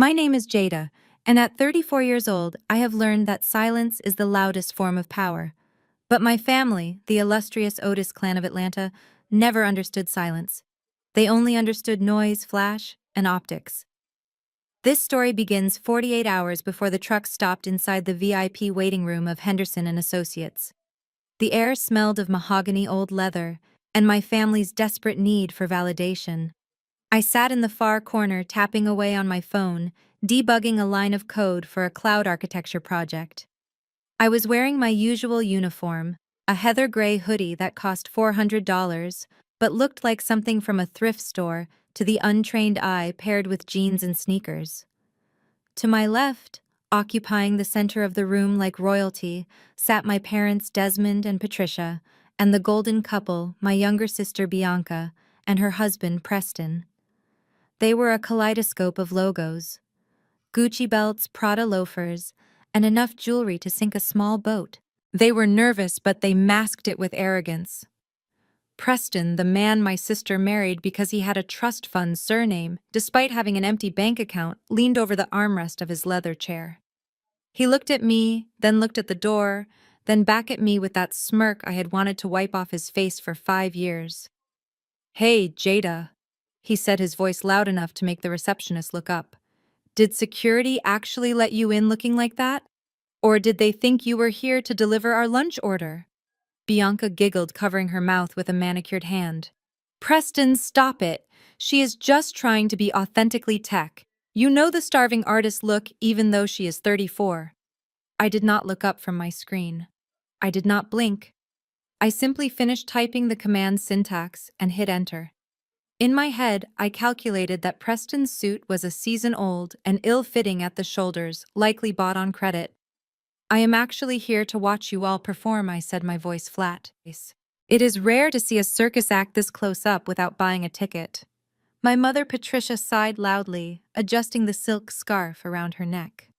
My name is Jada, and at 34 years old, I have learned that silence is the loudest form of power. But my family, the illustrious Otis clan of Atlanta, never understood silence. They only understood noise, flash, and optics. This story begins 48 hours before the truck stopped inside the VIP waiting room of Henderson and Associates. The air smelled of mahogany old leather, and my family's desperate need for validation. I sat in the far corner tapping away on my phone, debugging a line of code for a cloud architecture project. I was wearing my usual uniform, a heather gray hoodie that cost $400, but looked like something from a thrift store to the untrained eye paired with jeans and sneakers. To my left, occupying the center of the room like royalty, sat my parents Desmond and Patricia, and the golden couple, my younger sister Bianca, and her husband Preston. They were a kaleidoscope of logos: Gucci belts, Prada loafers, and enough jewelry to sink a small boat. They were nervous, but they masked it with arrogance. Preston, the man my sister married because he had a trust fund surname, despite having an empty bank account, leaned over the armrest of his leather chair. He looked at me, then looked at the door, then back at me with that smirk I had wanted to wipe off his face for 5 years. "Hey, Jada," he said, his voice loud enough to make the receptionist look up. "Did security actually let you in looking like that? Or did they think you were here to deliver our lunch order?" Bianca giggled, covering her mouth with a manicured hand. "Preston, stop it. She is just trying to be authentically tech. You know the starving artist look, even though she is 34. I did not look up from my screen. I did not blink. I simply finished typing the command syntax and hit enter. In my head, I calculated that Preston's suit was a season old and ill-fitting at the shoulders, likely bought on credit. "I am actually here to watch you all perform," I said, my voice flat. "It is rare to see a circus act this close up without buying a ticket." My mother Patricia sighed loudly, adjusting the silk scarf around her neck.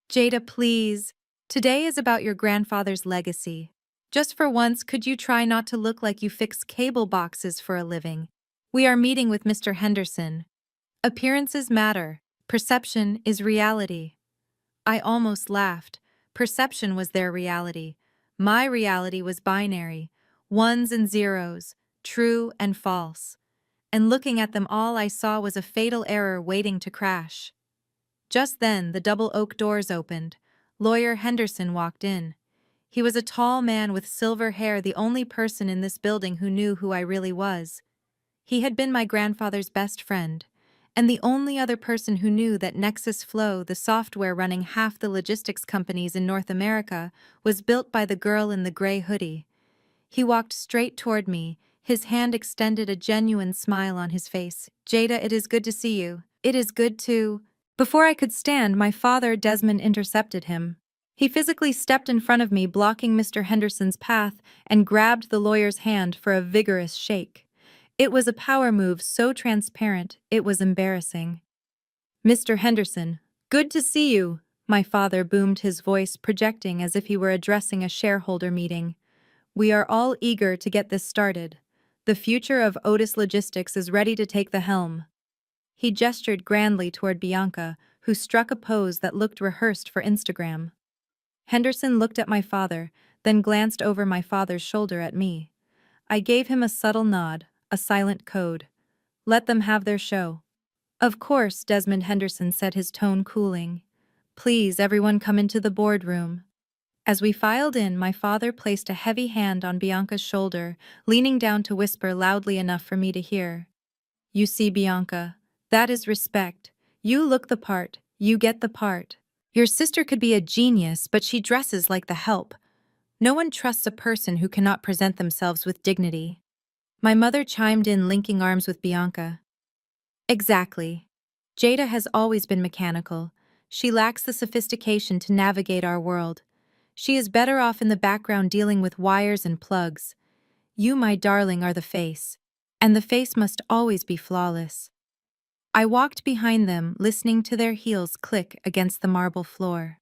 "Jada, please. Today is about your grandfather's legacy. Just for once, could you try not to look like you fix cable boxes for a living? We are meeting with Mr. Henderson. Appearances matter. Perception is reality." I almost laughed. Perception was their reality. My reality was binary, ones and zeros, true and false. And looking at them all, I saw was a fatal error waiting to crash. Just then, the double oak doors opened. Lawyer Henderson walked in. He was a tall man with silver hair, the only person in this building who knew who I really was. He had been my grandfather's best friend, and the only other person who knew that Nexus Flow, the software running half the logistics companies in North America, was built by the girl in the gray hoodie. He walked straight toward me, his hand extended, a genuine smile on his face. "Jada, it is good to see you. It is good to—" Before I could stand, my father, Desmond, intercepted him. He physically stepped in front of me, blocking Mr. Henderson's path, and grabbed the lawyer's hand for a vigorous shake. It was a power move so transparent, it was embarrassing. "Mr. Henderson, good to see you," my father boomed, his voice projecting as if he were addressing a shareholder meeting. "We are all eager to get this started. The future of Otis Logistics is ready to take the helm." He gestured grandly toward Bianca, who struck a pose that looked rehearsed for Instagram. Henderson looked at my father, then glanced over my father's shoulder at me. I gave him a subtle nod, a silent code. "Let them have their show." "Of course," Desmond Henderson said, his tone cooling. "Please, everyone, come into the boardroom." As we filed in, my father placed a heavy hand on Bianca's shoulder, leaning down to whisper loudly enough for me to hear. "You see, Bianca, that is respect. You look the part, you get the part. Your sister could be a genius, but she dresses like the help. No one trusts a person who cannot present themselves with dignity." My mother chimed in, linking arms with Bianca. "Exactly. Jada has always been mechanical. She lacks the sophistication to navigate our world. She is better off in the background dealing with wires and plugs. You, my darling, are the face. And the face must always be flawless." I walked behind them, listening to their heels click against the marble floor.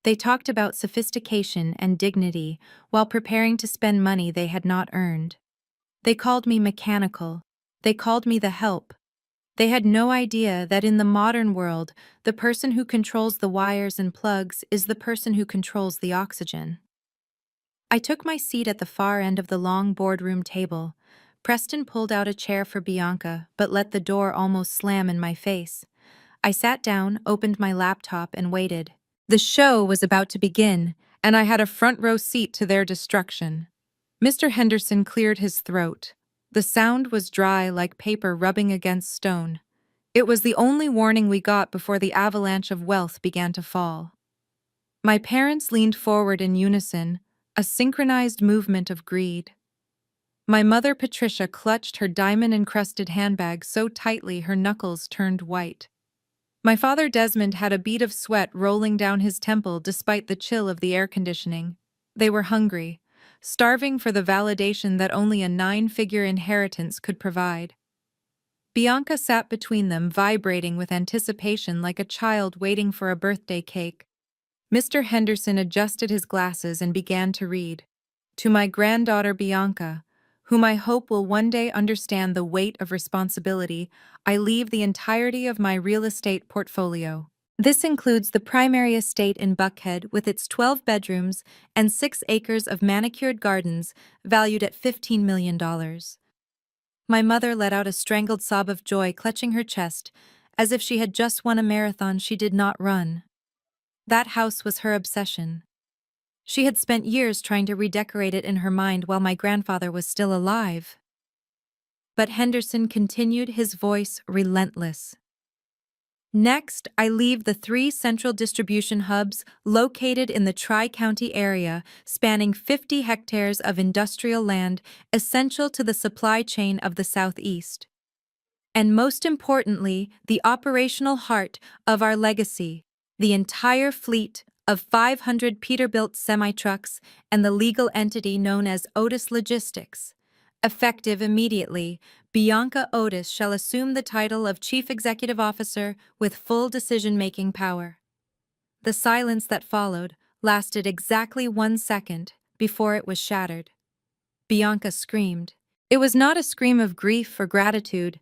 They talked about sophistication and dignity while preparing to spend money they had not earned. They called me mechanical. They called me the help. They had no idea that in the modern world, the person who controls the wires and plugs is the person who controls the oxygen. I took my seat at the far end of the long boardroom table. Preston pulled out a chair for Bianca, but let the door almost slam in my face. I sat down, opened my laptop, and waited. The show was about to begin, and I had a front row seat to their destruction. Mr. Henderson cleared his throat. The sound was dry like paper rubbing against stone. It was the only warning we got before the avalanche of wealth began to fall. My parents leaned forward in unison, a synchronized movement of greed. My mother, Patricia, clutched her diamond-encrusted handbag so tightly her knuckles turned white. My father, Desmond, had a bead of sweat rolling down his temple despite the chill of the air conditioning. They were hungry, starving for the validation that only a nine-figure inheritance could provide. Bianca sat between them, vibrating with anticipation like a child waiting for a birthday cake. Mr. Henderson adjusted his glasses and began to read. To my granddaughter Bianca, whom I hope will one day understand the weight of responsibility, I leave the entirety of my real estate portfolio. This includes the primary estate in Buckhead with its 12 bedrooms and 6 acres of manicured gardens valued at $15 million. My mother let out a strangled sob of joy, clutching her chest, as if she had just won a marathon she did not run. That house was her obsession. She had spent years trying to redecorate it in her mind while my grandfather was still alive. But Henderson continued, his voice relentless. Next, I leave the 3 central distribution hubs located in the Tri-County area, spanning 50 hectares of industrial land essential to the supply chain of the Southeast. And most importantly, the operational heart of our legacy, the entire fleet of 500 Peterbilt semi-trucks and the legal entity known as Otis Logistics. Effective immediately, Bianca Otis shall assume the title of Chief Executive Officer with full decision-making power. The silence that followed lasted exactly 1 second before it was shattered. Bianca screamed. It was not a scream of grief or gratitude.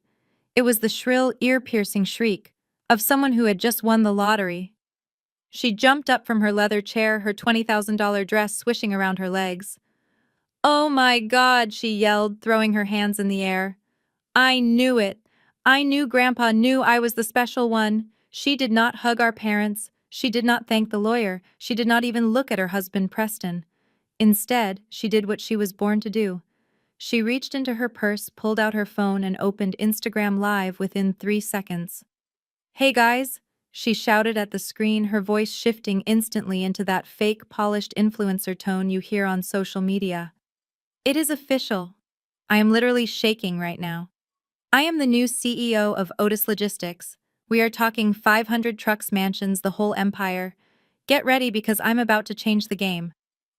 It was the shrill, ear-piercing shriek of someone who had just won the lottery. She jumped up from her leather chair, her $20,000 dress swishing around her legs. "Oh my God," she yelled, throwing her hands in the air. "I knew it. I knew Grandpa knew I was the special one." She did not hug our parents. She did not thank the lawyer. She did not even look at her husband, Preston. Instead, she did what she was born to do. She reached into her purse, pulled out her phone, and opened Instagram Live within 3 seconds. "Hey guys," she shouted at the screen, her voice shifting instantly into that fake, polished influencer tone you hear on social media. "It is official. I am literally shaking right now. I am the new CEO of Otis Logistics. We are talking 500 trucks, mansions, the whole empire. Get ready because I'm about to change the game.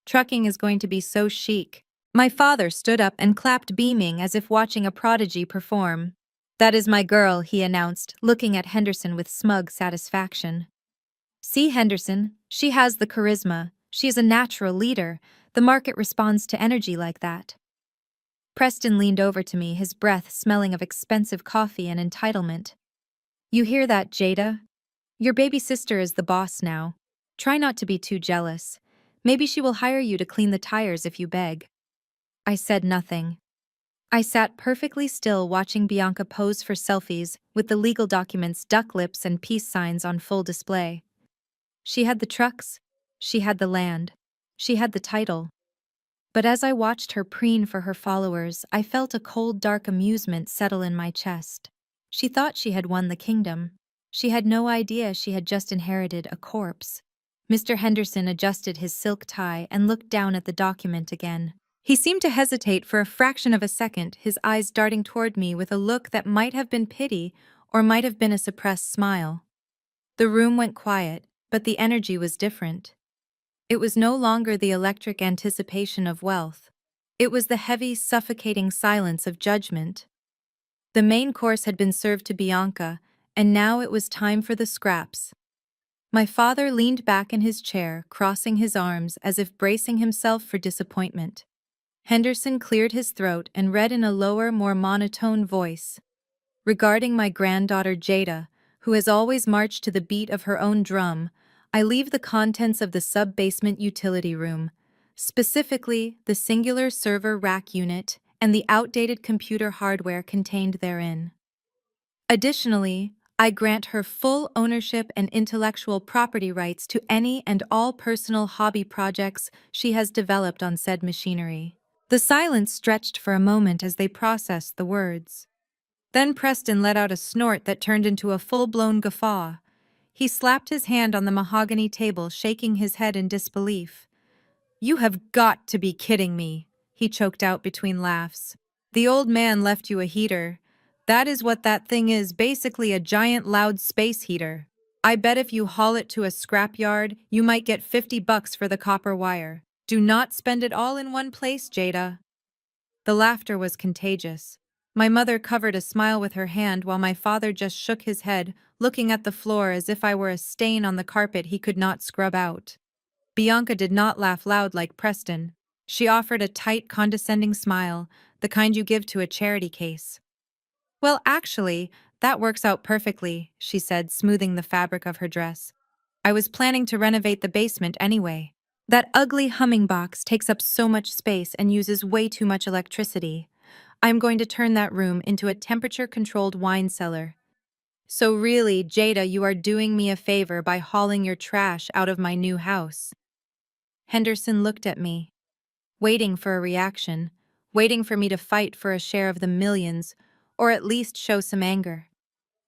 Trucking is going to be so chic." My father stood up and clapped, beaming as if watching a prodigy perform. "That is my girl," he announced, looking at Henderson with smug satisfaction. "See, Henderson, she has the charisma. She is a natural leader. The market responds to energy like that." Preston leaned over to me, his breath smelling of expensive coffee and entitlement. "You hear that, Jada? Your baby sister is the boss now. Try not to be too jealous. Maybe she will hire you to clean the tires if you beg." I said nothing. I sat perfectly still, watching Bianca pose for selfies with the legal documents, duck lips, and peace signs on full display. She had the trucks, she had the land, she had the title. But as I watched her preen for her followers, I felt a cold, dark amusement settle in my chest. She thought she had won the kingdom. She had no idea she had just inherited a corpse. Mr. Henderson adjusted his silk tie and looked down at the document again. He seemed to hesitate for a fraction of a second, his eyes darting toward me with a look that might have been pity or might have been a suppressed smile. The room went quiet, but the energy was different. It was no longer the electric anticipation of wealth. It was the heavy, suffocating silence of judgment. The main course had been served to Bianca, and now it was time for the scraps. My father leaned back in his chair, crossing his arms as if bracing himself for disappointment. Henderson cleared his throat and read in a lower, more monotone voice. Regarding my granddaughter Jada, who has always marched to the beat of her own drum, I leave the contents of the sub-basement utility room, specifically the singular server rack unit and the outdated computer hardware contained therein. Additionally, I grant her full ownership and intellectual property rights to any and all personal hobby projects she has developed on said machinery. The silence stretched for a moment as they processed the words. Then Preston let out a snort that turned into a full-blown guffaw. He slapped his hand on the mahogany table, shaking his head in disbelief. "You have got to be kidding me," he choked out between laughs. "The old man left you a heater. That is what that thing is, basically a giant loud space heater. I bet if you haul it to a scrapyard, you might get $50 for the copper wire. Do not spend it all in one place, Jada." The laughter was contagious. My mother covered a smile with her hand while my father just shook his head, looking at the floor as if I were a stain on the carpet he could not scrub out. Bianca did not laugh loud like Preston. She offered a tight, condescending smile, the kind you give to a charity case. "Well, actually, that works out perfectly," she said, smoothing the fabric of her dress. "I was planning to renovate the basement anyway. That ugly humming box takes up so much space and uses way too much electricity. I'm going to turn that room into a temperature-controlled wine cellar. So really, Jada, you are doing me a favor by hauling your trash out of my new house." Henderson looked at me, waiting for a reaction, waiting for me to fight for a share of the millions, or at least show some anger.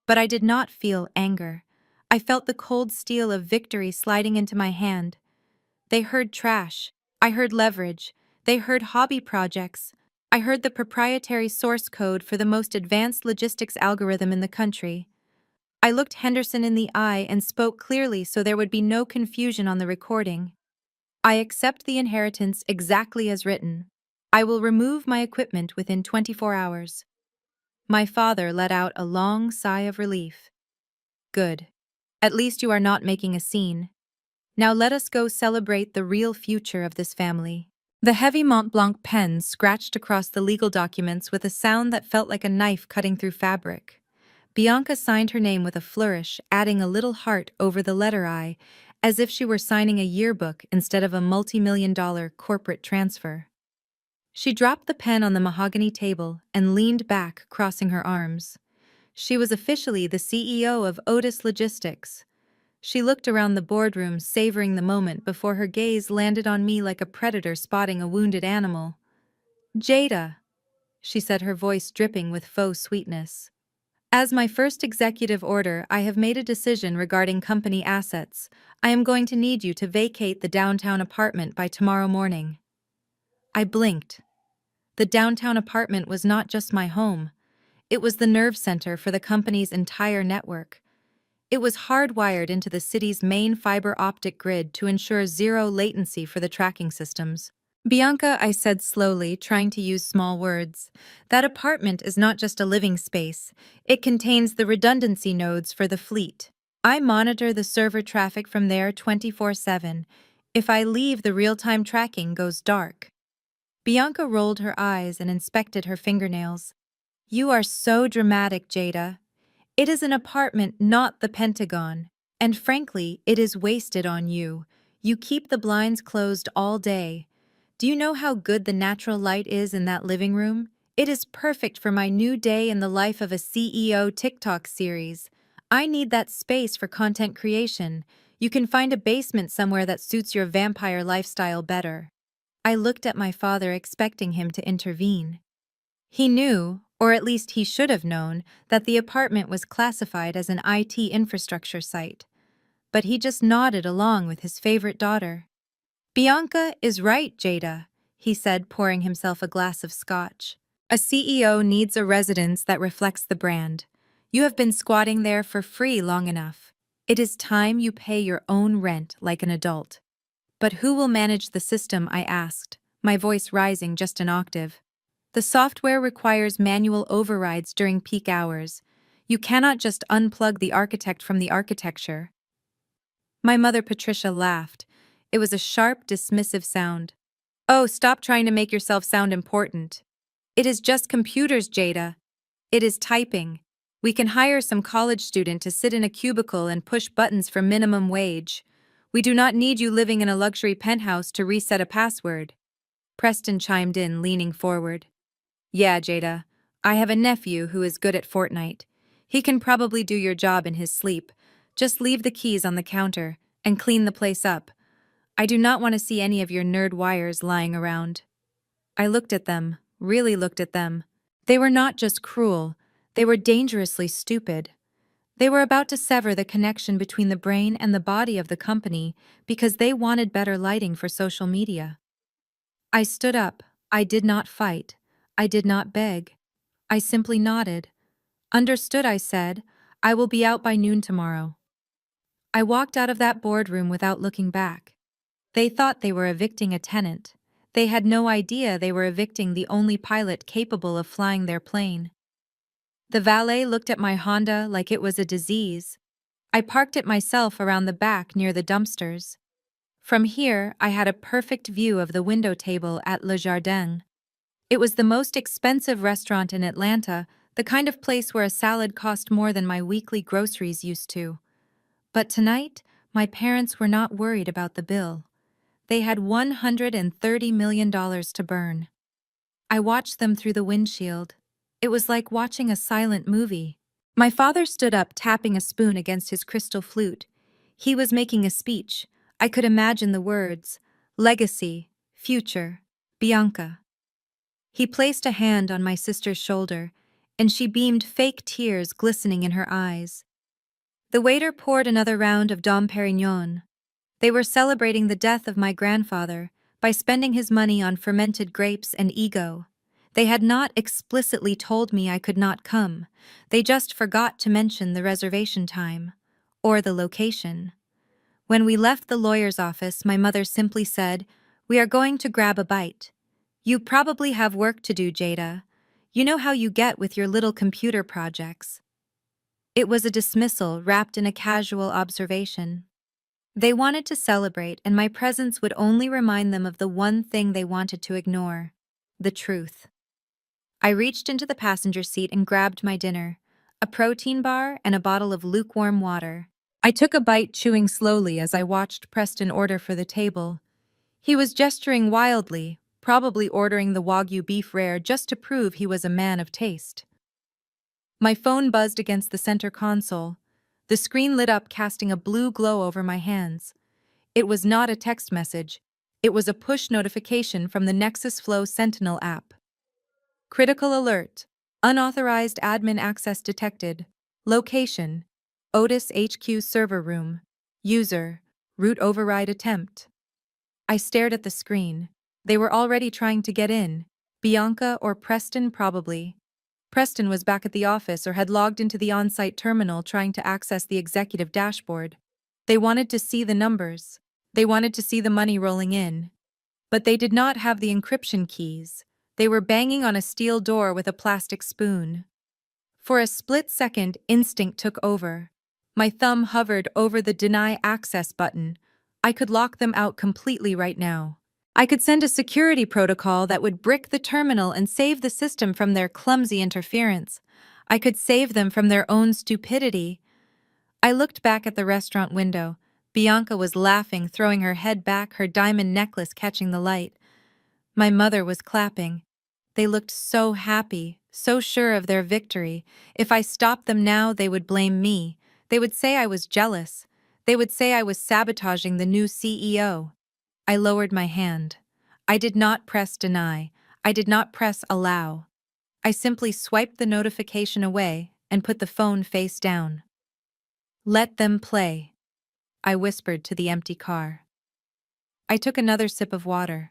But I did not feel anger. I felt the cold steel of victory sliding into my hand. They heard trash. I heard leverage. They heard hobby projects. I heard the proprietary source code for the most advanced logistics algorithm in the country. I looked Henderson in the eye and spoke clearly so there would be no confusion on the recording. "I accept the inheritance exactly as written. I will remove my equipment within 24 hours. My father let out a long sigh of relief. "Good. At least you are not making a scene. Now let us go celebrate the real future of this family." The heavy Mont Blanc pen scratched across the legal documents with a sound that felt like a knife cutting through fabric. Bianca signed her name with a flourish, adding a little heart over the letter I, as if she were signing a yearbook instead of a multi-million-dollar corporate transfer. She dropped the pen on the mahogany table and leaned back, crossing her arms. She was officially the CEO of Otis Logistics. She looked around the boardroom, savoring the moment before her gaze landed on me like a predator spotting a wounded animal. "Jada," she said, her voice dripping with faux sweetness. "As my first executive order, I have made a decision regarding company assets. I am going to need you to vacate the downtown apartment by tomorrow morning." I blinked. The downtown apartment was not just my home. It was the nerve center for the company's entire network. It was hardwired into the city's main fiber optic grid to ensure zero latency for the tracking systems. "Bianca," I said slowly, trying to use small words, "that apartment is not just a living space. It contains the redundancy nodes for the fleet. I monitor the server traffic from there 24/7. If I leave, the real-time tracking goes dark." Bianca rolled her eyes and inspected her fingernails. "You are so dramatic, Jada. It is an apartment, not the Pentagon. And frankly, it is wasted on you. You keep the blinds closed all day. Do you know how good the natural light is in that living room? It is perfect for my new day in the life of a CEO TikTok series. I need that space for content creation. You can find a basement somewhere that suits your vampire lifestyle better." I looked at my father, expecting him to intervene. He knew, or at least he should have known, that the apartment was classified as an IT infrastructure site. But he just nodded along with his favorite daughter. "Bianca is right, Jada," he said, pouring himself a glass of scotch. "A CEO needs a residence that reflects the brand. You have been squatting there for free long enough. It is time you pay your own rent like an adult." "But who will manage the system?" I asked, my voice rising just an octave. "The software requires manual overrides during peak hours. You cannot just unplug the architect from the architecture." My mother Patricia laughed. It was a sharp, dismissive sound. "Oh, stop trying to make yourself sound important. It is just computers, Jada. It is typing. We can hire some college student to sit in a cubicle and push buttons for minimum wage. We do not need you living in a luxury penthouse to reset a password. Preston chimed in, leaning forward. Yeah, Jada. I have a nephew who is good at Fortnite. He can probably do your job in his sleep. Just leave the keys on the counter and clean the place up. I do not want to see any of your nerd wires lying around. I looked at them, really looked at them. They were not just cruel, they were dangerously stupid. They were about to sever the connection between the brain and the body of the company because they wanted better lighting for social media. I stood up. I did not fight. I did not beg. I simply nodded. Understood, I said. I will be out by noon tomorrow. I walked out of that boardroom without looking back. They thought they were evicting a tenant. They had no idea they were evicting the only pilot capable of flying their plane. The valet looked at my Honda like it was a disease. I parked it myself around the back near the dumpsters. From here, I had a perfect view of the window table at Le Jardin. It was the most expensive restaurant in Atlanta, the kind of place where a salad cost more than my weekly groceries used to. But tonight, my parents were not worried about the bill. They had $130 million to burn. I watched them through the windshield. It was like watching a silent movie. My father stood up, tapping a spoon against his crystal flute. He was making a speech. I could imagine the words: legacy, future, Bianca. He placed a hand on my sister's shoulder, and she beamed, fake tears glistening in her eyes. The waiter poured another round of Dom Perignon. They were celebrating the death of my grandfather by spending his money on fermented grapes and ego. They had not explicitly told me I could not come. They just forgot to mention the reservation time or the location. When we left the lawyer's office, my mother simply said, "We are going to grab a bite. You probably have work to do, Jada. You know how you get with your little computer projects." It was a dismissal wrapped in a casual observation. They wanted to celebrate, and my presence would only remind them of the one thing they wanted to ignore: the truth. I reached into the passenger seat and grabbed my dinner, a protein bar and a bottle of lukewarm water. I took a bite, chewing slowly as I watched Preston order for the table. He was gesturing wildly, probably ordering the Wagyu beef rare just to prove he was a man of taste. My phone buzzed against the center console. The screen lit up, casting a blue glow over my hands. It was not a text message. It was a push notification from the Nexus Flow Sentinel app. Critical alert. Unauthorized admin access detected. Location: Otis HQ server room. User: root override attempt. I stared at the screen. They were already trying to get in. Bianca or Preston, probably. Preston was back at the office or had logged into the on-site terminal trying to access the executive dashboard. They wanted to see the numbers. They wanted to see the money rolling in. But they did not have the encryption keys. They were banging on a steel door with a plastic spoon. For a split second, instinct took over. My thumb hovered over the deny access button. I could lock them out completely right now. I could send a security protocol that would brick the terminal and save the system from their clumsy interference. I could save them from their own stupidity. I looked back at the restaurant window. Bianca was laughing, throwing her head back, her diamond necklace catching the light. My mother was clapping. They looked so happy, so sure of their victory. If I stopped them now, they would blame me. They would say I was jealous. They would say I was sabotaging the new CEO. I lowered my hand. I did not press deny. I did not press allow. I simply swiped the notification away and put the phone face down. Let them play, I whispered to the empty car. I took another sip of water.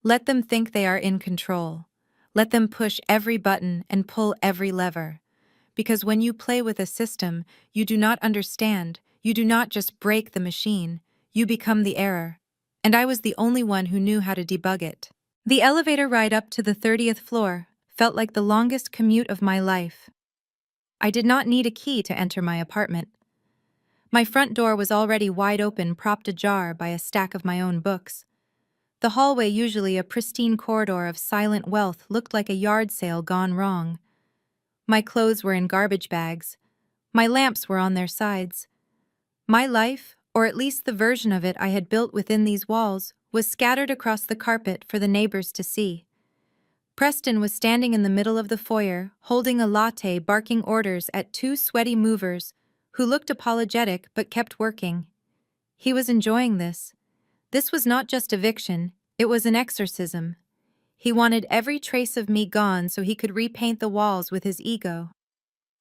Let them think they are in control. Let them push every button and pull every lever. Because when you play with a system you do not understand, you do not just break the machine, you become the error. And I was the only one who knew how to debug it. The elevator ride up to the 30th floor felt like the longest commute of my life. I did not need a key to enter my apartment. My front door was already wide open, propped ajar by a stack of my own books. The hallway, usually a pristine corridor of silent wealth, looked like a yard sale gone wrong. My clothes were in garbage bags. My lamps were on their sides. My life, or at least the version of it I had built within these walls, was scattered across the carpet for the neighbors to see. Preston was standing in the middle of the foyer, holding a latte, barking orders at two sweaty movers who looked apologetic but kept working. He was enjoying this. This was not just eviction, it was an exorcism. He wanted every trace of me gone so he could repaint the walls with his ego.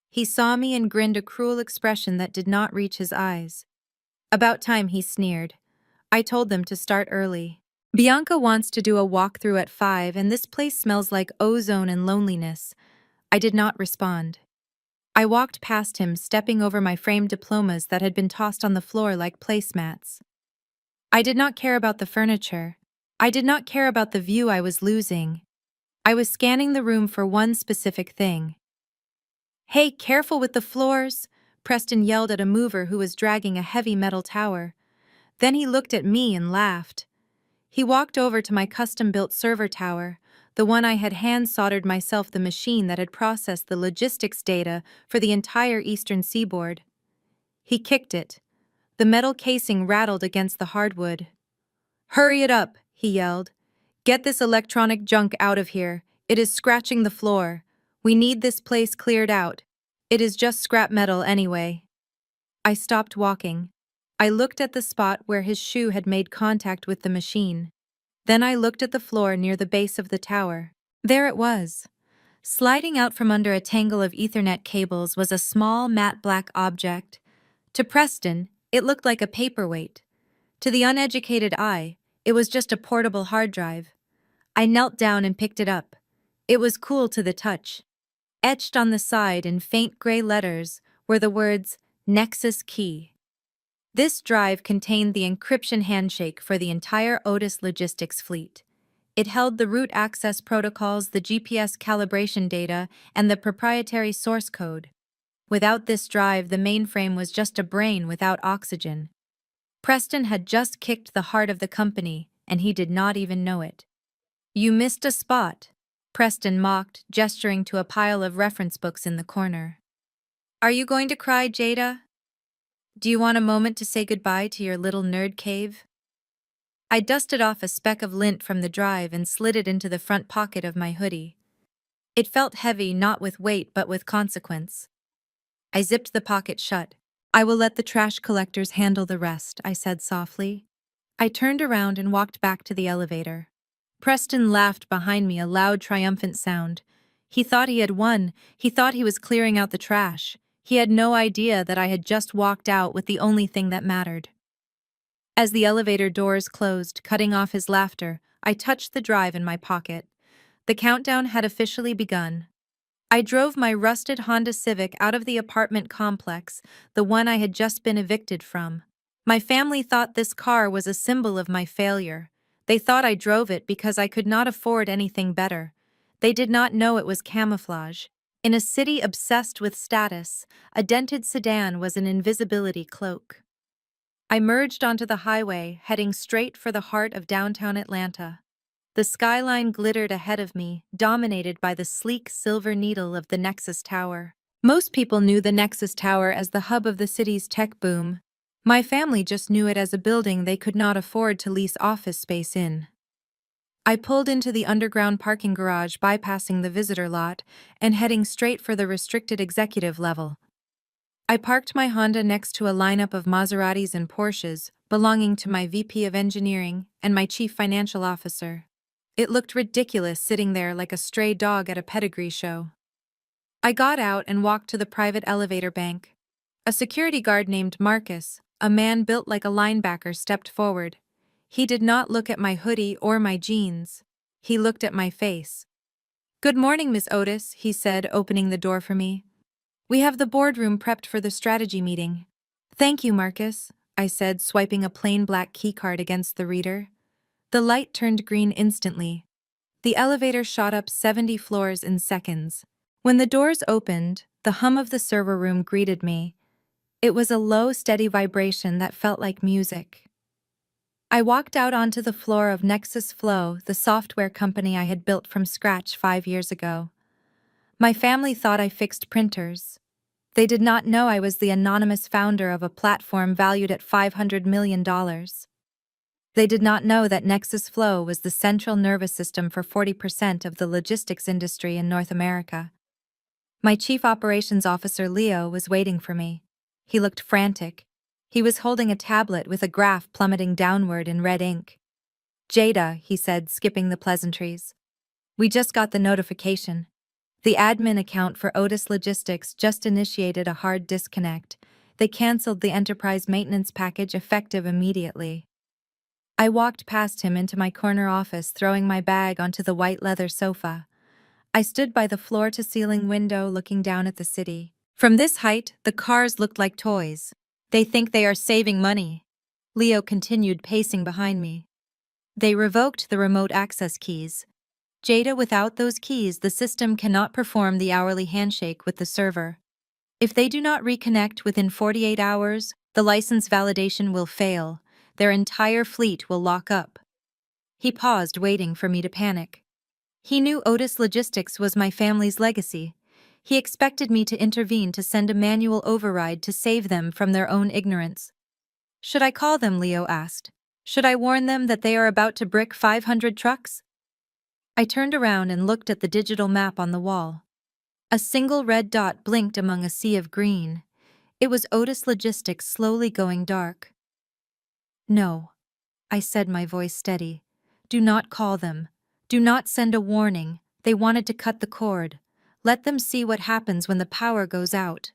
He saw me and grinned a cruel expression that did not reach his eyes. About time, he sneered. I told them to start early. Bianca wants to do a walkthrough at 5 and this place smells like ozone and loneliness. I did not respond. I walked past him, stepping over my framed diplomas that had been tossed on the floor like placemats. I did not care about the furniture. I did not care about the view I was losing. I was scanning the room for one specific thing. Hey, careful with the floors! Preston yelled at a mover who was dragging a heavy metal tower. Then he looked at me and laughed. He walked over to my custom-built server tower, the one I had hand-soldered myself, the machine that had processed the logistics data for the entire eastern seaboard. He kicked it. The metal casing rattled against the hardwood. Hurry it up, he yelled. Get this electronic junk out of here. It is scratching the floor. We need this place cleared out. It is just scrap metal anyway. I stopped walking. I looked at the spot where his shoe had made contact with the machine. Then I looked at the floor near the base of the tower. There it was. Sliding out from under a tangle of Ethernet cables was a small, matte black object. To Preston, it looked like a paperweight. To the uneducated eye, it was just a portable hard drive. I knelt down and picked it up. It was cool to the touch. Etched on the side in faint gray letters were the words, Nexus Key. This drive contained the encryption handshake for the entire Otis logistics fleet. It held the route access protocols, the GPS calibration data, and the proprietary source code. Without this drive, the mainframe was just a brain without oxygen. Preston had just kicked the heart of the company, and he did not even know it. You missed a spot, Preston mocked, gesturing to a pile of reference books in the corner. Are you going to cry, Jada? Do you want a moment to say goodbye to your little nerd cave? I dusted off a speck of lint from the drive and slid it into the front pocket of my hoodie. It felt heavy, not with weight but with consequence. I zipped the pocket shut. I will let the trash collectors handle the rest, I said softly. I turned around and walked back to the elevator. Preston laughed behind me, a loud, triumphant sound. He thought he had won. He thought he was clearing out the trash. He had no idea that I had just walked out with the only thing that mattered. As the elevator doors closed, cutting off his laughter, I touched the drive in my pocket. The countdown had officially begun. I drove my rusted Honda Civic out of the apartment complex, the one I had just been evicted from. My family thought this car was a symbol of my failure. They thought I drove it because I could not afford anything better. They did not know it was camouflage. In a city obsessed with status, a dented sedan was an invisibility cloak. I merged onto the highway, heading straight for the heart of downtown Atlanta. The skyline glittered ahead of me, dominated by the sleek silver needle of the Nexus Tower. Most people knew the Nexus Tower as the hub of the city's tech boom. My family just knew it as a building they could not afford to lease office space in. I pulled into the underground parking garage, bypassing the visitor lot and heading straight for the restricted executive level. I parked my Honda next to a lineup of Maseratis and Porsches belonging to my VP of Engineering and my Chief Financial Officer. It looked ridiculous sitting there like a stray dog at a pedigree show. I got out and walked to the private elevator bank. A security guard named Marcus, a man built like a linebacker, stepped forward. He did not look at my hoodie or my jeans. He looked at my face. Good morning, Miss Otis, he said, opening the door for me. We have the boardroom prepped for the strategy meeting. Thank you, Marcus, I said, swiping a plain black keycard against the reader. The light turned green instantly. The elevator shot up 70 floors in seconds. When the doors opened, the hum of the server room greeted me. It was a low, steady vibration that felt like music. I walked out onto the floor of Nexus Flow, the software company I had built from scratch 5 years ago. My family thought I fixed printers. They did not know I was the anonymous founder of a platform valued at $500 million. They did not know that Nexus Flow was the central nervous system for 40% of the logistics industry in North America. My chief operations officer Leo was waiting for me. He looked frantic. He was holding a tablet with a graph plummeting downward in red ink. "Jada," he said, skipping the pleasantries. "We just got the notification. The admin account for Otis Logistics just initiated a hard disconnect. They canceled the enterprise maintenance package effective immediately." I walked past him into my corner office, throwing my bag onto the white leather sofa. I stood by the floor-to-ceiling window looking down at the city. From this height, the cars looked like toys. "They think they are saving money." Leo continued pacing behind me. "They revoked the remote access keys. Jada, without those keys, the system cannot perform the hourly handshake with the server. If they do not reconnect within 48 hours, the license validation will fail. Their entire fleet will lock up." He paused, waiting for me to panic. He knew Otis Logistics was my family's legacy. He expected me to intervene, to send a manual override to save them from their own ignorance. "Should I call them?" Leo asked. "Should I warn them that they are about to brick 500 trucks?" I turned around and looked at the digital map on the wall. A single red dot blinked among a sea of green. It was Otis Logistics slowly going dark. "No," I said, my voice steady. "Do not call them. Do not send a warning. They wanted to cut the cord. Let them see what happens when the power goes out."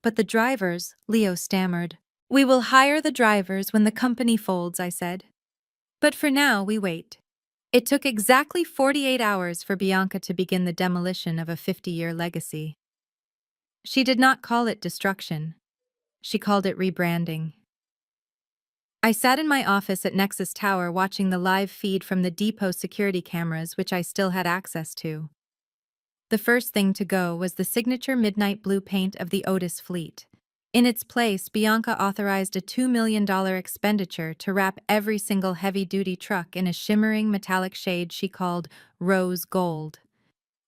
"But the drivers," Leo stammered. "We will hire the drivers when the company folds," I said. "But for now, we wait." It took exactly 48 hours for Bianca to begin the demolition of a 50-year legacy. She did not call it destruction. She called it rebranding. I sat in my office at Nexus Tower watching the live feed from the depot security cameras, which I still had access to. The first thing to go was the signature midnight blue paint of the Otis fleet. In its place, Bianca authorized a $2 million expenditure to wrap every single heavy-duty truck in a shimmering metallic shade she called rose gold.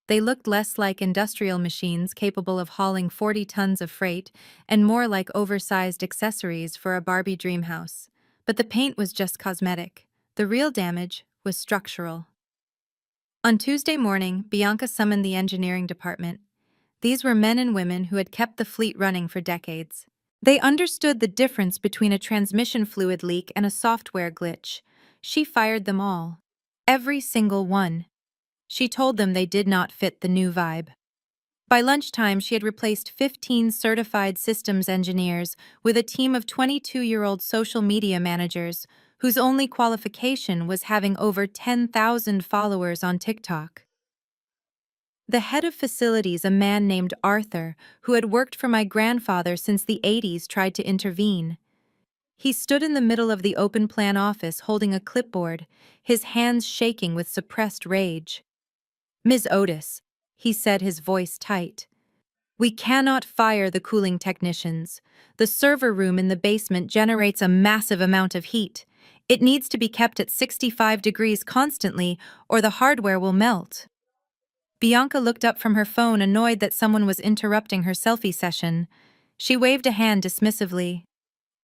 They looked less like industrial machines capable of hauling 40 tons of freight and more like oversized accessories for a Barbie dream house. But the paint was just cosmetic. The real damage was structural. On Tuesday morning, Bianca summoned the engineering department. These were men and women who had kept the fleet running for decades. They understood the difference between a transmission fluid leak and a software glitch. She fired them all. Every single one. She told them they did not fit the new vibe. By lunchtime, she had replaced 15 certified systems engineers with a team of 22-year-old social media managers whose only qualification was having over 10,000 followers on TikTok. The head of facilities, a man named Arthur, who had worked for my grandfather since the 80s, tried to intervene. He stood in the middle of the open plan office holding a clipboard, his hands shaking with suppressed rage. "Ms. Otis," he said, his voice tight, "we cannot fire the cooling technicians. The server room in the basement generates a massive amount of heat. It needs to be kept at 65 degrees constantly, or the hardware will melt." Bianca looked up from her phone, annoyed that someone was interrupting her selfie session. She waved a hand dismissively.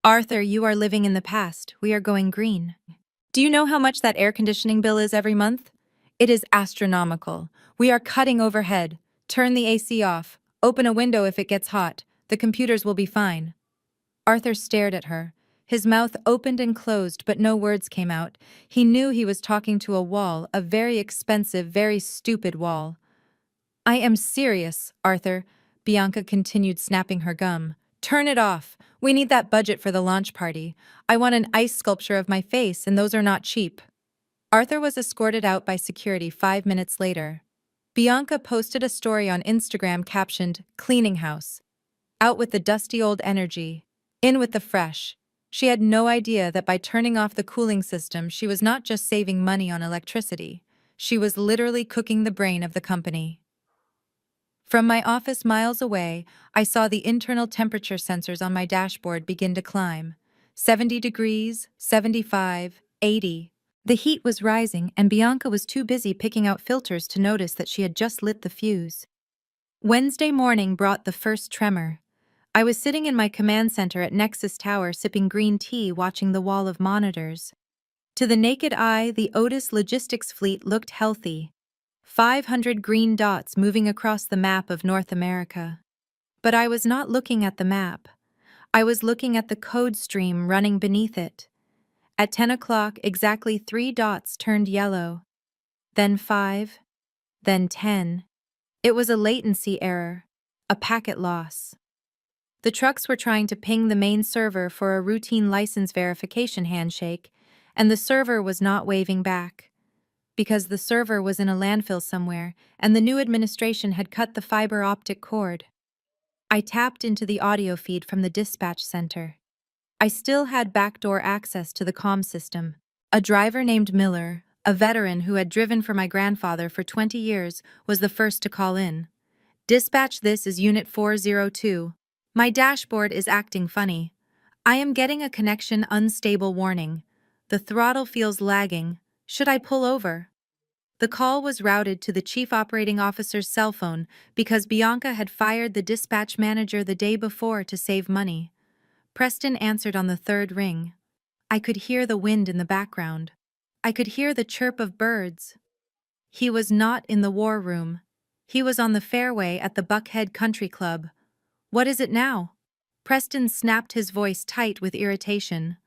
"Arthur, you are living in the past. We are going green. Do you know how much that air conditioning bill is every month? It is astronomical. We are cutting overhead. Turn the AC off. Open a window if it gets hot. The computers will be fine." Arthur stared at her. His mouth opened and closed, but no words came out. He knew he was talking to a wall, a very expensive, very stupid wall. "I am serious, Arthur," Bianca continued, snapping her gum. "Turn it off. We need that budget for the launch party. I want an ice sculpture of my face, and those are not cheap." Arthur was escorted out by security 5 minutes later. Bianca posted a story on Instagram captioned, "Cleaning house. Out with the dusty old energy. In with the fresh." She had no idea that by turning off the cooling system, she was not just saving money on electricity. She was literally cooking the brain of the company. From my office miles away, I saw the internal temperature sensors on my dashboard begin to climb. 70 degrees, 75, 80. The heat was rising, and Bianca was too busy picking out filters to notice that she had just lit the fuse. Wednesday morning brought the first tremor. I was sitting in my command center at Nexus Tower sipping green tea watching the wall of monitors. To the naked eye, the Otis logistics fleet looked healthy. 500 green dots moving across the map of North America. But I was not looking at the map. I was looking at the code stream running beneath it. At 10 o'clock, exactly 3 dots turned yellow. Then 5. Then 10. It was a latency error. A packet loss. The trucks were trying to ping the main server for a routine license verification handshake, and the server was not waving back. Because the server was in a landfill somewhere, and the new administration had cut the fiber optic cord. I tapped into the audio feed from the dispatch center. I still had backdoor access to the comm system. A driver named Miller, a veteran who had driven for my grandfather for 20 years, was the first to call in. Dispatch, this is Unit 402. My dashboard is acting funny. I am getting a connection unstable warning. The throttle feels lagging. Should I pull over? The call was routed to the chief operating officer's cell phone because Bianca had fired the dispatch manager the day before to save money. Preston answered on the third ring. I could hear the wind in the background. I could hear the chirp of birds. He was not in the war room. He was on the fairway at the Buckhead Country Club. What is it now? Preston snapped his voice tight with irritation.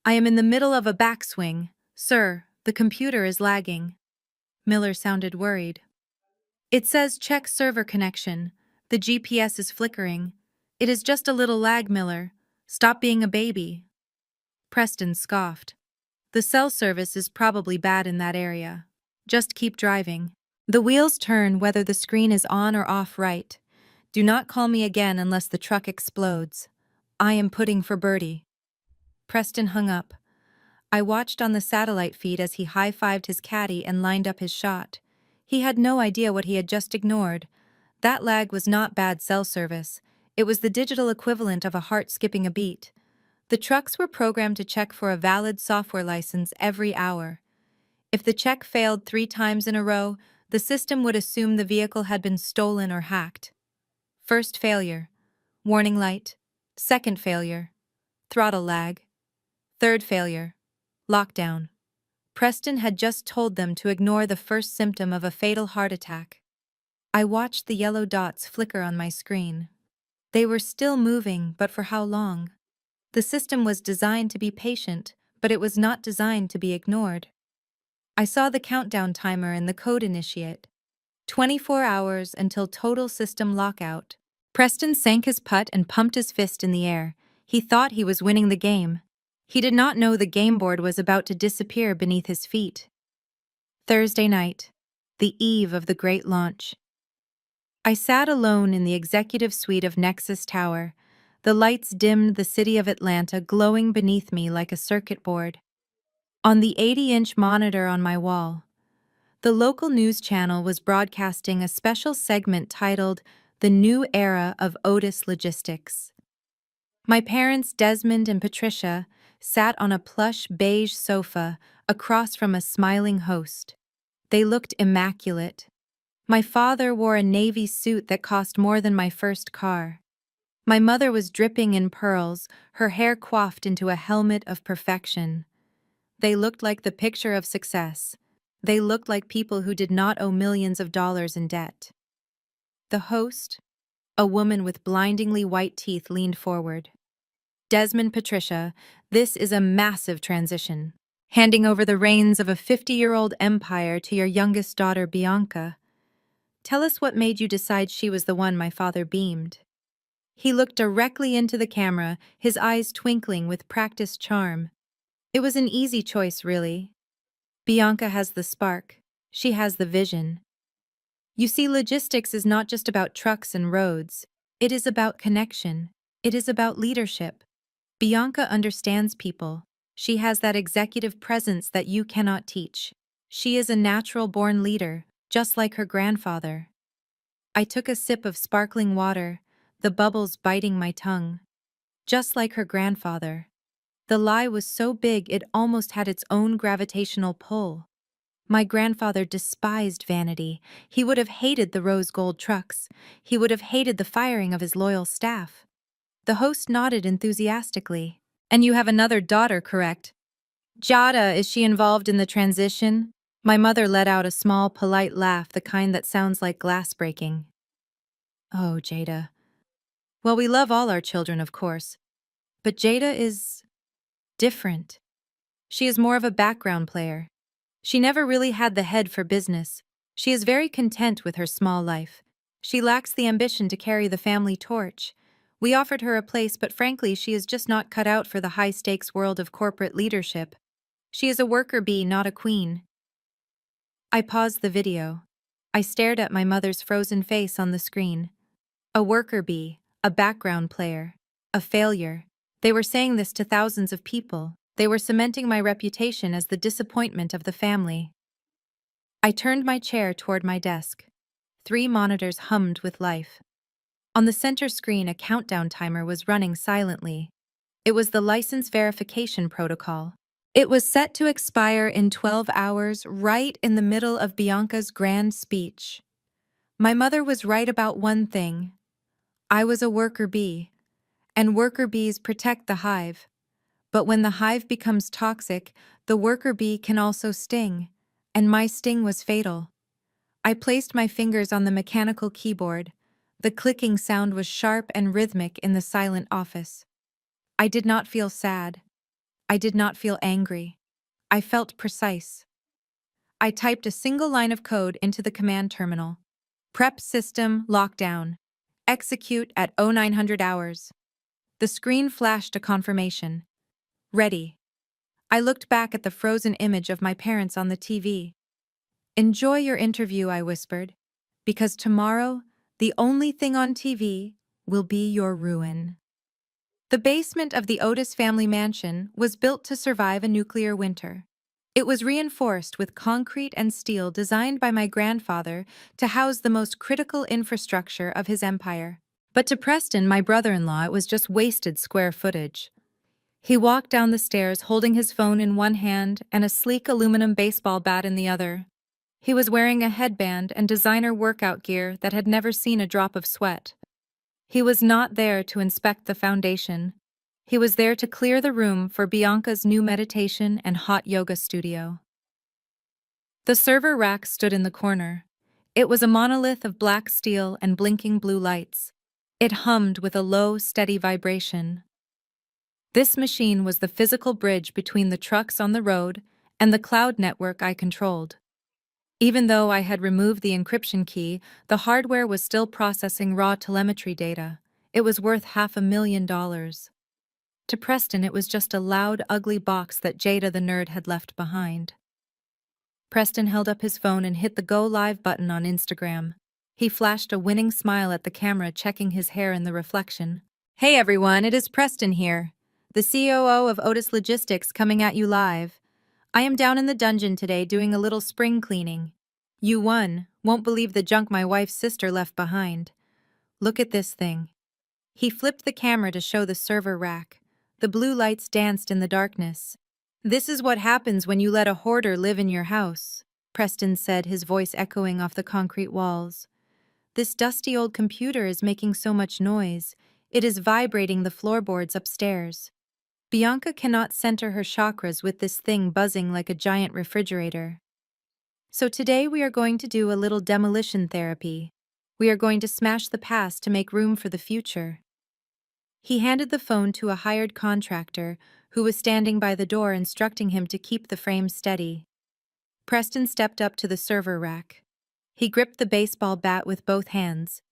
I am in the middle of a backswing. Sir, the computer is lagging. Miller sounded worried. It says check server connection. The GPS is flickering. It is just a little lag, Miller. Stop being a baby. Preston scoffed. The cell service is probably bad in that area. Just keep driving. The wheels turn whether the screen is on or off right. Do not call me again unless the truck explodes. I am putting for birdie. Preston hung up. I watched on the satellite feed as he high-fived his caddy and lined up his shot. He had no idea what he had just ignored. That lag was not bad cell service. It was the digital equivalent of a heart skipping a beat. The trucks were programmed to check for a valid software license every hour. If the check failed 3 times in a row, the system would assume the vehicle had been stolen or hacked. First failure. Warning light. Second failure. Throttle lag. Third failure. Lockdown. Preston had just told them to ignore the first symptom of a fatal heart attack. I watched the yellow dots flicker on my screen. They were still moving, but for how long? The system was designed to be patient, but it was not designed to be ignored. I saw the countdown timer and the code initiate. 24 hours until total system lockout. Preston sank his putt and pumped his fist in the air. He thought he was winning the game. He did not know the game board was about to disappear beneath his feet. Thursday night, the eve of the great launch. I sat alone in the executive suite of Nexus Tower. The lights dimmed the city of Atlanta, glowing beneath me like a circuit board. On the 80-inch monitor on my wall, the local news channel was broadcasting a special segment titled The New Era of Otis Logistics. My parents, Desmond and Patricia, sat on a plush beige sofa across from a smiling host. They looked immaculate. My father wore a navy suit that cost more than my first car. My mother was dripping in pearls, her hair coiffed into a helmet of perfection. They looked like the picture of success. They looked like people who did not owe millions of dollars in debt. The host, a woman with blindingly white teeth, leaned forward. Desmond, Patricia, this is a massive transition. Handing over the reins of a 50-year-old empire to your youngest daughter, Bianca. Tell us what made you decide she was the one. My father beamed. He looked directly into the camera, his eyes twinkling with practiced charm. It was an easy choice, really. Bianca has the spark. She has the vision. You see, logistics is not just about trucks and roads. It is about connection. It is about leadership. Bianca understands people. She has that executive presence that you cannot teach. She is a natural-born leader, just like her grandfather. I took a sip of sparkling water, the bubbles biting my tongue. Just like her grandfather. The lie was so big it almost had its own gravitational pull. My grandfather despised vanity. He would have hated the rose gold trucks. He would have hated the firing of his loyal staff. The host nodded enthusiastically. And you have another daughter, correct? Jada, is she involved in the transition? My mother let out a small, polite laugh, the kind that sounds like glass breaking. Oh, Jada. Well, we love all our children, of course. But Jada is different. She is more of a background player. She never really had the head for business. She is very content with her small life. She lacks the ambition to carry the family torch. We offered her a place, but frankly, she is just not cut out for the high-stakes world of corporate leadership. She is a worker bee, not a queen. I paused the video. I stared at my mother's frozen face on the screen. A worker bee, a background player, a failure. They were saying this to thousands of people. They were cementing my reputation as the disappointment of the family. I turned my chair toward my desk. 3 monitors hummed with life. On the center screen, a countdown timer was running silently. It was the license verification protocol. It was set to expire in 12 hours, right in the middle of Bianca's grand speech. My mother was right about one thing. I was a worker bee, and worker bees protect the hive. But when the hive becomes toxic, the worker bee can also sting, and my sting was fatal. I placed my fingers on the mechanical keyboard. The clicking sound was sharp and rhythmic in the silent office. I did not feel sad. I did not feel angry. I felt precise. I typed a single line of code into the command terminal. Prep system lockdown. Execute at 0900 hours. The screen flashed a confirmation. Ready. I looked back at the frozen image of my parents on the TV. Enjoy your interview, I whispered, because tomorrow, the only thing on TV will be your ruin. The basement of the Otis family mansion was built to survive a nuclear winter. It was reinforced with concrete and steel designed by my grandfather to house the most critical infrastructure of his empire. But to Preston, my brother-in-law, it was just wasted square footage. He walked down the stairs holding his phone in one hand and a sleek aluminum baseball bat in the other. He was wearing a headband and designer workout gear that had never seen a drop of sweat. He was not there to inspect the foundation. He was there to clear the room for Bianca's new meditation and hot yoga studio. The server rack stood in the corner. It was a monolith of black steel and blinking blue lights. It hummed with a low, steady vibration. This machine was the physical bridge between the trucks on the road and the cloud network I controlled. Even though I had removed the encryption key, the hardware was still processing raw telemetry data. It was worth $500,000. To Preston, it was just a loud, ugly box that Jada the nerd had left behind. Preston held up his phone and hit the Go Live button on Instagram. He flashed a winning smile at the camera, checking his hair in the reflection. Hey everyone, it is Preston here, the COO of Otis Logistics, coming at you live. I am down in the dungeon today doing a little spring cleaning. You won't believe the junk my wife's sister left behind. Look at this thing. He flipped the camera to show the server rack. The blue lights danced in the darkness. This is what happens when you let a hoarder live in your house, Preston said, his voice echoing off the concrete walls. This dusty old computer is making so much noise. It is vibrating the floorboards upstairs. Bianca cannot center her chakras with this thing buzzing like a giant refrigerator. So today we are going to do a little demolition therapy. We are going to smash the past to make room for the future. He handed the phone to a hired contractor who was standing by the door, instructing him to keep the frame steady. Preston stepped up to the server rack. He gripped the baseball bat with both hands.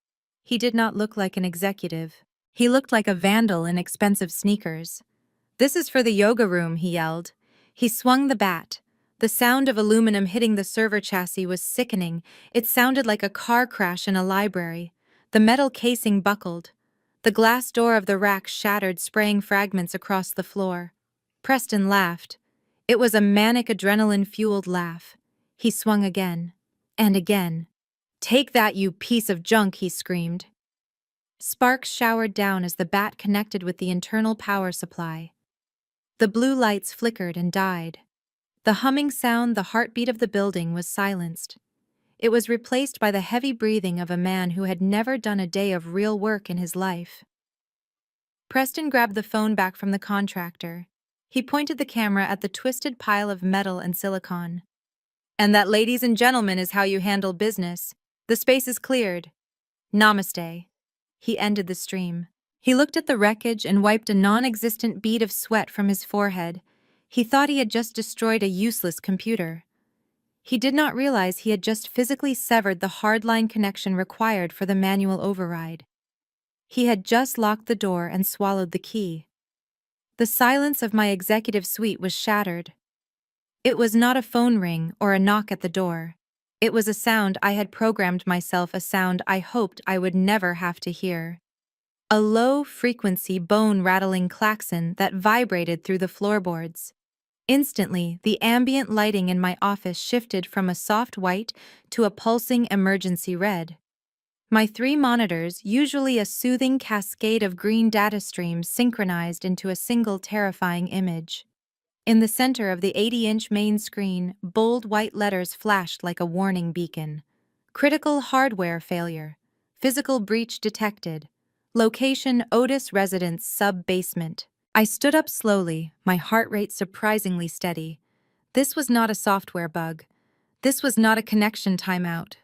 He did not look like an executive. He looked like a vandal in expensive sneakers. "This is for the yoga room," he yelled. He swung the bat. The sound of aluminum hitting the server chassis was sickening. It sounded like a car crash in a library. The metal casing buckled. The glass door of the rack shattered, spraying fragments across the floor. Preston laughed. It was a manic, adrenaline-fueled laugh. He swung again. And again. "Take that, you piece of junk," he screamed. Sparks showered down as the bat connected with the internal power supply. The blue lights flickered and died. The humming sound, the heartbeat of the building was silenced. It was replaced by the heavy breathing of a man who had never done a day of real work in his life. Preston grabbed the phone back from the contractor. He pointed the camera at the twisted pile of metal and silicon. "And that, ladies and gentlemen, is how you handle business. The space is cleared. Namaste." He ended the stream. He looked at the wreckage and wiped a non-existent bead of sweat from his forehead. He thought he had just destroyed a useless computer. He did not realize he had just physically severed the hardline connection required for the manual override. He had just locked the door and swallowed the key. The silence of my executive suite was shattered. It was not a phone ring or a knock at the door. It was a sound I had programmed myself, a sound I hoped I would never have to hear. A low-frequency, bone-rattling klaxon that vibrated through the floorboards. Instantly, the ambient lighting in my office shifted from a soft white to a pulsing emergency red. My 3 monitors, usually a soothing cascade of green data streams, synchronized into a single terrifying image. In the center of the 80-inch main screen, bold white letters flashed like a warning beacon. Critical hardware failure. Physical breach detected. Location: Otis residence sub-basement. I stood up slowly, my heart rate surprisingly steady. This was not a software bug. This was not a connection timeout.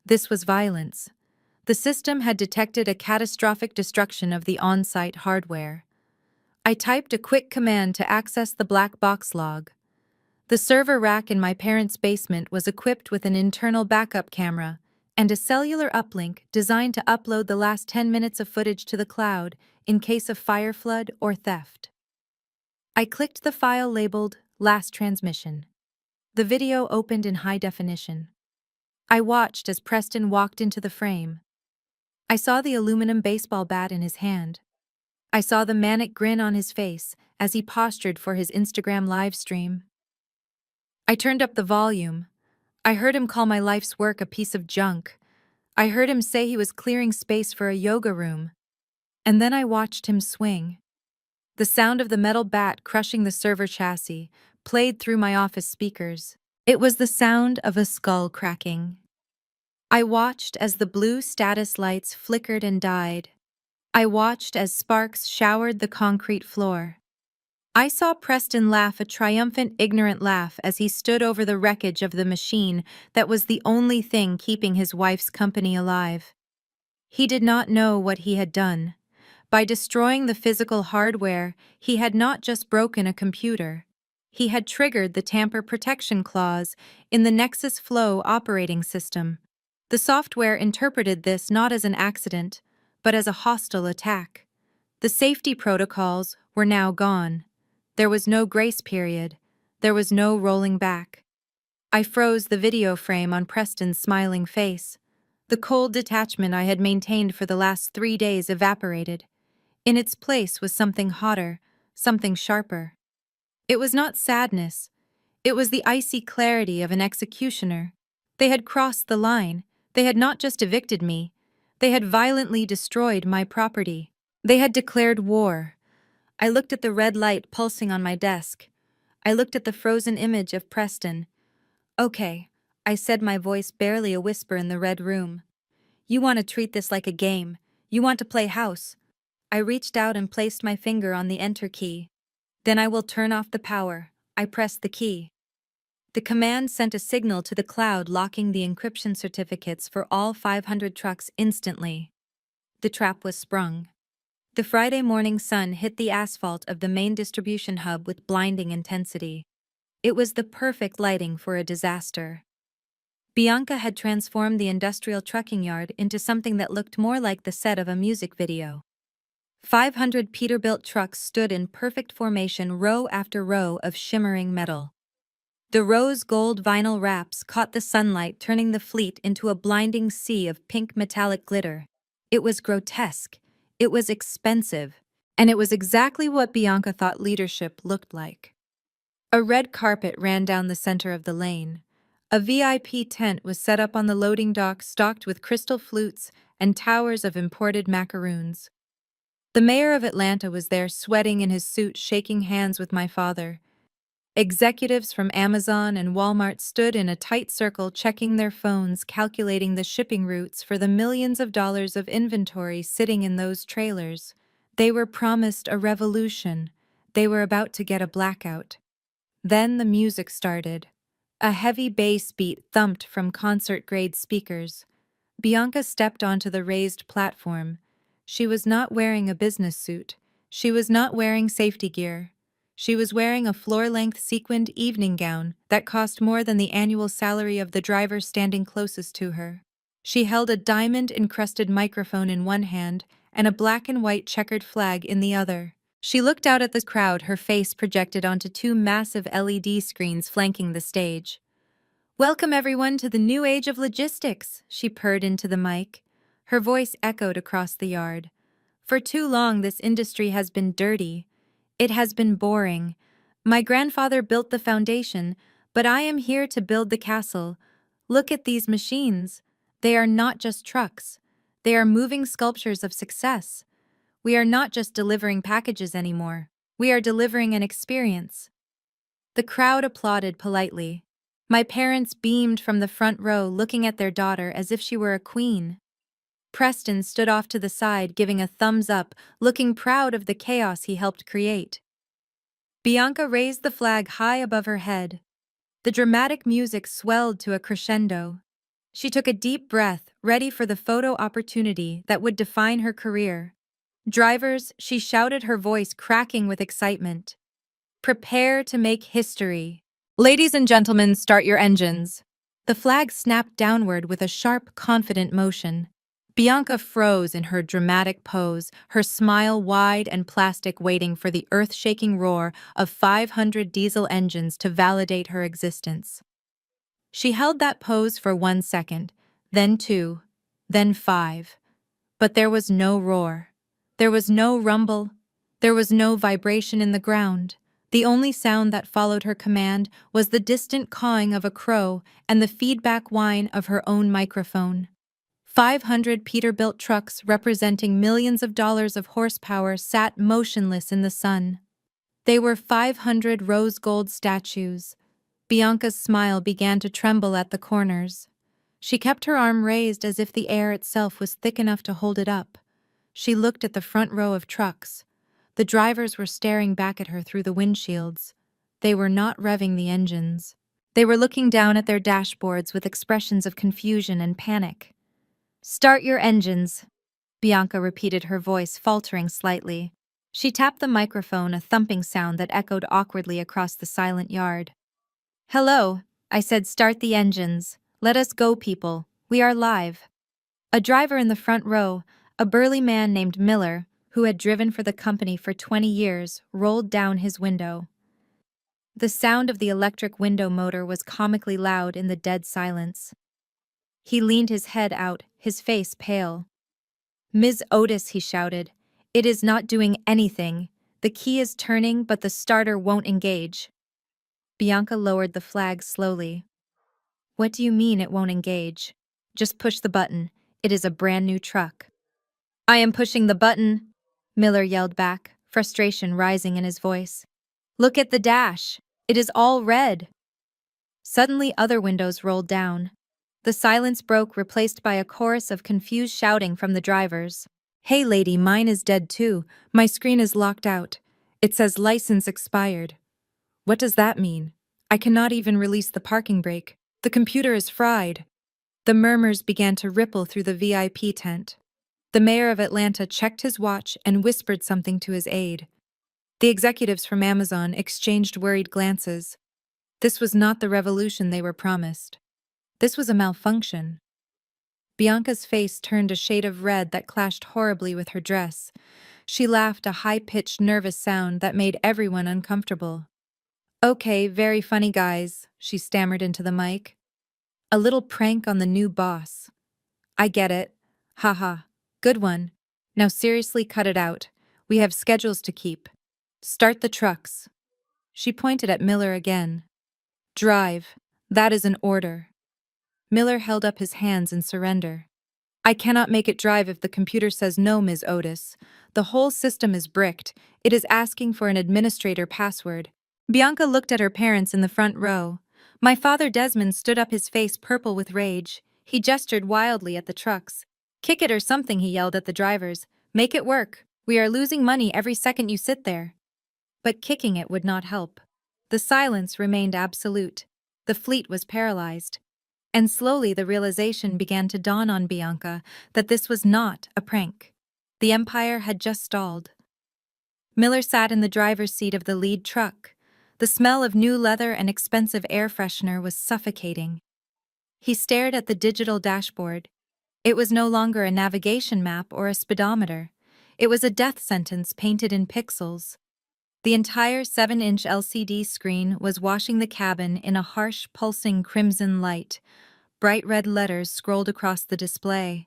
This was violence. The system had detected a catastrophic destruction of the on-site hardware. I typed a quick command to access the black box log. The server rack in my parents' basement was equipped with an internal backup camera and a cellular uplink designed to upload the last 10 minutes of footage to the cloud in case of fire flood or theft. I clicked the file labeled Last Transmission. The video opened in high definition. I watched as Preston walked into the frame. I saw the aluminum baseball bat in his hand. I saw the manic grin on his face as he postured for his Instagram live stream. I turned up the volume. I heard him call my life's work a piece of junk. I heard him say he was clearing space for a yoga room. And then I watched him swing. The sound of the metal bat crushing the server chassis played through my office speakers. It was the sound of a skull cracking. I watched as the blue status lights flickered and died. I watched as sparks showered the concrete floor. I saw Preston laugh a triumphant, ignorant laugh as he stood over the wreckage of the machine that was the only thing keeping his wife's company alive. He did not know what he had done. By destroying the physical hardware, he had not just broken a computer. He had triggered the tamper protection clause in the Nexus Flow operating system. The software interpreted this not as an accident, but as a hostile attack. The safety protocols were now gone. There was no grace period. There was no rolling back. I froze the video frame on Preston's smiling face. The cold detachment I had maintained for the last 3 days evaporated. In its place was something hotter, something sharper. It was not sadness. It was the icy clarity of an executioner. They had crossed the line. They had not just evicted me. They had violently destroyed my property. They had declared war. I looked at the red light pulsing on my desk. I looked at the frozen image of Preston. "Okay," I said, my voice barely a whisper in the red room. "You want to treat this like a game. You want to play house." I reached out and placed my finger on the enter key. "Then I will turn off the power." I pressed the key. The command sent a signal to the cloud, locking the encryption certificates for all 500 trucks instantly. The trap was sprung. The Friday morning sun hit the asphalt of the main distribution hub with blinding intensity. It was the perfect lighting for a disaster. Bianca had transformed the industrial trucking yard into something that looked more like the set of a music video. 500 Peterbilt trucks stood in perfect formation, row after row of shimmering metal. The rose-gold vinyl wraps caught the sunlight, turning the fleet into a blinding sea of pink metallic glitter. It was grotesque, it was expensive, and it was exactly what Bianca thought leadership looked like. A red carpet ran down the center of the lane. A VIP tent was set up on the loading dock, stocked with crystal flutes and towers of imported macaroons. The mayor of Atlanta was there, sweating in his suit, shaking hands with my father. Executives from Amazon and Walmart stood in a tight circle checking their phones, calculating the shipping routes for the millions of dollars of inventory sitting in those trailers. They were promised a revolution. They were about to get a blackout. Then the music started. A heavy bass beat thumped from concert-grade speakers. Bianca stepped onto the raised platform. She was not wearing a business suit. She was not wearing safety gear. She was wearing a floor-length sequined evening gown that cost more than the annual salary of the driver standing closest to her. She held a diamond-encrusted microphone in one hand and a black and white checkered flag in the other. She looked out at the crowd, her face projected onto two massive LED screens flanking the stage. "Welcome everyone to the new age of logistics," she purred into the mic. Her voice echoed across the yard. "For too long this industry has been dirty. It has been boring. My grandfather built the foundation, but I am here to build the castle. Look at these machines. They are not just trucks. They are moving sculptures of success. We are not just delivering packages anymore. We are delivering an experience." The crowd applauded politely. My parents beamed from the front row, looking at their daughter as if she were a queen. Preston stood off to the side, giving a thumbs up, looking proud of the chaos he helped create. Bianca raised the flag high above her head. The dramatic music swelled to a crescendo. She took a deep breath, ready for the photo opportunity that would define her career. "Drivers," she shouted, her voice cracking with excitement. "Prepare to make history. Ladies and gentlemen, start your engines." The flag snapped downward with a sharp, confident motion. Bianca froze in her dramatic pose, her smile wide and plastic, waiting for the earth-shaking roar of 500 diesel engines to validate her existence. She held that pose for 1 second, then 2, then 5. But there was no roar. There was no rumble. There was no vibration in the ground. The only sound that followed her command was the distant cawing of a crow and the feedback whine of her own microphone. 500 Peterbilt trucks representing millions of dollars of horsepower sat motionless in the sun. They were 500 rose gold statues. Bianca's smile began to tremble at the corners. She kept her arm raised as if the air itself was thick enough to hold it up. She looked at the front row of trucks. The drivers were staring back at her through the windshields. They were not revving the engines. They were looking down at their dashboards with expressions of confusion and panic. "Start your engines," Bianca repeated, her voice faltering slightly. She tapped the microphone, a thumping sound that echoed awkwardly across the silent yard. "Hello," I said, "start the engines. Let us go, people. We are live." A driver in the front row, a burly man named Miller, who had driven for the company for 20 years, rolled down his window. The sound of the electric window motor was comically loud in the dead silence. He leaned his head out, his face pale. "Ms. Otis," he shouted, "it is not doing anything. The key is turning, but the starter won't engage." Bianca lowered the flag slowly. "What do you mean it won't engage? Just push the button. It is a brand new truck." "I am pushing the button," Miller yelled back, frustration rising in his voice. "Look at the dash. It is all red." Suddenly other windows rolled down. The silence broke, replaced by a chorus of confused shouting from the drivers. "Hey lady, mine is dead too. My screen is locked out. It says license expired." "What does that mean? I cannot even release the parking brake. The computer is fried." The murmurs began to ripple through the VIP tent. The mayor of Atlanta checked his watch and whispered something to his aide. The executives from Amazon exchanged worried glances. This was not the revolution they were promised. This was a malfunction. Bianca's face turned a shade of red that clashed horribly with her dress. She laughed, a high-pitched, nervous sound that made everyone uncomfortable. "Okay, very funny guys," she stammered into the mic. "A little prank on the new boss. I get it. Haha. Good one. Now seriously, cut it out. We have schedules to keep. Start the trucks." She pointed at Miller again. "Drive. That is an order." Miller held up his hands in surrender. "I cannot make it drive if the computer says no, Ms. Otis. The whole system is bricked. It is asking for an administrator password. Bianca looked at her parents in the front row. My father Desmond stood up, his face purple with rage. He gestured wildly at the trucks. "Kick it or something," he yelled at the drivers. "Make it work. We are losing money every second you sit there." But kicking it would not help. The silence remained absolute. The fleet was paralyzed. And slowly the realization began to dawn on Bianca that this was not a prank. The Empire had just stalled. Miller sat in the driver's seat of the lead truck. The smell of new leather and expensive air freshener was suffocating. He stared at the digital dashboard. It was no longer a navigation map or a speedometer. It was a death sentence painted in pixels. The entire 7-inch LCD screen was washing the cabin in a harsh, pulsing crimson light. Bright red letters scrolled across the display.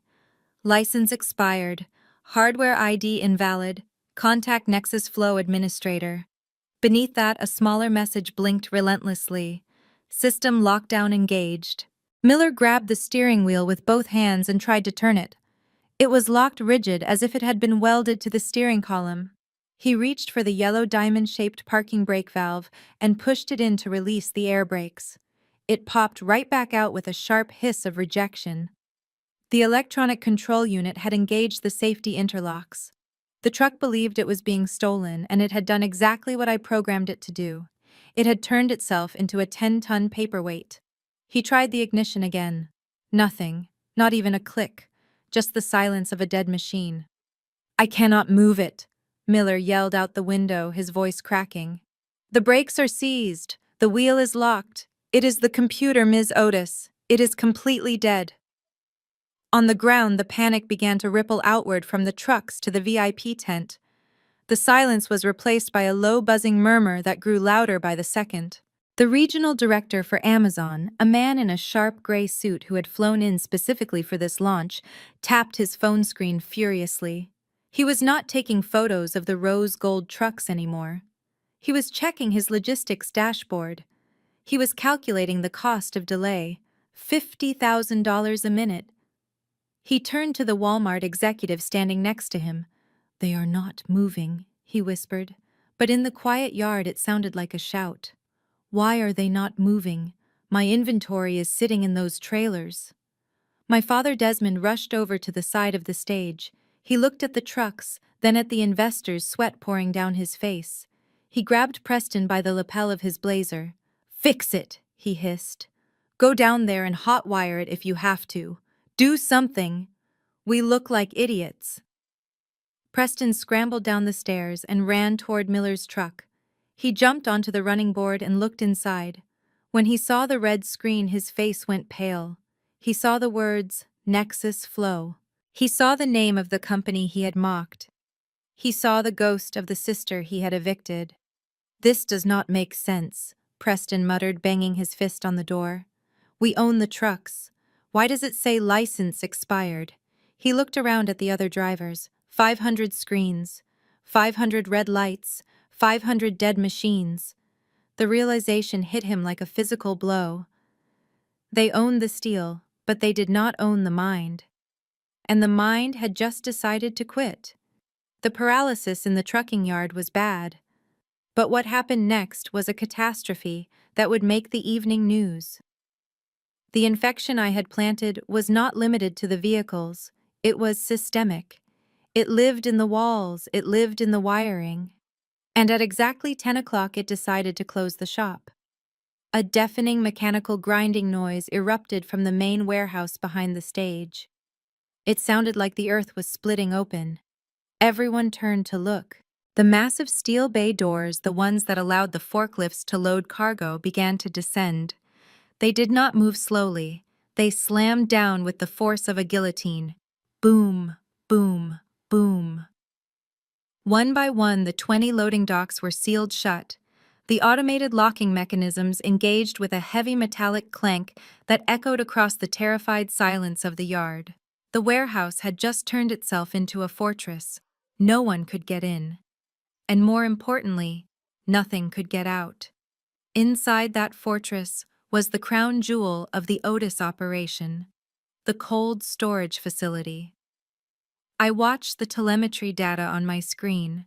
License expired. Hardware ID invalid. Contact Nexus Flow Administrator. Beneath that, a smaller message blinked relentlessly. System lockdown engaged. Miller grabbed the steering wheel with both hands and tried to turn it. It was locked rigid as if it had been welded to the steering column. He reached for the yellow diamond-shaped parking brake valve and pushed it in to release the air brakes. It popped right back out with a sharp hiss of rejection. The electronic control unit had engaged the safety interlocks. The truck believed it was being stolen, and it had done exactly what I programmed it to do. It had turned itself into a 10-ton paperweight. He tried the ignition again. Nothing, not even a click, just the silence of a dead machine. "I cannot move it," Miller yelled out the window, his voice cracking. "The brakes are seized. The wheel is locked. It is the computer, Ms. Otis. It is completely dead." On the ground, the panic began to ripple outward from the trucks to the VIP tent. The silence was replaced by a low buzzing murmur that grew louder by the second. The regional director for Amazon, a man in a sharp gray suit who had flown in specifically for this launch, tapped his phone screen furiously. He was not taking photos of the rose gold trucks anymore. He was checking his logistics dashboard. He was calculating the cost of delay, $50,000 a minute. He turned to the Walmart executive standing next to him. "They are not moving," he whispered, but in the quiet yard it sounded like a shout. "Why are they not moving? My inventory is sitting in those trailers." My father Desmond rushed over to the side of the stage. He looked at the trucks, then at the investors, sweat pouring down his face. He grabbed Preston by the lapel of his blazer. "Fix it," he hissed. "Go down there and hotwire it if you have to. Do something. We look like idiots." Preston scrambled down the stairs and ran toward Miller's truck. He jumped onto the running board and looked inside. When he saw the red screen, his face went pale. He saw the words, Nexus Flow. He saw the name of the company he had mocked. He saw the ghost of the sister he had evicted. "This does not make sense," Preston muttered, banging his fist on the door. "We own the trucks. Why does it say license expired?" He looked around at the other drivers. 500 screens, 500 red lights, 500 dead machines. The realization hit him like a physical blow. They owned the steel, but they did not own the mind. And the mind had just decided to quit. The paralysis in the trucking yard was bad. But what happened next was a catastrophe that would make the evening news. The infection I had planted was not limited to the vehicles. It was systemic. It lived in the walls, it lived in the wiring. And at exactly 10 o'clock it decided to close the shop. A deafening mechanical grinding noise erupted from the main warehouse behind the stage. It sounded like the earth was splitting open. Everyone turned to look. The massive steel bay doors, the ones that allowed the forklifts to load cargo, began to descend. They did not move slowly. They slammed down with the force of a guillotine. Boom, boom, boom. One by one, the 20 loading docks were sealed shut. The automated locking mechanisms engaged with a heavy metallic clank that echoed across the terrified silence of the yard. The warehouse had just turned itself into a fortress. No one could get in. And more importantly, nothing could get out. Inside that fortress was the crown jewel of the Otis operation, the cold storage facility. I watched the telemetry data on my screen.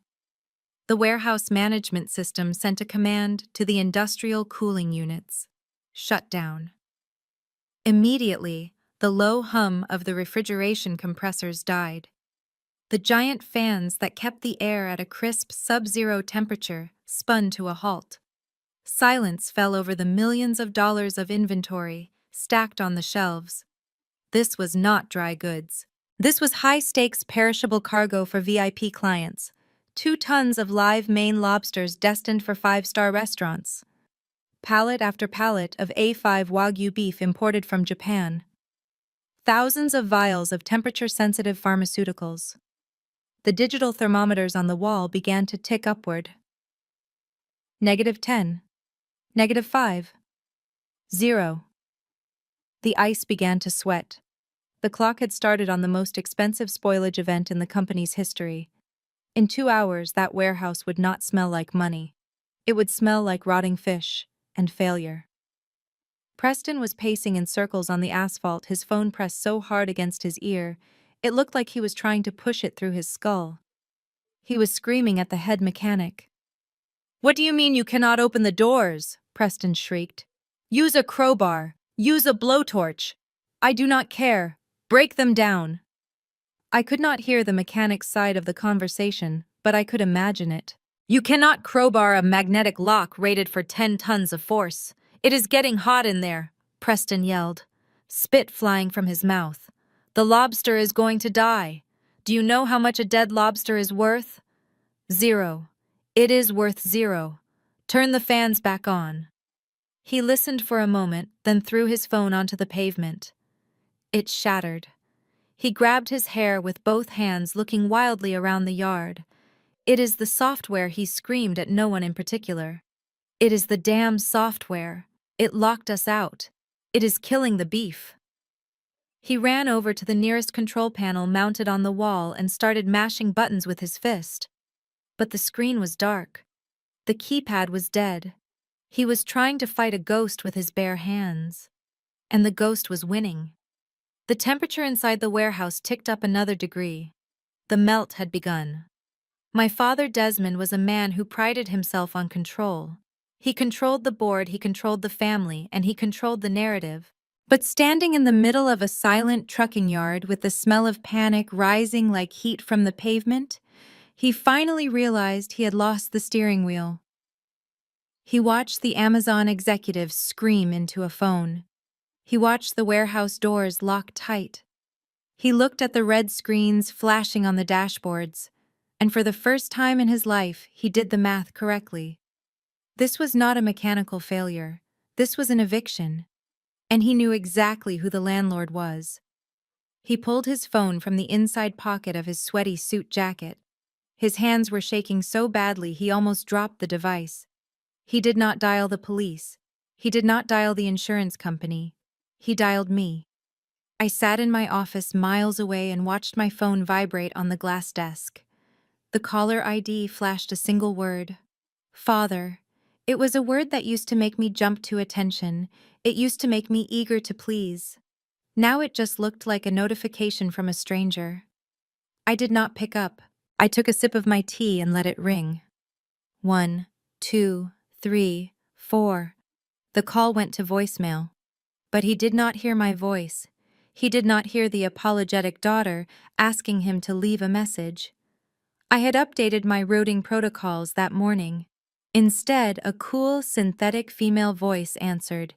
The warehouse management system sent a command to the industrial cooling units. Shut down. Immediately, the low hum of the refrigeration compressors died. The giant fans that kept the air at a crisp sub-zero temperature spun to a halt. Silence fell over the millions of dollars of inventory stacked on the shelves. This was not dry goods. This was high-stakes perishable cargo for VIP clients. 2 tons of live Maine lobsters destined for 5-star restaurants. Pallet after pallet of A5 Wagyu beef imported from Japan. Thousands of vials of temperature-sensitive pharmaceuticals. The digital thermometers on the wall began to tick upward. -10. -5. 0. The ice began to sweat. The clock had started on the most expensive spoilage event in the company's history. In 2 hours, that warehouse would not smell like money. It would smell like rotting fish and failure. Preston was pacing in circles on the asphalt, his phone pressed so hard against his ear, it looked like he was trying to push it through his skull. He was screaming at the head mechanic. "What do you mean you cannot open the doors?" Preston shrieked. "Use a crowbar. Use a blowtorch. I do not care. Break them down." I could not hear the mechanic's side of the conversation, but I could imagine it. "You cannot crowbar a magnetic lock rated for 10 tons of force. It is getting hot in there," Preston yelled, spit flying from his mouth. "The lobster is going to die. Do you know how much a dead lobster is worth?" 0. It is worth 0. Turn the fans back on. He listened for a moment, then threw his phone onto the pavement. It shattered. He grabbed his hair with both hands, looking wildly around the yard. "It is the software," he screamed at no one in particular. "It is the damn software. It locked us out. It is killing the beef." He ran over to the nearest control panel mounted on the wall and started mashing buttons with his fist. But the screen was dark. The keypad was dead. He was trying to fight a ghost with his bare hands. And the ghost was winning. The temperature inside the warehouse ticked up another degree. The melt had begun. My father Desmond was a man who prided himself on control. He controlled the board, he controlled the family, and he controlled the narrative. But standing in the middle of a silent trucking yard with the smell of panic rising like heat from the pavement, he finally realized he had lost the steering wheel. He watched the Amazon executives scream into a phone. He watched the warehouse doors lock tight. He looked at the red screens flashing on the dashboards, and for the first time in his life, he did the math correctly. This was not a mechanical failure. This was an eviction. And he knew exactly who the landlord was. He pulled his phone from the inside pocket of his sweaty suit jacket. His hands were shaking so badly he almost dropped the device. He did not dial the police. He did not dial the insurance company. He dialed me. I sat in my office miles away and watched my phone vibrate on the glass desk. The caller ID flashed a single word. Father. It was a word that used to make me jump to attention. It used to make me eager to please. Now it just looked like a notification from a stranger. I did not pick up. I took a sip of my tea and let it ring. 1, 2, 3, 4. The call went to voicemail. But he did not hear my voice. He did not hear the apologetic daughter asking him to leave a message. I had updated my routing protocols that morning. Instead, a cool, synthetic female voice answered.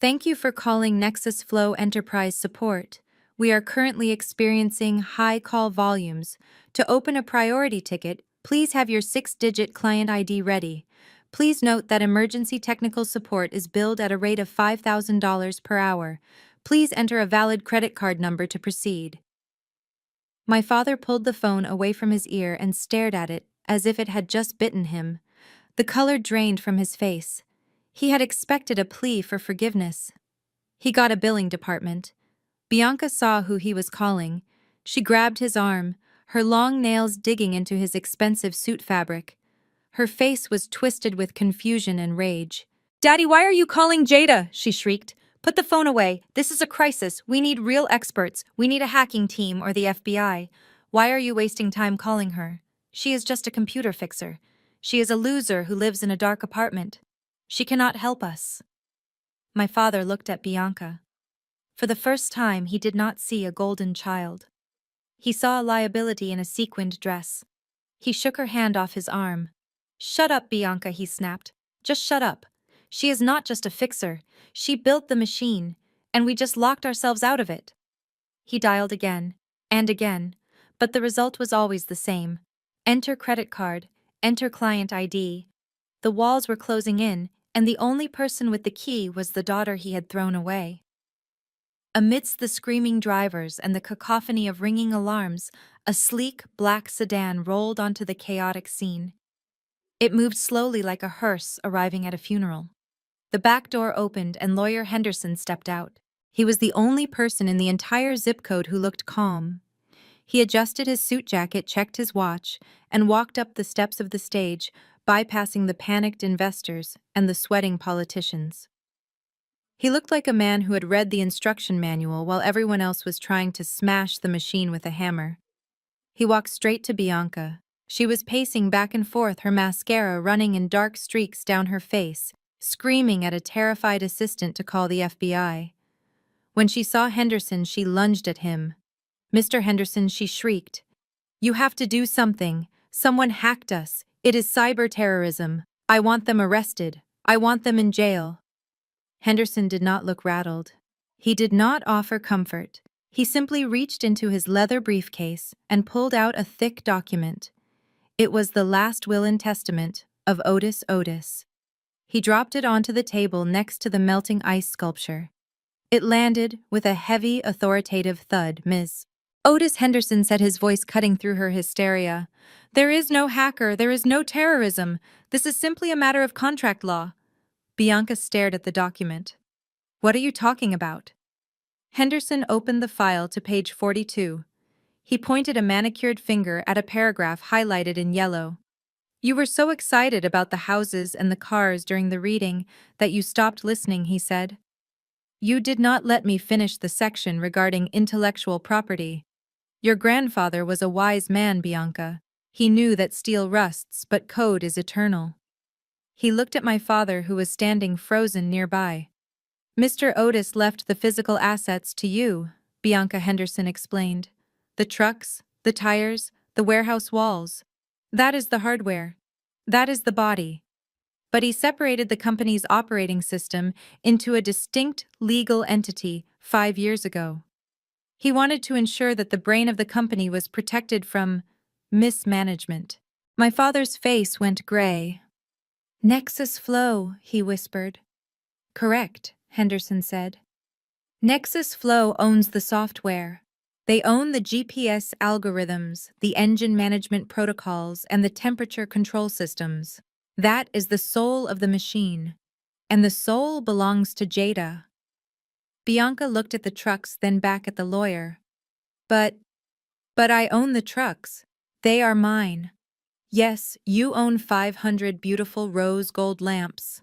"Thank you for calling Nexus Flow Enterprise Support. We are currently experiencing high call volumes. To open a priority ticket, please have your 6-digit client ID ready. Please note that emergency technical support is billed at a rate of $5,000 per hour. Please enter a valid credit card number to proceed." My father pulled the phone away from his ear and stared at it as if it had just bitten him. The color drained from his face. He had expected a plea for forgiveness. He got a billing department. Bianca saw who he was calling. She grabbed his arm, her long nails digging into his expensive suit fabric. Her face was twisted with confusion and rage. "Daddy, why are you calling Jada?" she shrieked. "Put the phone away. This is a crisis. We need real experts. We need a hacking team or the FBI. Why are you wasting time calling her? She is just a computer fixer. She is a loser who lives in a dark apartment. She cannot help us." My father looked at Bianca. For the first time, he did not see a golden child. He saw a liability in a sequined dress. He shook her hand off his arm. "Shut up, Bianca," he snapped. "Just shut up. She is not just a fixer. She built the machine, and we just locked ourselves out of it." He dialed again, and again, but the result was always the same. Enter credit card, enter client ID. The walls were closing in, and the only person with the key was the daughter he had thrown away. Amidst the screaming drivers and the cacophony of ringing alarms, a sleek, black sedan rolled onto the chaotic scene. It moved slowly like a hearse arriving at a funeral. The back door opened and Lawyer Henderson stepped out. He was the only person in the entire zip code who looked calm. He adjusted his suit jacket, checked his watch, and walked up the steps of the stage, bypassing the panicked investors and the sweating politicians. He looked like a man who had read the instruction manual while everyone else was trying to smash the machine with a hammer. He walked straight to Bianca. She was pacing back and forth, her mascara running in dark streaks down her face, screaming at a terrified assistant to call the FBI. When she saw Henderson, she lunged at him. "Mr. Henderson," she shrieked. "You have to do something. Someone hacked us. It is cyber terrorism. I want them arrested. I want them in jail." Henderson did not look rattled. He did not offer comfort. He simply reached into his leather briefcase and pulled out a thick document. It was the last will and testament of Otis Otis. He dropped it onto the table next to the melting ice sculpture. It landed with a heavy, authoritative thud. "Ms. Otis," Henderson said, his voice cutting through her hysteria. "There is no hacker, there is no terrorism. This is simply a matter of contract law." Bianca stared at the document. "What are you talking about?" Henderson opened the file to page 42. He pointed a manicured finger at a paragraph highlighted in yellow. "You were so excited about the houses and the cars during the reading that you stopped listening," he said. "You did not let me finish the section regarding intellectual property. Your grandfather was a wise man, Bianca. He knew that steel rusts, but code is eternal." He looked at my father, who was standing frozen nearby. "Mr. Otis left the physical assets to you," Bianca Henderson explained. "The trucks, the tires, the warehouse walls. That is the hardware. That is the body. But he separated the company's operating system into a distinct legal entity 5 years ago. He wanted to ensure that the brain of the company was protected from mismanagement." My father's face went gray. "Nexus Flow," he whispered. "Correct," Henderson said. "Nexus Flow owns the software. They own the GPS algorithms, the engine management protocols, and the temperature control systems. That is the soul of the machine. And the soul belongs to Jada." Bianca looked at the trucks, then back at the lawyer. But I own the trucks. They are mine." "Yes, you own 500 beautiful rose gold lamps,"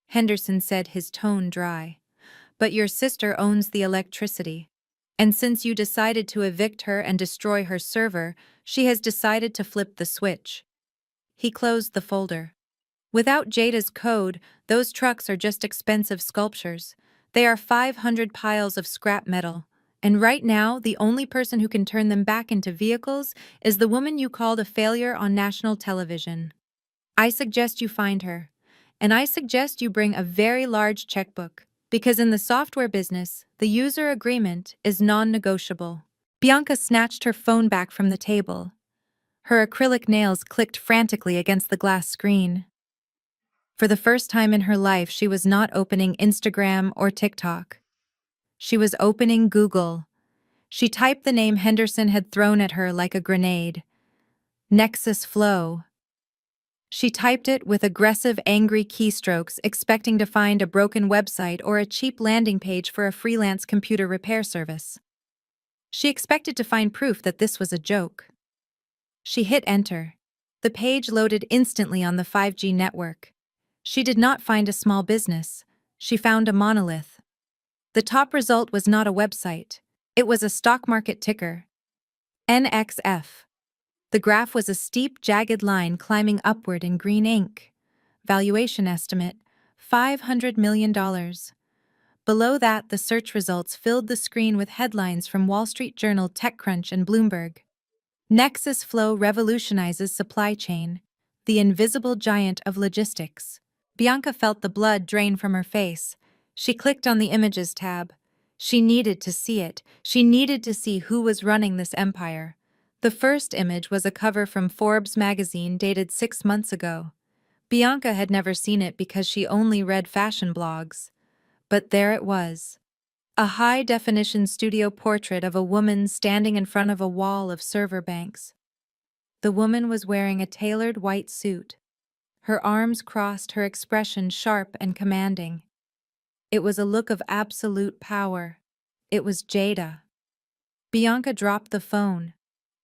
Henderson said, his tone dry. "But your sister owns the electricity. And since you decided to evict her and destroy her server, she has decided to flip the switch." He closed the folder. "Without Jada's code, those trucks are just expensive sculptures. They are 500 piles of scrap metal. And right now, the only person who can turn them back into vehicles is the woman you called a failure on national television. I suggest you find her. And I suggest you bring a very large checkbook, because in the software business, the user agreement is non-negotiable." Bianca snatched her phone back from the table. Her acrylic nails clicked frantically against the glass screen. For the first time in her life, she was not opening Instagram or TikTok. She was opening Google. She typed the name Henderson had thrown at her like a grenade. Nexus Flow. She typed it with aggressive, angry keystrokes, expecting to find a broken website or a cheap landing page for a freelance computer repair service. She expected to find proof that this was a joke. She hit enter. The page loaded instantly on the 5G network. She did not find a small business. She found a monolith. The top result was not a website. It was a stock market ticker. NXF. The graph was a steep, jagged line climbing upward in green ink. Valuation estimate, $500 million. Below that, the search results filled the screen with headlines from Wall Street Journal, TechCrunch, and Bloomberg. Nexus Flow revolutionizes supply chain. The invisible giant of logistics. Bianca felt the blood drain from her face. She clicked on the Images tab. She needed to see it. She needed to see who was running this empire. The first image was a cover from Forbes magazine dated 6 months ago. Bianca had never seen it because she only read fashion blogs. But there it was. A high-definition studio portrait of a woman standing in front of a wall of server banks. The woman was wearing a tailored white suit. Her arms crossed, her expression sharp and commanding. It was a look of absolute power. It was Jada. Bianca dropped the phone.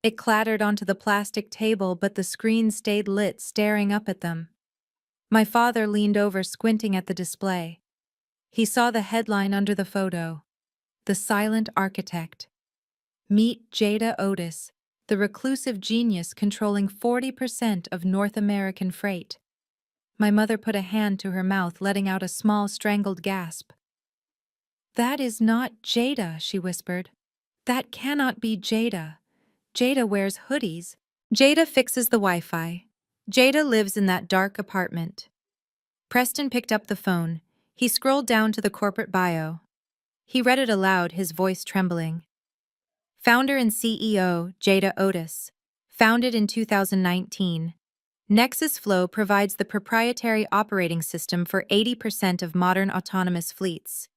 It clattered onto the plastic table, but the screen stayed lit, staring up at them. My father leaned over, squinting at the display. He saw the headline under the photo. The Silent Architect. Meet Jada Otis, the reclusive genius controlling 40% of North American freight. My mother put a hand to her mouth, letting out a small, strangled gasp. "That is not Jada," she whispered. "That cannot be Jada. Jada wears hoodies. Jada fixes the Wi-Fi. Jada lives in that dark apartment." Preston picked up the phone. He scrolled down to the corporate bio. He read it aloud, his voice trembling. Founder and CEO, Jada Otis. Founded in 2019. Nexus Flow provides the proprietary operating system for 80% of modern autonomous fleets.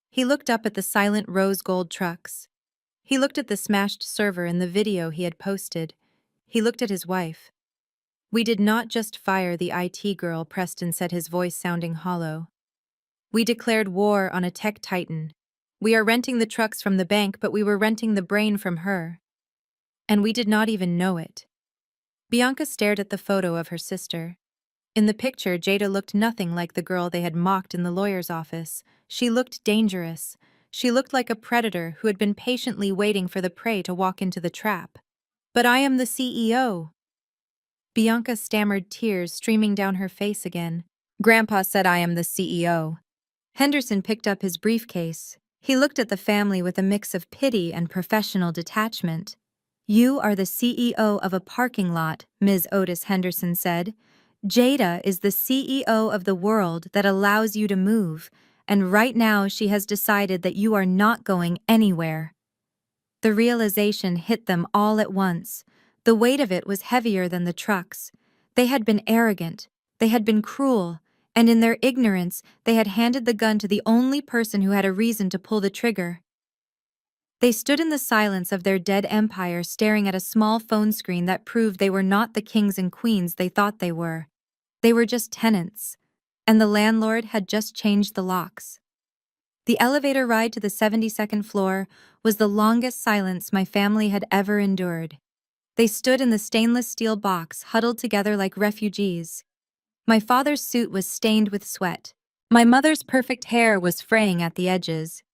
He looked up at the silent rose gold trucks. He looked at the smashed server in the video he had posted. He looked at his wife. "We did not just fire the IT girl," Preston said, his voice sounding hollow. "We declared war on a tech titan. We are renting the trucks from the bank, but we were renting the brain from her. And we did not even know it." Bianca stared at the photo of her sister. In the picture, Jada looked nothing like the girl they had mocked in the lawyer's office. She looked dangerous. She looked like a predator who had been patiently waiting for the prey to walk into the trap. "But I am the CEO." Bianca stammered, tears streaming down her face again. "Grandpa said I am the CEO." Henderson picked up his briefcase. He looked at the family with a mix of pity and professional detachment. "You are the CEO of a parking lot," Ms. Otis Henderson said. "Jada is the CEO of the world that allows you to move, and right now she has decided that you are not going anywhere." The realization hit them all at once. The weight of it was heavier than the trucks. They had been arrogant. They had been cruel. And in their ignorance, they had handed the gun to the only person who had a reason to pull the trigger. They stood in the silence of their dead empire, staring at a small phone screen that proved they were not the kings and queens they thought they were. They were just tenants. And the landlord had just changed the locks. The elevator ride to the 72nd floor was the longest silence my family had ever endured. They stood in the stainless steel box, huddled together like refugees. My father's suit was stained with sweat. My mother's perfect hair was fraying at the edges.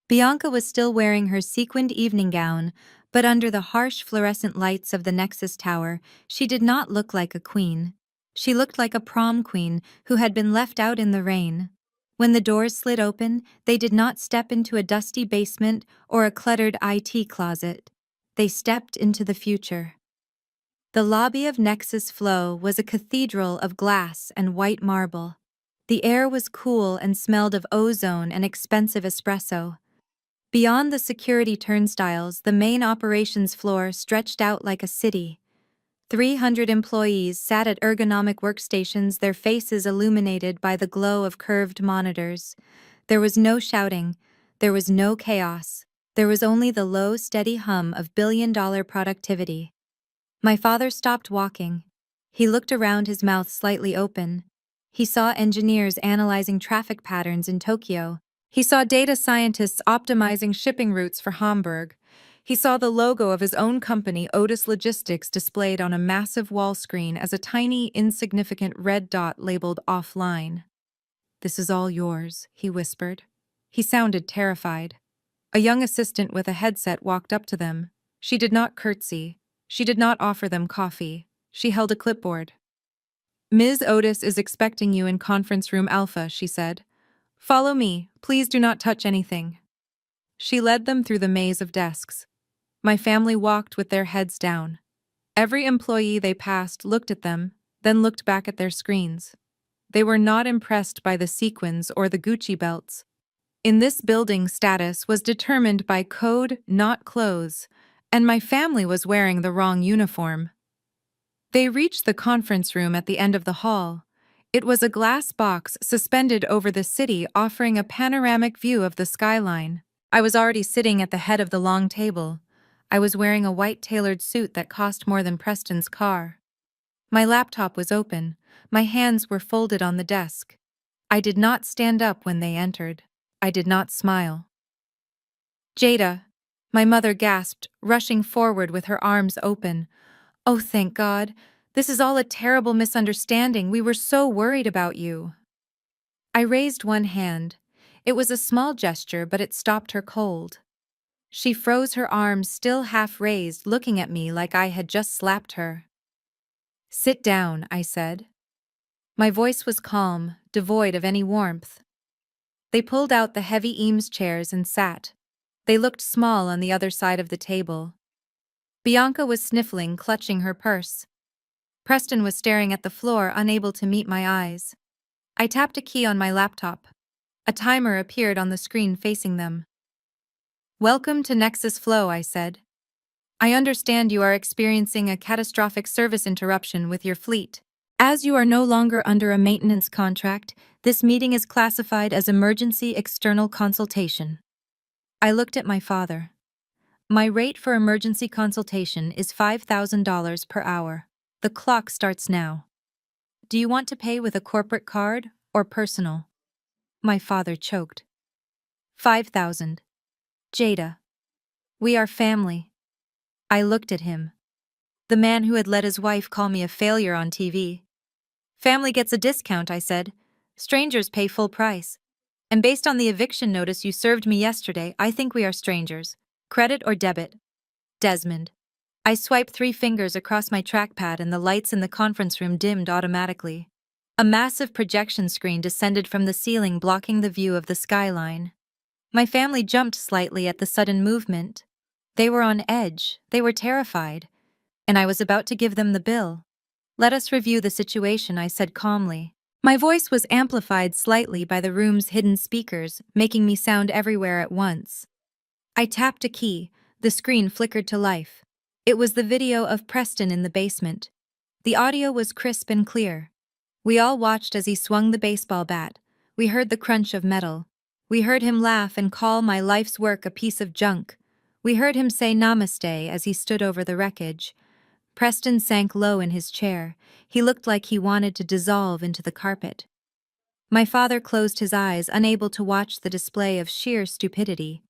Bianca was still wearing her sequined evening gown, but under the harsh fluorescent lights of the Nexus Tower, she did not look like a queen. She looked like a prom queen who had been left out in the rain. When the doors slid open, they did not step into a dusty basement or a cluttered IT closet. They stepped into the future. The lobby of Nexus Flow was a cathedral of glass and white marble. The air was cool and smelled of ozone and expensive espresso. Beyond the security turnstiles, the main operations floor stretched out like a city. 300 employees sat at ergonomic workstations, their faces illuminated by the glow of curved monitors. There was no shouting. There was no chaos. There was only the low, steady hum of billion-dollar productivity. My father stopped walking. He looked around, his mouth slightly open. He saw engineers analyzing traffic patterns in Tokyo. He saw data scientists optimizing shipping routes for Hamburg. He saw the logo of his own company, Otis Logistics, displayed on a massive wall screen as a tiny, insignificant red dot labeled offline. "This is all yours," he whispered. He sounded terrified. A young assistant with a headset walked up to them. She did not curtsy. She did not offer them coffee. She held a clipboard. Ms. Otis is expecting you in conference room Alpha, she said. Follow me, please do not touch anything. She led them through the maze of desks. My family walked with their heads down. Every employee they passed looked at them, then looked back at their screens. They were not impressed by the sequins or the Gucci belts. In this building, status was determined by code, not clothes, and my family was wearing the wrong uniform. They reached the conference room at the end of the hall. It was a glass box suspended over the city, offering a panoramic view of the skyline. I was already sitting at the head of the long table. I was wearing a white tailored suit that cost more than Preston's car. My laptop was open. My hands were folded on the desk. I did not stand up when they entered. I did not smile. Jada, my mother gasped, rushing forward with her arms open. Oh, thank God. This is all a terrible misunderstanding. We were so worried about you. I raised one hand. It was a small gesture, but it stopped her cold. She froze, her arms still half raised, looking at me like I had just slapped her. Sit down, I said. My voice was calm, devoid of any warmth. They pulled out the heavy Eames chairs and sat. They looked small on the other side of the table. Bianca was sniffling, clutching her purse. Preston was staring at the floor, unable to meet my eyes. I tapped a key on my laptop. A timer appeared on the screen facing them. Welcome to Nexus Flow, I said. I understand you are experiencing a catastrophic service interruption with your fleet. As you are no longer under a maintenance contract, this meeting is classified as emergency external consultation. I looked at my father. My rate for emergency consultation is $5,000 per hour. The clock starts now. Do you want to pay with a corporate card or personal? My father choked. 5,000. Jada. We are family. I looked at him. The man who had let his wife call me a failure on TV. Family gets a discount, I said. Strangers pay full price. And based on the eviction notice you served me yesterday, I think we are strangers. Credit or debit? Desmond. I swiped 3 fingers across my trackpad and the lights in the conference room dimmed automatically. A massive projection screen descended from the ceiling, blocking the view of the skyline. My family jumped slightly at the sudden movement. They were on edge, they were terrified, and I was about to give them the bill. Let us review the situation, I said calmly. My voice was amplified slightly by the room's hidden speakers, making me sound everywhere at once. I tapped a key. The screen flickered to life. It was the video of Preston in the basement. The audio was crisp and clear. We all watched as he swung the baseball bat. We heard the crunch of metal. We heard him laugh and call my life's work a piece of junk. We heard him say namaste as he stood over the wreckage. Preston sank low in his chair. He looked like he wanted to dissolve into the carpet. My father closed his eyes, unable to watch the display of sheer stupidity.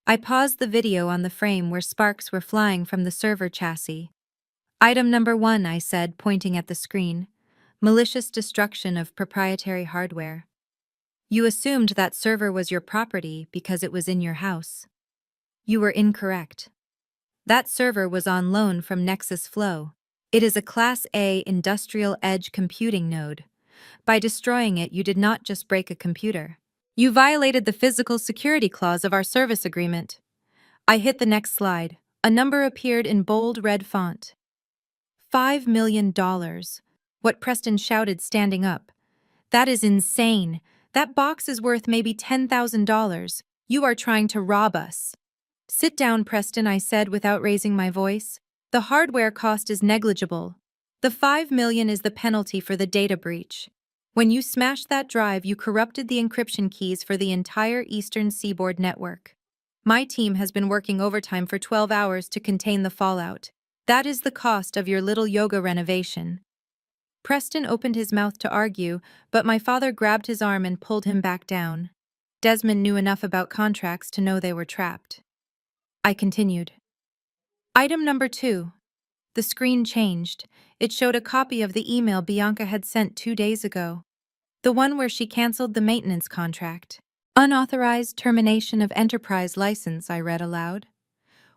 I paused the video on the frame where sparks were flying from the server chassis. Item number 1, I said, pointing at the screen. Malicious destruction of proprietary hardware. You assumed that server was your property because it was in your house. You were incorrect. That server was on loan from Nexus Flow. It is a Class A industrial edge computing node. By destroying it, you did not just break a computer. You violated the physical security clause of our service agreement. I hit the next slide. A number appeared in bold red font. $5 million. What Preston shouted, standing up. That is insane. That box is worth maybe $10,000. You are trying to rob us. Sit down, Preston, I said without raising my voice. The hardware cost is negligible. The $5 million is the penalty for the data breach. When you smashed that drive, you corrupted the encryption keys for the entire Eastern Seaboard network. My team has been working overtime for 12 hours to contain the fallout. That is the cost of your little yoga renovation. Preston opened his mouth to argue, but my father grabbed his arm and pulled him back down. Desmond knew enough about contracts to know they were trapped. I continued. Item number 2. The screen changed. It showed a copy of the email Bianca had sent 2 days ago. The one where she canceled the maintenance contract. Unauthorized termination of enterprise license, I read aloud.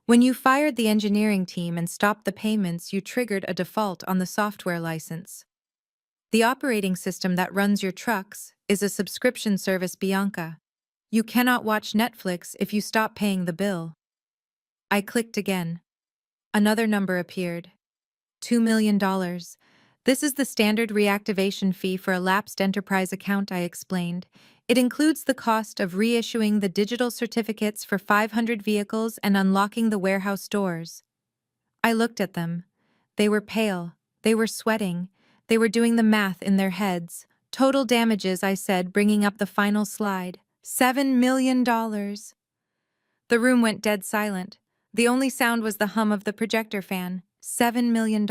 When you fired the engineering team and stopped the payments, you triggered a default on the software license. The operating system that runs your trucks is a subscription service, Bianca. You cannot watch Netflix if you stop paying the bill. I clicked again. Another number appeared. $2 million. This is the standard reactivation fee for a lapsed enterprise account, I explained. It includes the cost of reissuing the digital certificates for 500 vehicles and unlocking the warehouse doors. I looked at them. They were pale. They were sweating. They were doing the math in their heads. Total damages, I said, bringing up the final slide. $7 million. The room went dead silent. The only sound was the hum of the projector fan. $7 million.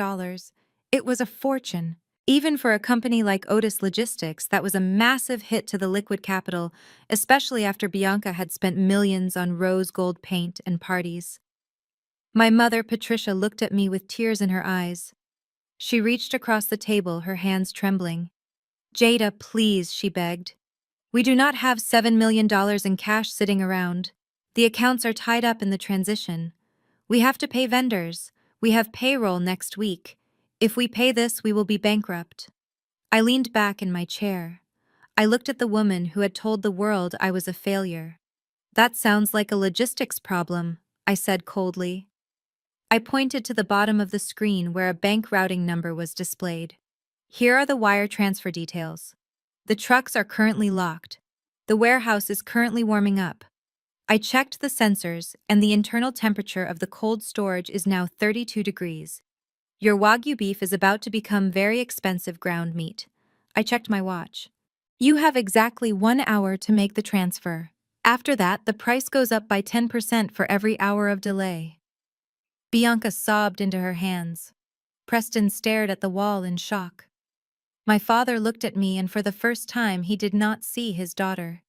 It was a fortune. Even for a company like Otis Logistics, that was a massive hit to the liquid capital, especially after Bianca had spent millions on rose gold paint and parties. My mother, Patricia, looked at me with tears in her eyes. She reached across the table, her hands trembling. "Jada, please," she begged. "We do not have $7 million in cash sitting around. The accounts are tied up in the transition. We have to pay vendors. We have payroll next week. If we pay this, we will be bankrupt." I leaned back in my chair. I looked at the woman who had told the world I was a failure. "That sounds like a logistics problem," I said coldly. I pointed to the bottom of the screen where a bank routing number was displayed. "Here are the wire transfer details. The trucks are currently locked. The warehouse is currently warming up. I checked the sensors, and the internal temperature of the cold storage is now 32 degrees. Your Wagyu beef is about to become very expensive ground meat." I checked my watch. "You have exactly 1 hour to make the transfer. After that, the price goes up by 10% for every hour of delay." Bianca sobbed into her hands. Preston stared at the wall in shock. My father looked at me, and for the first time he did not see his daughter.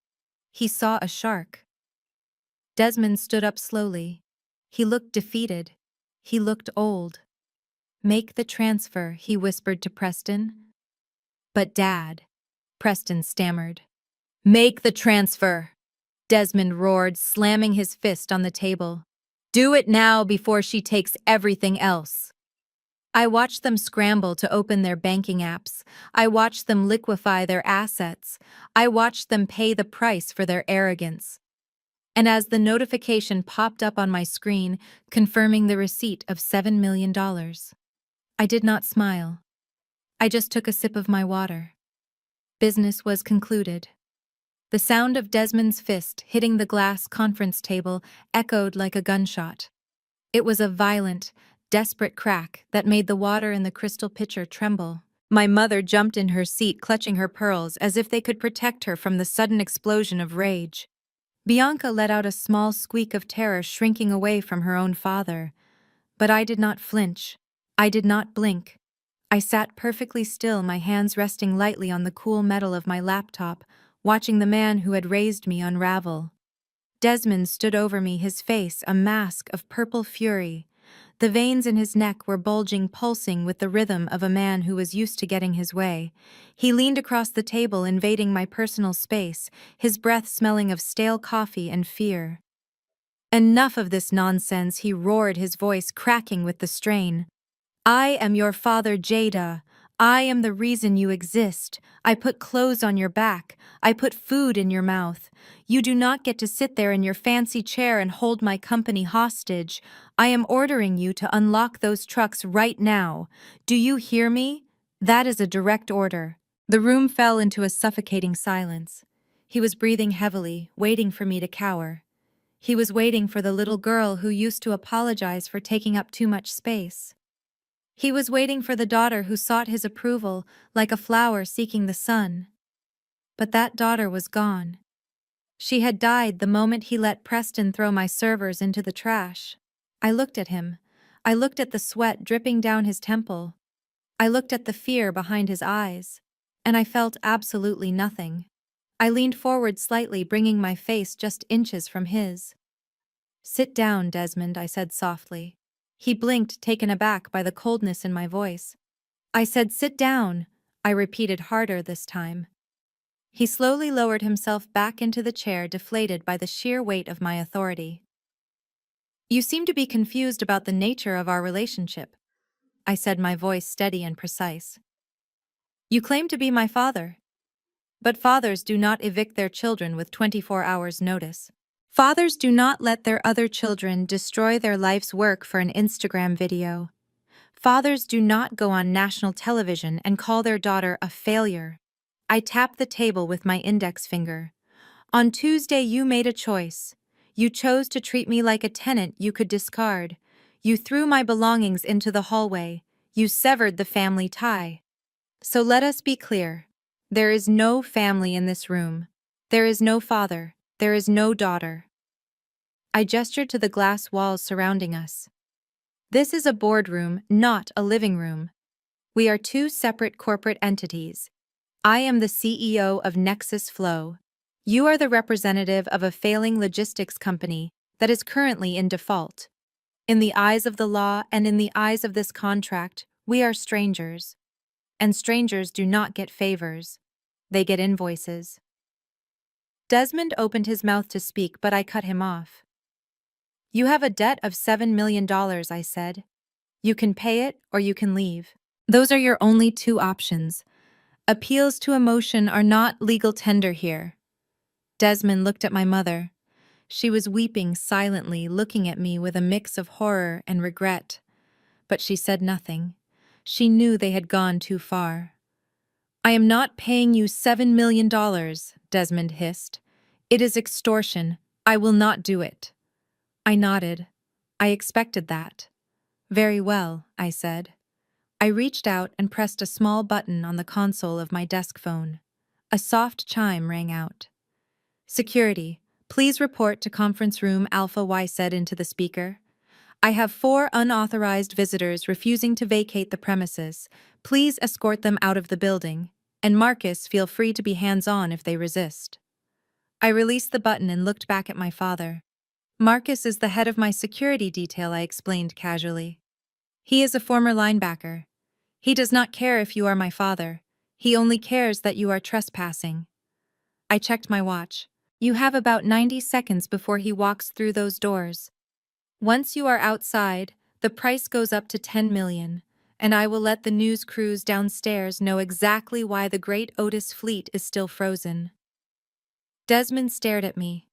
He saw a shark. Desmond stood up slowly. He looked defeated. He looked old. "Make the transfer," he whispered to Preston. "But Dad," Preston stammered. "Make the transfer," Desmond roared, slamming his fist on the table. "Do it now before she takes everything else." I watched them scramble to open their banking apps. I watched them liquefy their assets. I watched them pay the price for their arrogance. And as the notification popped up on my screen, confirming the receipt of $7 million, I did not smile. I just took a sip of my water. Business was concluded. The sound of Desmond's fist hitting the glass conference table echoed like a gunshot. It was a violent, desperate crack that made the water in the crystal pitcher tremble. My mother jumped in her seat, clutching her pearls as if they could protect her from the sudden explosion of rage. Bianca let out a small squeak of terror, shrinking away from her own father. But I did not flinch. I did not blink. I sat perfectly still, my hands resting lightly on the cool metal of my laptop, watching the man who had raised me unravel. Desmond stood over me, his face a mask of purple fury. The veins in his neck were bulging, pulsing with the rhythm of a man who was used to getting his way. He leaned across the table, invading my personal space, his breath smelling of stale coffee and fear. "Enough of this nonsense," he roared, his voice cracking with the strain. "I am your father, Jada. I am the reason you exist. I put clothes on your back. I put food in your mouth. You do not get to sit there in your fancy chair and hold my company hostage. I am ordering you to unlock those trucks right now. Do you hear me? That is a direct order." The room fell into a suffocating silence. He was breathing heavily, waiting for me to cower. He was waiting for the little girl who used to apologize for taking up too much space. He was waiting for the daughter who sought his approval like a flower seeking the sun. But that daughter was gone. She had died the moment he let Preston throw my servers into the trash. I looked at him. I looked at the sweat dripping down his temple. I looked at the fear behind his eyes. And I felt absolutely nothing. I leaned forward slightly, bringing my face just inches from his. "Sit down, Desmond," I said softly. He blinked, taken aback by the coldness in my voice. "I said sit down," I repeated harder this time. He slowly lowered himself back into the chair, deflated by the sheer weight of my authority. You seem to be confused about the nature of our relationship, I said, my voice steady and precise. You claim to be my father, but fathers do not evict their children with 24 hours' notice. Fathers do not let their other children destroy their life's work for an Instagram video. Fathers do not go on national television and call their daughter a failure. I tapped the table with my index finger. On Tuesday, you made a choice. You chose to treat me like a tenant you could discard. You threw my belongings into the hallway. You severed the family tie. So let us be clear. There is no family in this room. There is no father. There is no daughter. I gestured to the glass walls surrounding us. This is a boardroom, not a living room. We are two separate corporate entities. I am the CEO of Nexus Flow. You are the representative of a failing logistics company that is currently in default. In the eyes of the law and in the eyes of this contract, we are strangers. And strangers do not get favors. They get invoices. Desmond opened his mouth to speak, but I cut him off. You have a debt of $7 million, I said. You can pay it or you can leave. Those are your only two options. Appeals to emotion are not legal tender here. Desmond looked at my mother. She was weeping silently, looking at me with a mix of horror and regret. But she said nothing. She knew they had gone too far. I am not paying you $7 million, Desmond hissed. It is extortion. I will not do it. I nodded. I expected that. Very well, I said. I reached out and pressed a small button on the console of my desk phone. A soft chime rang out. Security, please report to conference room Alpha, Y said into the speaker. I have 4 unauthorized visitors refusing to vacate the premises. Please escort them out of the building. And Marcus, feel free to be hands-on if they resist. I released the button and looked back at my father. Marcus is the head of my security detail, I explained casually. He is a former linebacker. He does not care if you are my father. He only cares that you are trespassing. I checked my watch. You have about 90 seconds before he walks through those doors. Once you are outside, the price goes up to 10 million, and I will let the news crews downstairs know exactly why the great Otis fleet is still frozen. Desmond stared at me.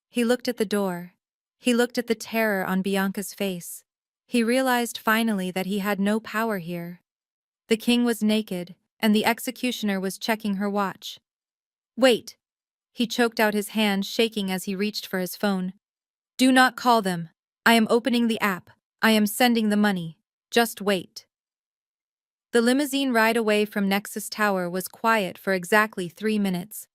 He looked at the door. He looked at the terror on Bianca's face. He realized finally that he had no power here. The king was naked, and the executioner was checking her watch. Wait! He choked out, his hand shaking as he reached for his phone. Do not call them. I am opening the app. I am sending the money. Just wait. The limousine ride away from Nexus Tower was quiet for exactly 3 minutes.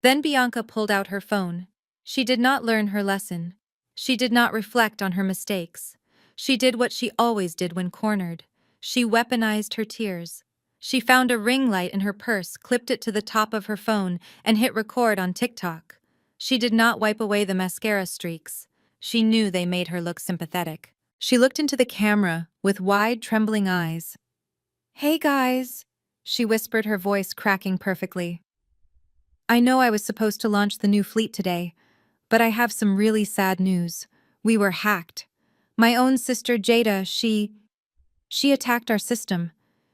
Then Bianca pulled out her phone. She did not learn her lesson. She did not reflect on her mistakes. She did what she always did when cornered. She weaponized her tears. She found a ring light in her purse, clipped it to the top of her phone, and hit record on TikTok. She did not wipe away the mascara streaks. She knew they made her look sympathetic. She looked into the camera with wide, trembling eyes. Hey guys, she whispered, her voice cracking perfectly. I know I was supposed to launch the new fleet today, but I have some really sad news. We were hacked. My own sister Jada, she attacked our system.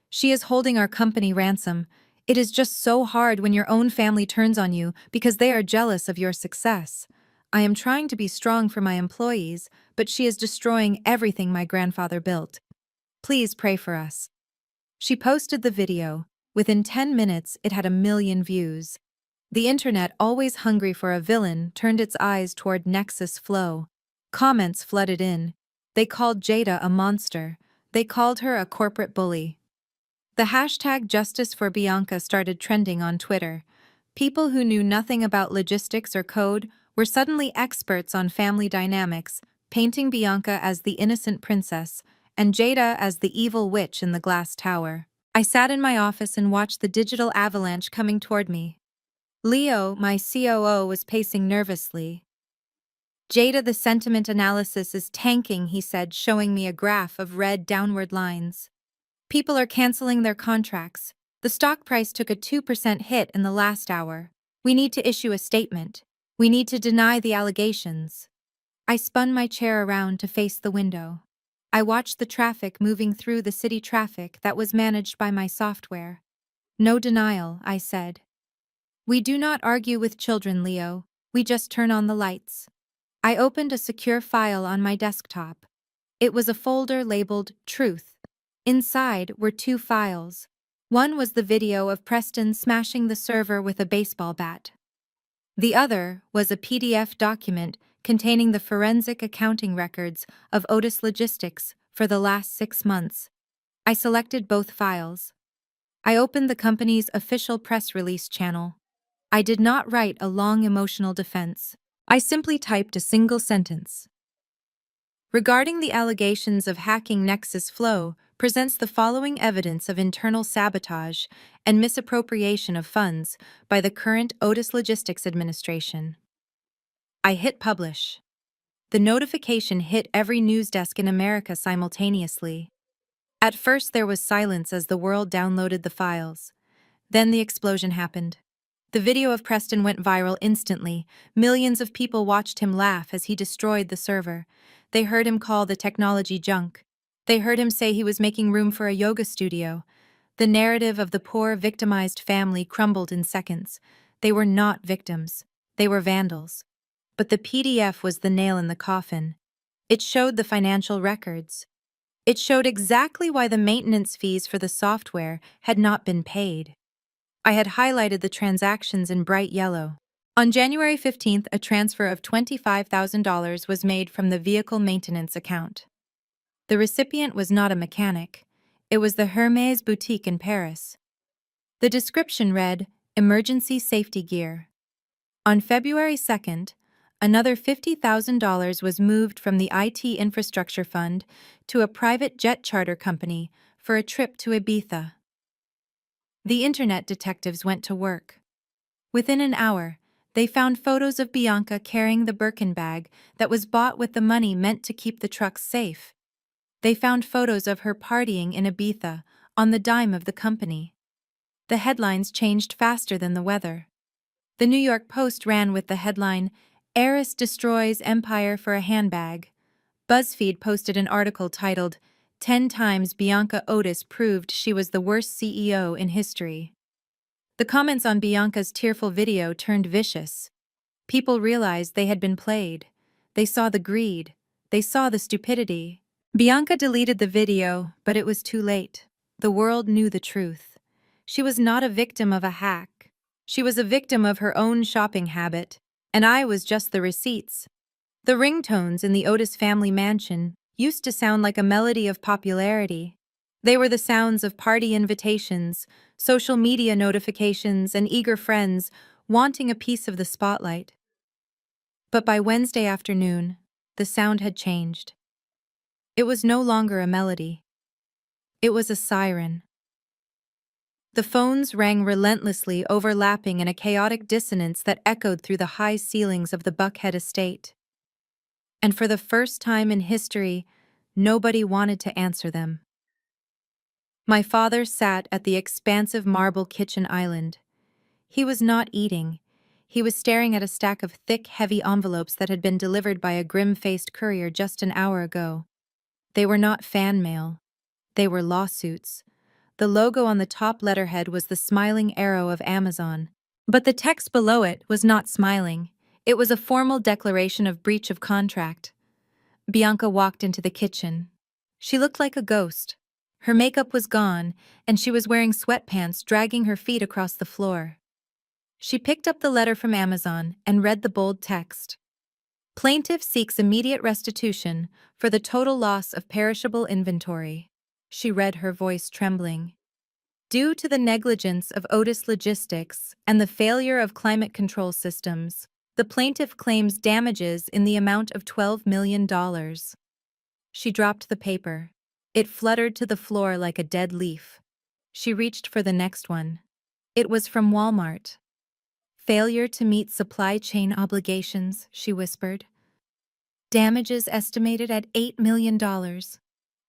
She is holding our company ransom. It is just so hard when your own family turns on you because they are jealous of your success. I am trying to be strong for my employees, but she is destroying everything my grandfather built. Please pray for us. She posted the video. Within 10 minutes, it had 1 million views. The internet, always hungry for a villain, turned its eyes toward Nexus Flow. Comments flooded in. They called Jada a monster. They called her a corporate bully. The hashtag Justice for Bianca started trending on Twitter. People who knew nothing about logistics or code were suddenly experts on family dynamics, painting Bianca as the innocent princess and Jada as the evil witch in the glass tower. I sat in my office and watched the digital avalanche coming toward me. Leo, my COO, was pacing nervously. Jada, the sentiment analysis is tanking, he said, showing me a graph of red downward lines. People are canceling their contracts. The stock price took a 2% hit in the last hour. We need to issue a statement. We need to deny the allegations. I spun my chair around to face the window. I watched the traffic moving through the city traffic that was managed by my software. No denial, I said. We do not argue with children, Leo. We just turn on the lights. I opened a secure file on my desktop. It was a folder labeled Truth. Inside were two files. One was the video of Preston smashing the server with a baseball bat. The other was a PDF document containing the forensic accounting records of Otis Logistics for the last 6 months. I selected both files. I opened the company's official press release channel. I did not write a long emotional defense. I simply typed a single sentence. Regarding the allegations of hacking Nexus Flow, presents the following evidence of internal sabotage and misappropriation of funds by the current Otis Logistics Administration. I hit publish. The notification hit every news desk in America simultaneously. At first there was silence as the world downloaded the files. Then the explosion happened. The video of Preston went viral instantly. Millions of people watched him laugh as he destroyed the server. They heard him call the technology junk. They heard him say he was making room for a yoga studio. The narrative of the poor, victimized family crumbled in seconds. They were not victims. They were vandals. But the PDF was the nail in the coffin. It showed the financial records. It showed exactly why the maintenance fees for the software had not been paid. I had highlighted the transactions in bright yellow. On January 15th, a transfer of $25,000 was made from the vehicle maintenance account. The recipient was not a mechanic. It was the Hermès boutique in Paris. The description read, "Emergency safety gear." On February 2nd, another $50,000 was moved from the IT infrastructure fund to a private jet charter company for a trip to Ibiza. The internet detectives went to work. Within an hour, they found photos of Bianca carrying the Birkin bag that was bought with the money meant to keep the trucks safe. They found photos of her partying in Ibiza on the dime of the company. The headlines changed faster than the weather. The New York Post ran with the headline, "Heiress Destroys Empire for a Handbag." BuzzFeed posted an article titled, "10 times Bianca Otis proved she was the worst CEO in history." The comments on Bianca's tearful video turned vicious. People realized they had been played. They saw the greed. They saw the stupidity. Bianca deleted the video, but it was too late. The world knew the truth. She was not a victim of a hack. She was a victim of her own shopping habit, and I was just the receipts. The ringtones in the Otis family mansion used to sound like a melody of popularity. They were the sounds of party invitations, social media notifications, and eager friends wanting a piece of the spotlight. But by Wednesday afternoon, the sound had changed. It was no longer a melody. It was a siren. The phones rang relentlessly, overlapping in a chaotic dissonance that echoed through the high ceilings of the Buckhead estate. And for the first time in history, nobody wanted to answer them. My father sat at the expansive marble kitchen island. He was not eating. He was staring at a stack of thick, heavy envelopes that had been delivered by a grim-faced courier just an hour ago. They were not fan mail. They were lawsuits. The logo on the top letterhead was the smiling arrow of Amazon. But the text below it was not smiling. It was a formal declaration of breach of contract. Bianca walked into the kitchen. She looked like a ghost. Her makeup was gone, and she was wearing sweatpants, dragging her feet across the floor. She picked up the letter from Amazon and read the bold text. Plaintiff seeks immediate restitution for the total loss of perishable inventory. She read, her voice trembling. Due to the negligence of Otis Logistics and the failure of climate control systems, the plaintiff claims damages in the amount of $12 million. She dropped the paper. It fluttered to the floor like a dead leaf. She reached for the next one. It was from Walmart. Failure to meet supply chain obligations, she whispered. Damages estimated at $8 million.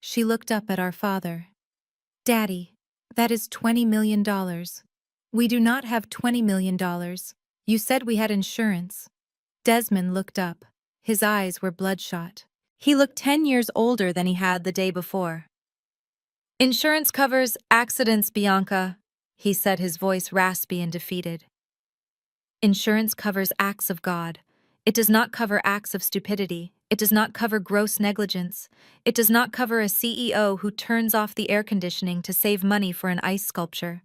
She looked up at our father. Daddy, that is $20 million. We do not have $20 million. You said we had insurance. Desmond looked up. His eyes were bloodshot. He looked 10 years older than he had the day before. "Insurance covers accidents, Bianca," he said, his voice raspy and defeated. "Insurance covers acts of God. It does not cover acts of stupidity. It does not cover gross negligence. It does not cover a CEO who turns off the air conditioning to save money for an ice sculpture."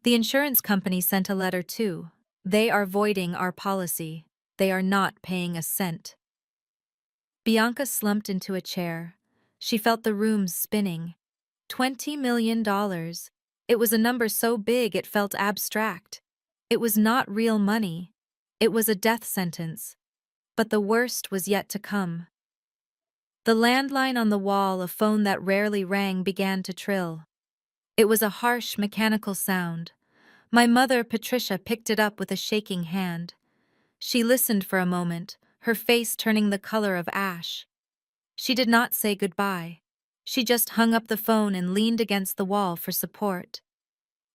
The insurance company sent a letter too. "They are voiding our policy. They are not paying a cent." Bianca slumped into a chair. She felt the room spinning. $20 million. It was a number so big it felt abstract. It was not real money. It was a death sentence. But the worst was yet to come. The landline on the wall, a phone that rarely rang, began to trill. It was a harsh, mechanical sound. My mother, Patricia, picked it up with a shaking hand. She listened for a moment, her face turning the color of ash. She did not say goodbye. She just hung up the phone and leaned against the wall for support.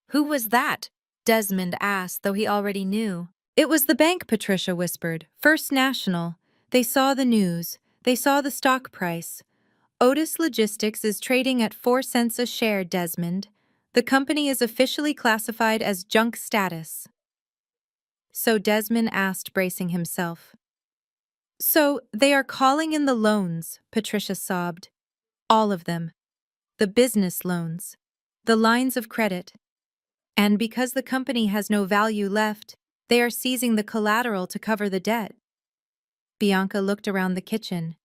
"Who was that?" Desmond asked, though he already knew. "It was the bank," Patricia whispered. "First National. They saw the news. They saw the stock price. Otis Logistics is trading at 4 cents a share, Desmond. The company is officially classified as junk status." So Desmond asked, bracing himself. "So they are calling in the loans," Patricia sobbed. "All of them. The business loans. The lines of credit. And because the company has no value left, they are seizing the collateral to cover the debt." Bianca looked around the kitchen.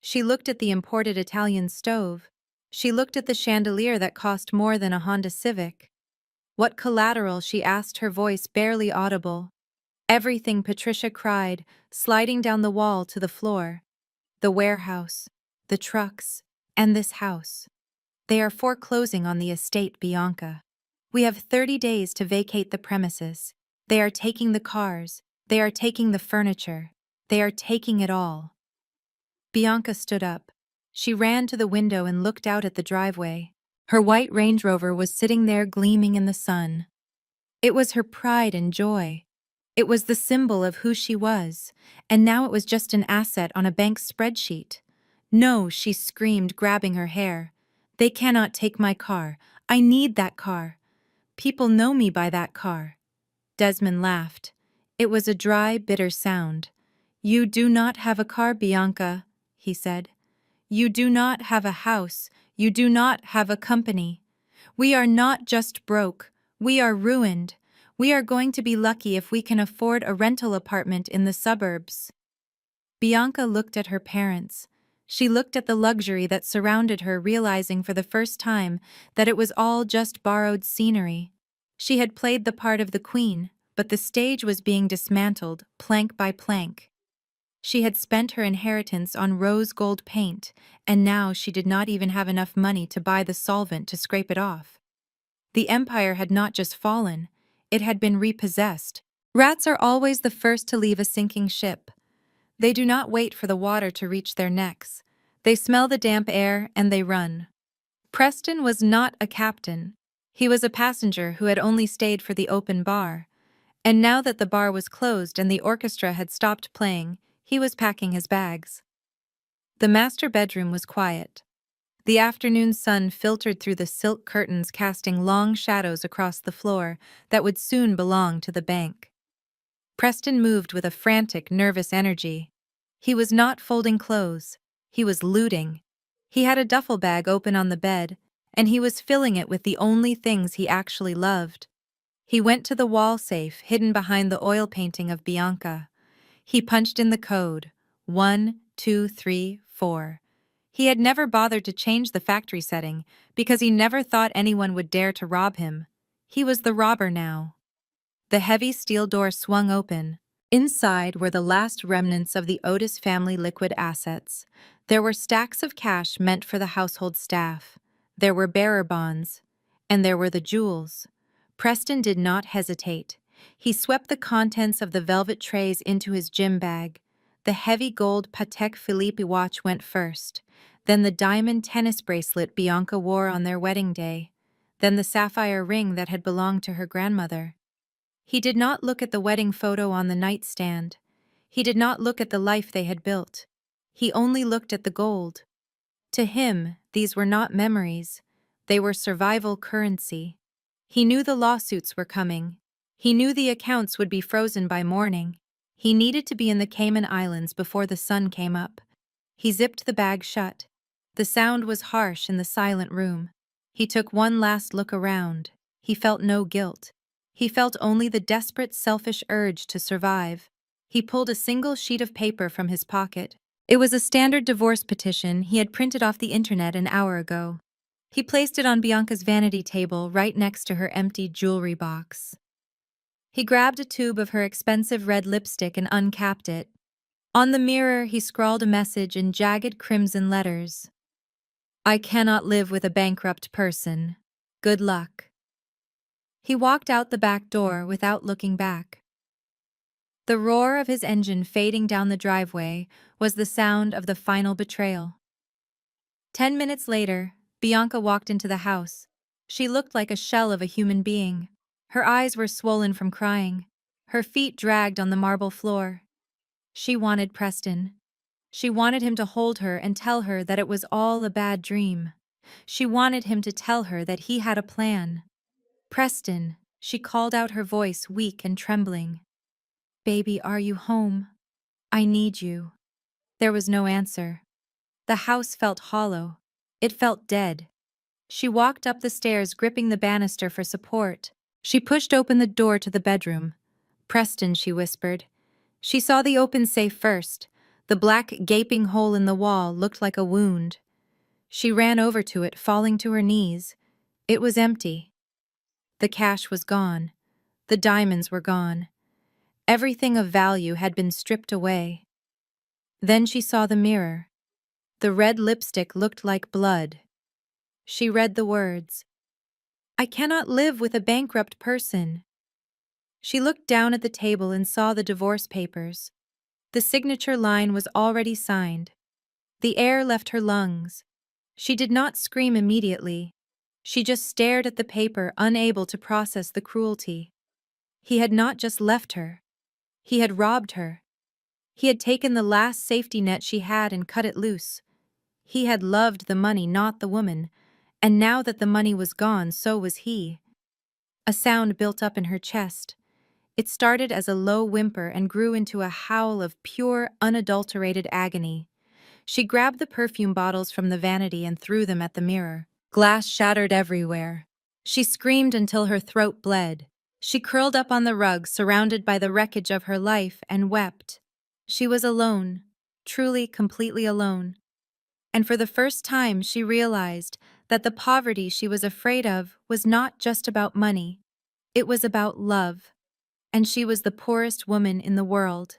She looked at the imported Italian stove. She looked at the chandelier that cost more than a Honda Civic. "What collateral?" she asked, her voice barely audible. "Everything," Patricia cried, sliding down the wall to the floor. "The warehouse, the trucks, and this house. They are foreclosing on the estate, Bianca. We have 30 days to vacate the premises. They are taking the cars. They are taking the furniture. They are taking it all." Bianca stood up. She ran to the window and looked out at the driveway. Her white Range Rover was sitting there gleaming in the sun. It was her pride and joy. It was the symbol of who she was, and now it was just an asset on a bank spreadsheet. "No," she screamed, grabbing her hair. "They cannot take my car. I need that car. People know me by that car." Desmond laughed. It was a dry, bitter sound. "You do not have a car, Bianca," he said. "You do not have a house. You do not have a company. We are not just broke. We are ruined. We are going to be lucky if we can afford a rental apartment in the suburbs." Bianca looked at her parents. She looked at the luxury that surrounded her, realizing for the first time that it was all just borrowed scenery. She had played the part of the queen, but the stage was being dismantled, plank by plank. She had spent her inheritance on rose gold paint, and now she did not even have enough money to buy the solvent to scrape it off. The empire had not just fallen, it had been repossessed. Rats are always the first to leave a sinking ship. They do not wait for the water to reach their necks. They smell the damp air and they run. Preston was not a captain. He was a passenger who had only stayed for the open bar. And now that the bar was closed and the orchestra had stopped playing, he was packing his bags. The master bedroom was quiet. The afternoon sun filtered through the silk curtains, casting long shadows across the floor that would soon belong to the bank. Preston moved with a frantic, nervous energy. He was not folding clothes. He was looting. He had a duffel bag open on the bed, and he was filling it with the only things he actually loved. He went to the wall safe hidden behind the oil painting of Bianca. He punched in the code, 1234. He had never bothered to change the factory setting because he never thought anyone would dare to rob him. He was the robber now. The heavy steel door swung open. Inside were the last remnants of the Otis family liquid assets. There were stacks of cash meant for the household staff. There were bearer bonds. And there were the jewels. Preston did not hesitate. He swept the contents of the velvet trays into his gym bag. The heavy gold Patek Philippe watch went first, then the diamond tennis bracelet Bianca wore on their wedding day, then the sapphire ring that had belonged to her grandmother. He did not look at the wedding photo on the nightstand. He did not look at the life they had built. He only looked at the gold. To him, these were not memories. They were survival currency. He knew the lawsuits were coming. He knew the accounts would be frozen by morning. He needed to be in the Cayman Islands before the sun came up. He zipped the bag shut. The sound was harsh in the silent room. He took one last look around. He felt no guilt. He felt only the desperate, selfish urge to survive. He pulled a single sheet of paper from his pocket. It was a standard divorce petition he had printed off the internet an hour ago. He placed it on Bianca's vanity table right next to her empty jewelry box. He grabbed a tube of her expensive red lipstick and uncapped it. On the mirror, he scrawled a message in jagged crimson letters. I cannot live with a bankrupt person. Good luck. He walked out the back door without looking back. The roar of his engine fading down the driveway was the sound of the final betrayal. 10 minutes later, Bianca walked into the house. She looked like a shell of a human being. Her eyes were swollen from crying. Her feet dragged on the marble floor. She wanted Preston. She wanted him to hold her and tell her that it was all a bad dream. She wanted him to tell her that he had a plan. Preston, she called out, her voice weak and trembling. Baby, are you home? I need you. There was no answer. The house felt hollow. It felt dead. She walked up the stairs, gripping the banister for support. She pushed open the door to the bedroom. Preston, she whispered. She saw the open safe first. The black, gaping hole in the wall looked like a wound. She ran over to it, falling to her knees. It was empty. The cash was gone. The diamonds were gone. Everything of value had been stripped away. Then she saw the mirror. The red lipstick looked like blood. She read the words. I cannot live with a bankrupt person. She looked down at the table and saw the divorce papers. The signature line was already signed. The air left her lungs. She did not scream immediately. She just stared at the paper, unable to process the cruelty. He had not just left her. He had robbed her. He had taken the last safety net she had and cut it loose. He had loved the money, not the woman, and now that the money was gone, so was he. A sound built up in her chest. It started as a low whimper and grew into a howl of pure, unadulterated agony. She grabbed the perfume bottles from the vanity and threw them at the mirror. Glass shattered everywhere. She screamed until her throat bled. She curled up on the rug, surrounded by the wreckage of her life, and wept. She was alone, truly, completely alone. And for the first time, she realized that the poverty she was afraid of was not just about money. It was about love. And she was the poorest woman in the world.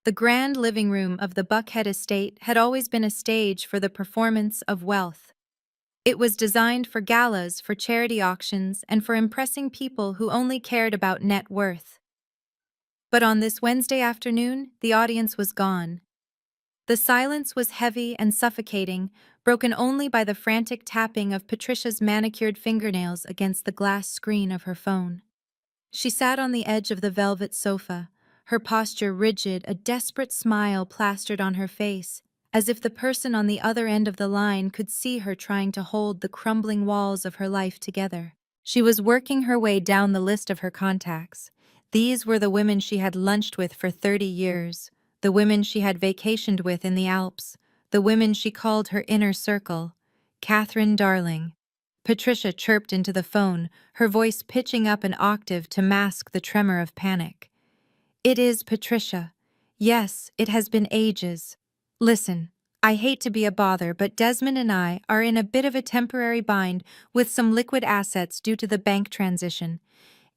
The grand living room of the Buckhead estate had always been a stage for the performance of wealth. It was designed for galas, for charity auctions, and for impressing people who only cared about net worth. But on this Wednesday afternoon, the audience was gone. The silence was heavy and suffocating, broken only by the frantic tapping of Patricia's manicured fingernails against the glass screen of her phone. She sat on the edge of the velvet sofa, her posture rigid, a desperate smile plastered on her face, as if the person on the other end of the line could see her trying to hold the crumbling walls of her life together. She was working her way down the list of her contacts. These were the women she had lunched with for 30 years, the women she had vacationed with in the Alps, the women she called her inner circle. Catherine, darling. Patricia chirped into the phone, her voice pitching up an octave to mask the tremor of panic. It is Patricia. Yes, it has been ages. Listen, I hate to be a bother, but Desmond and I are in a bit of a temporary bind with some liquid assets due to the bank transition.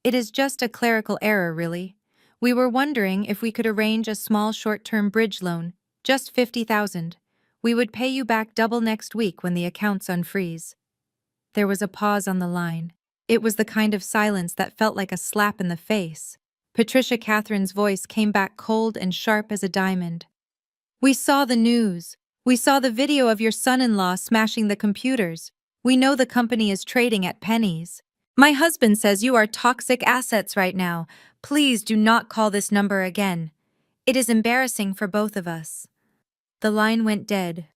It is just a clerical error, really. We were wondering if we could arrange a small short-term bridge loan, just $50,000. We would pay you back double next week when the accounts unfreeze. There was a pause on the line. It was the kind of silence that felt like a slap in the face. Patricia Catherine's voice came back cold and sharp as a diamond. We saw the news. We saw the video of your son-in-law smashing the computers. We know the company is trading at pennies. My husband says you are toxic assets right now. Please do not call this number again. It is embarrassing for both of us. The line went dead.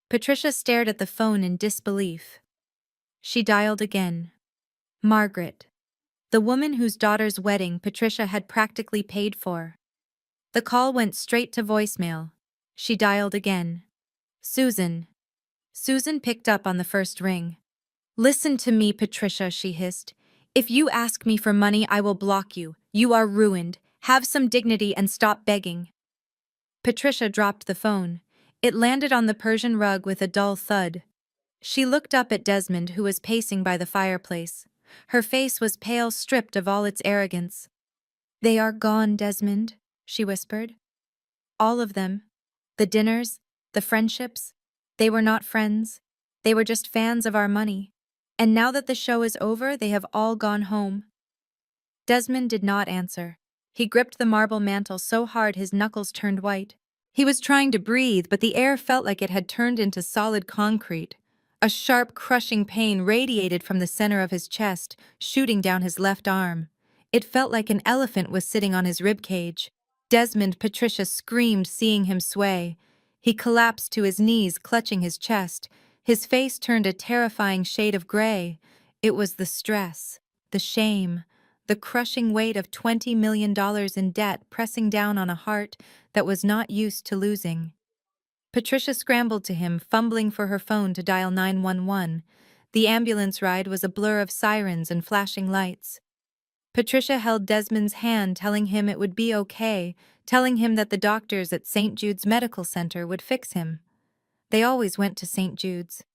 Patricia stared at the phone in disbelief. She dialed again. Margaret. The woman whose daughter's wedding Patricia had practically paid for. The call went straight to voicemail. She dialed again. Susan. Susan picked up on the first ring. Listen to me, Patricia, she hissed. If you ask me for money, I will block you. You are ruined. Have some dignity and stop begging. Patricia dropped the phone. It landed on the Persian rug with a dull thud. She looked up at Desmond, who was pacing by the fireplace. Her face was pale, stripped of all its arrogance. They are gone, Desmond, she whispered. All of them. The dinners, the friendships. They were not friends. They were just fans of our money. And now that the show is over, they have all gone home. Desmond did not answer. He gripped the marble mantel so hard his knuckles turned white. He was trying to breathe, but the air felt like it had turned into solid concrete. A sharp, crushing pain radiated from the center of his chest, shooting down his left arm. It felt like an elephant was sitting on his ribcage. Desmond, Patricia screamed, seeing him sway. He collapsed to his knees, clutching his chest. His face turned a terrifying shade of gray. It was the stress, the shame, the crushing weight of $20 million in debt pressing down on a heart that was not used to losing. Patricia scrambled to him, fumbling for her phone to dial 911. The ambulance ride was a blur of sirens and flashing lights. Patricia held Desmond's hand, telling him it would be okay, telling him that the doctors at St. Jude's Medical Center would fix him. They always went to St. Jude's.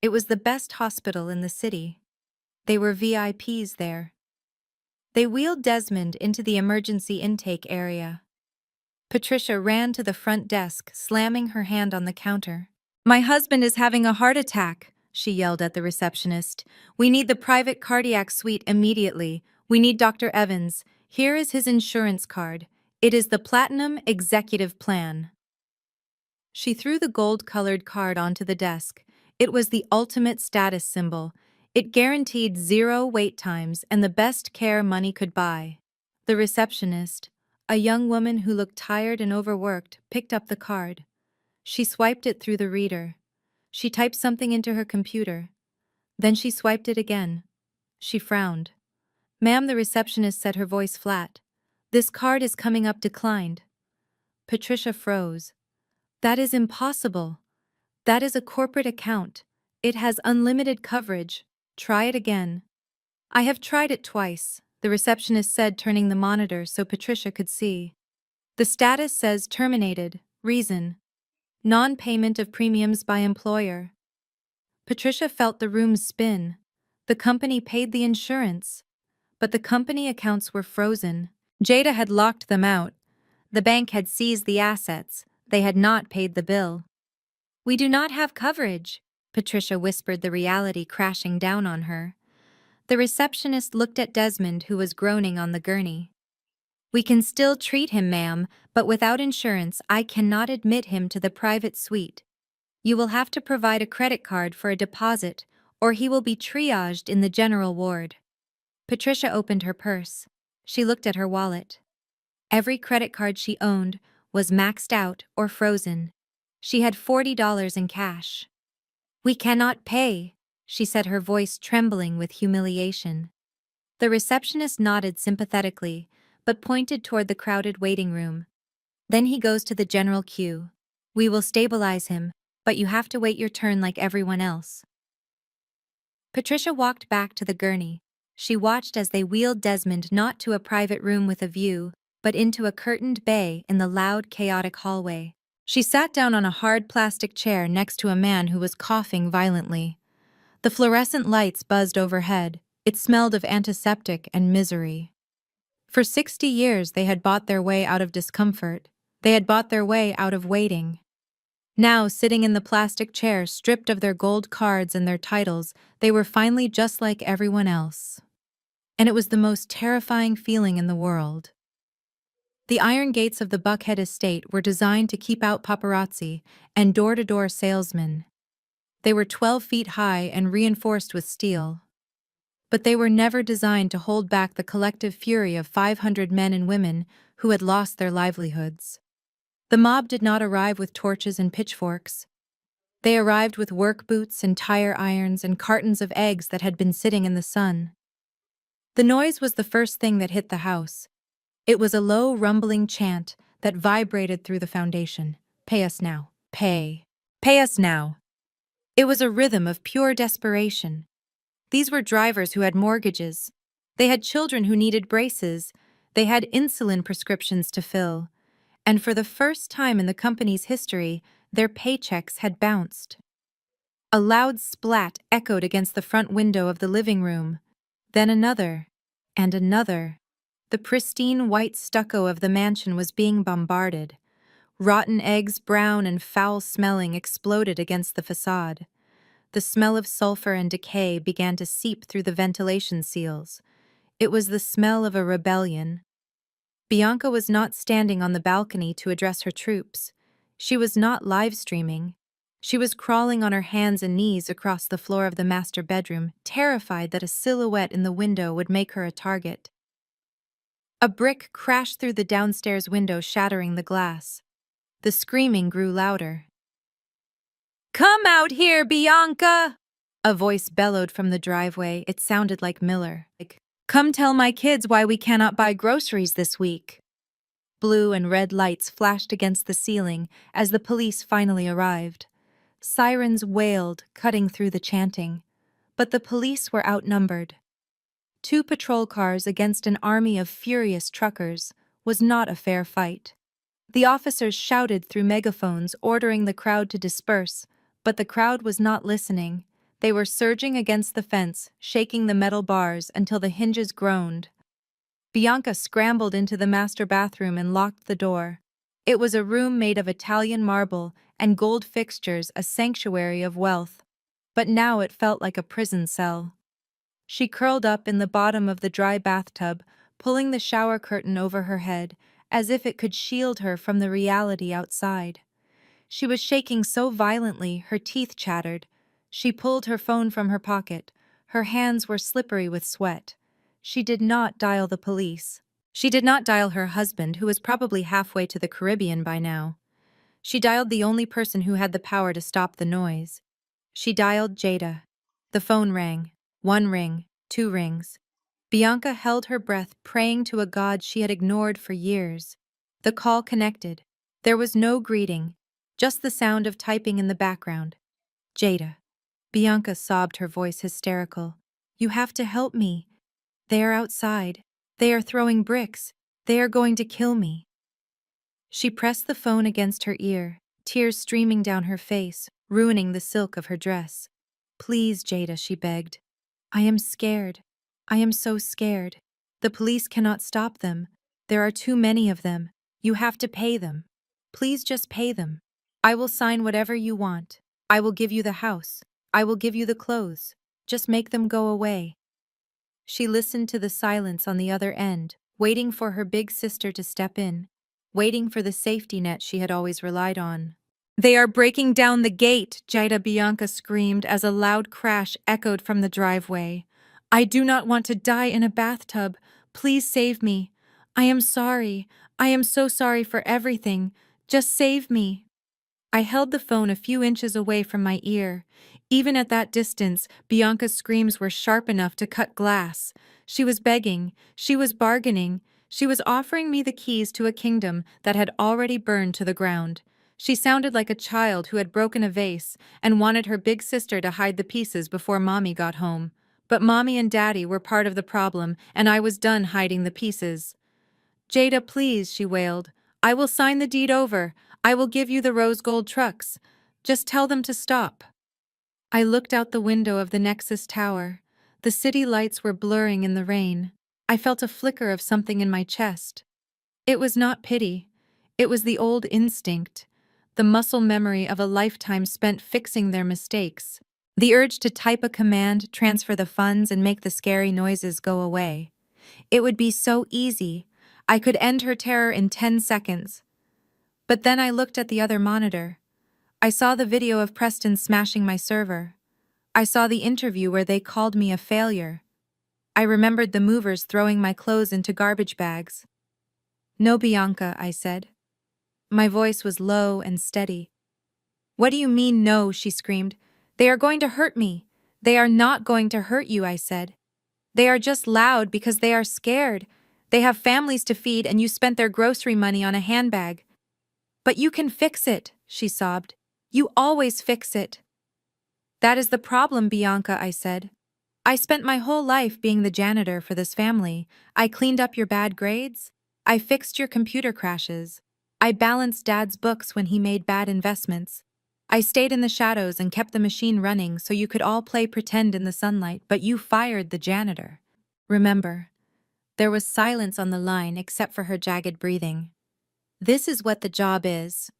It was the best hospital in the city. They were VIPs there. They wheeled Desmond into the emergency intake area. Patricia ran to the front desk, slamming her hand on the counter. My husband is having a heart attack, she yelled at the receptionist. We need the private cardiac suite immediately. We need Dr. Evans. Here is his insurance card. It is the Platinum Executive Plan. She threw the gold-colored card onto the desk. It was the ultimate status symbol. It guaranteed 0 wait times and the best care money could buy. The receptionist, a young woman who looked tired and overworked, picked up the card. She swiped it through the reader. She typed something into her computer. Then she swiped it again. She frowned. Ma'am, the receptionist said, her voice flat. This card is coming up declined. Patricia froze. That is impossible. That is a corporate account. It has unlimited coverage. Try it again. I have tried it twice, the receptionist said, turning the monitor so Patricia could see. The status says terminated. Reason: non-payment of premiums by employer. Patricia felt the room spin. The company paid the insurance, but the company accounts were frozen. Jada had locked them out. The bank had seized the assets. They had not paid the bill. We do not have coverage, Patricia whispered, the reality crashing down on her. The receptionist looked at Desmond, who was groaning on the gurney. We can still treat him, ma'am, but without insurance I cannot admit him to the private suite. You will have to provide a credit card for a deposit, or he will be triaged in the general ward. Patricia opened her purse. She looked at her wallet. Every credit card she owned was maxed out or frozen. She had $40 in cash. We cannot pay, she said, her voice trembling with humiliation. The receptionist nodded sympathetically, but pointed toward the crowded waiting room. Then he goes to the general queue. We will stabilize him, but you have to wait your turn like everyone else. Patricia walked back to the gurney. She watched as they wheeled Desmond not to a private room with a view, but into a curtained bay in the loud, chaotic hallway. She sat down on a hard plastic chair next to a man who was coughing violently. The fluorescent lights buzzed overhead. It smelled of antiseptic and misery. For 60 years they had bought their way out of discomfort. They had bought their way out of waiting. Now, sitting in the plastic chair, stripped of their gold cards and their titles, they were finally just like everyone else. And it was the most terrifying feeling in the world. The iron gates of the Buckhead estate were designed to keep out paparazzi and door-to-door salesmen. They were 12 feet high and reinforced with steel. but they were never designed to hold back the collective fury of 500 men and women who had lost their livelihoods. The mob did not arrive with torches and pitchforks. They arrived with work boots and tire irons and cartons of eggs that had been sitting in the sun. The noise was the first thing that hit the house. It was a low, rumbling chant that vibrated through the foundation. Pay us now. Pay. Pay us now. It was a rhythm of pure desperation. These were drivers who had mortgages. They had children who needed braces. They had insulin prescriptions to fill. And for the first time in the company's history, their paychecks had bounced. A loud splat echoed against the front window of the living room. Then another, and another. The pristine white stucco of the mansion was being bombarded. Rotten eggs, brown and foul-smelling, exploded against the facade. The smell of sulfur and decay began to seep through the ventilation seals. It was the smell of a rebellion. Bianca was not standing on the balcony to address her troops. She was not live-streaming. She was crawling on her hands and knees across the floor of the master bedroom, terrified that a silhouette in the window would make her a target. A brick crashed through the downstairs window, shattering the glass. The screaming grew louder. "Come out here, Bianca!" A voice bellowed from the driveway. It sounded like Miller. "Come tell my kids why we cannot buy groceries this week." Blue and red lights flashed against the ceiling as the police finally arrived. Sirens wailed, cutting through the chanting. But the police were outnumbered. 2 patrol cars against an army of furious truckers was not a fair fight. The officers shouted through megaphones, ordering the crowd to disperse, but the crowd was not listening. They were surging against the fence, shaking the metal bars until the hinges groaned. Bianca scrambled into the master bathroom and locked the door. It was a room made of Italian marble and gold fixtures, a sanctuary of wealth. But now it felt like a prison cell. She curled up in the bottom of the dry bathtub, pulling the shower curtain over her head, as if it could shield her from the reality outside. She was shaking so violently her teeth chattered. She pulled her phone from her pocket. Her hands were slippery with sweat. She did not dial the police. She did not dial her husband, who was probably halfway to the Caribbean by now. She dialed the only person who had the power to stop the noise. She dialed Jada. The phone rang. 1 ring, 2 rings. Bianca held her breath, praying to a god she had ignored for years. The call connected. There was no greeting, just the sound of typing in the background. "Jada." Bianca sobbed, her voice hysterical. "You have to help me. They are outside. They are throwing bricks. They are going to kill me." She pressed the phone against her ear, tears streaming down her face, ruining the silk of her dress. "Please, Jada," she begged. "I am scared. I am so scared. The police cannot stop them. There are too many of them. You have to pay them. Please just pay them. I will sign whatever you want. I will give you the house. I will give you the clothes. Just make them go away." She listened to the silence on the other end, waiting for her big sister to step in, waiting for the safety net she had always relied on. "They are breaking down the gate," Jada Bianca screamed as a loud crash echoed from the driveway. "I do not want to die in a bathtub. Please save me. I am sorry. I am so sorry for everything. Just save me." I held the phone a few inches away from my ear. Even at that distance, Bianca's screams were sharp enough to cut glass. She was begging. She was bargaining. She was offering me the keys to a kingdom that had already burned to the ground. She sounded like a child who had broken a vase and wanted her big sister to hide the pieces before Mommy got home. But Mommy and Daddy were part of the problem, and I was done hiding the pieces. "Jada, please," she wailed. "I will sign the deed over. I will give you the rose gold trucks. Just tell them to stop." I looked out the window of the Nexus Tower. The city lights were blurring in the rain. I felt a flicker of something in my chest. It was not pity. It was the old instinct, the muscle memory of a lifetime spent fixing their mistakes. The urge to type a command, transfer the funds, and make the scary noises go away. It would be so easy. I could end her terror in 10 seconds. But then I looked at the other monitor. I saw the video of Preston smashing my server. I saw the interview where they called me a failure. I remembered the movers throwing my clothes into garbage bags. "No, Bianca," I said. My voice was low and steady. "What do you mean, no?" she screamed. "They are going to hurt me." "They are not going to hurt you," I said. "They are just loud because they are scared. They have families to feed and you spent their grocery money on a handbag." "But you can fix it," she sobbed. "You always fix it." "That is the problem, Bianca," I said. "I spent my whole life being the janitor for this family. I cleaned up your bad grades. I fixed your computer crashes. I balanced Dad's books when he made bad investments. I stayed in the shadows and kept the machine running so you could all play pretend in the sunlight, but you fired the janitor." Remember, there was silence on the line except for her jagged breathing. "This is what the job is,"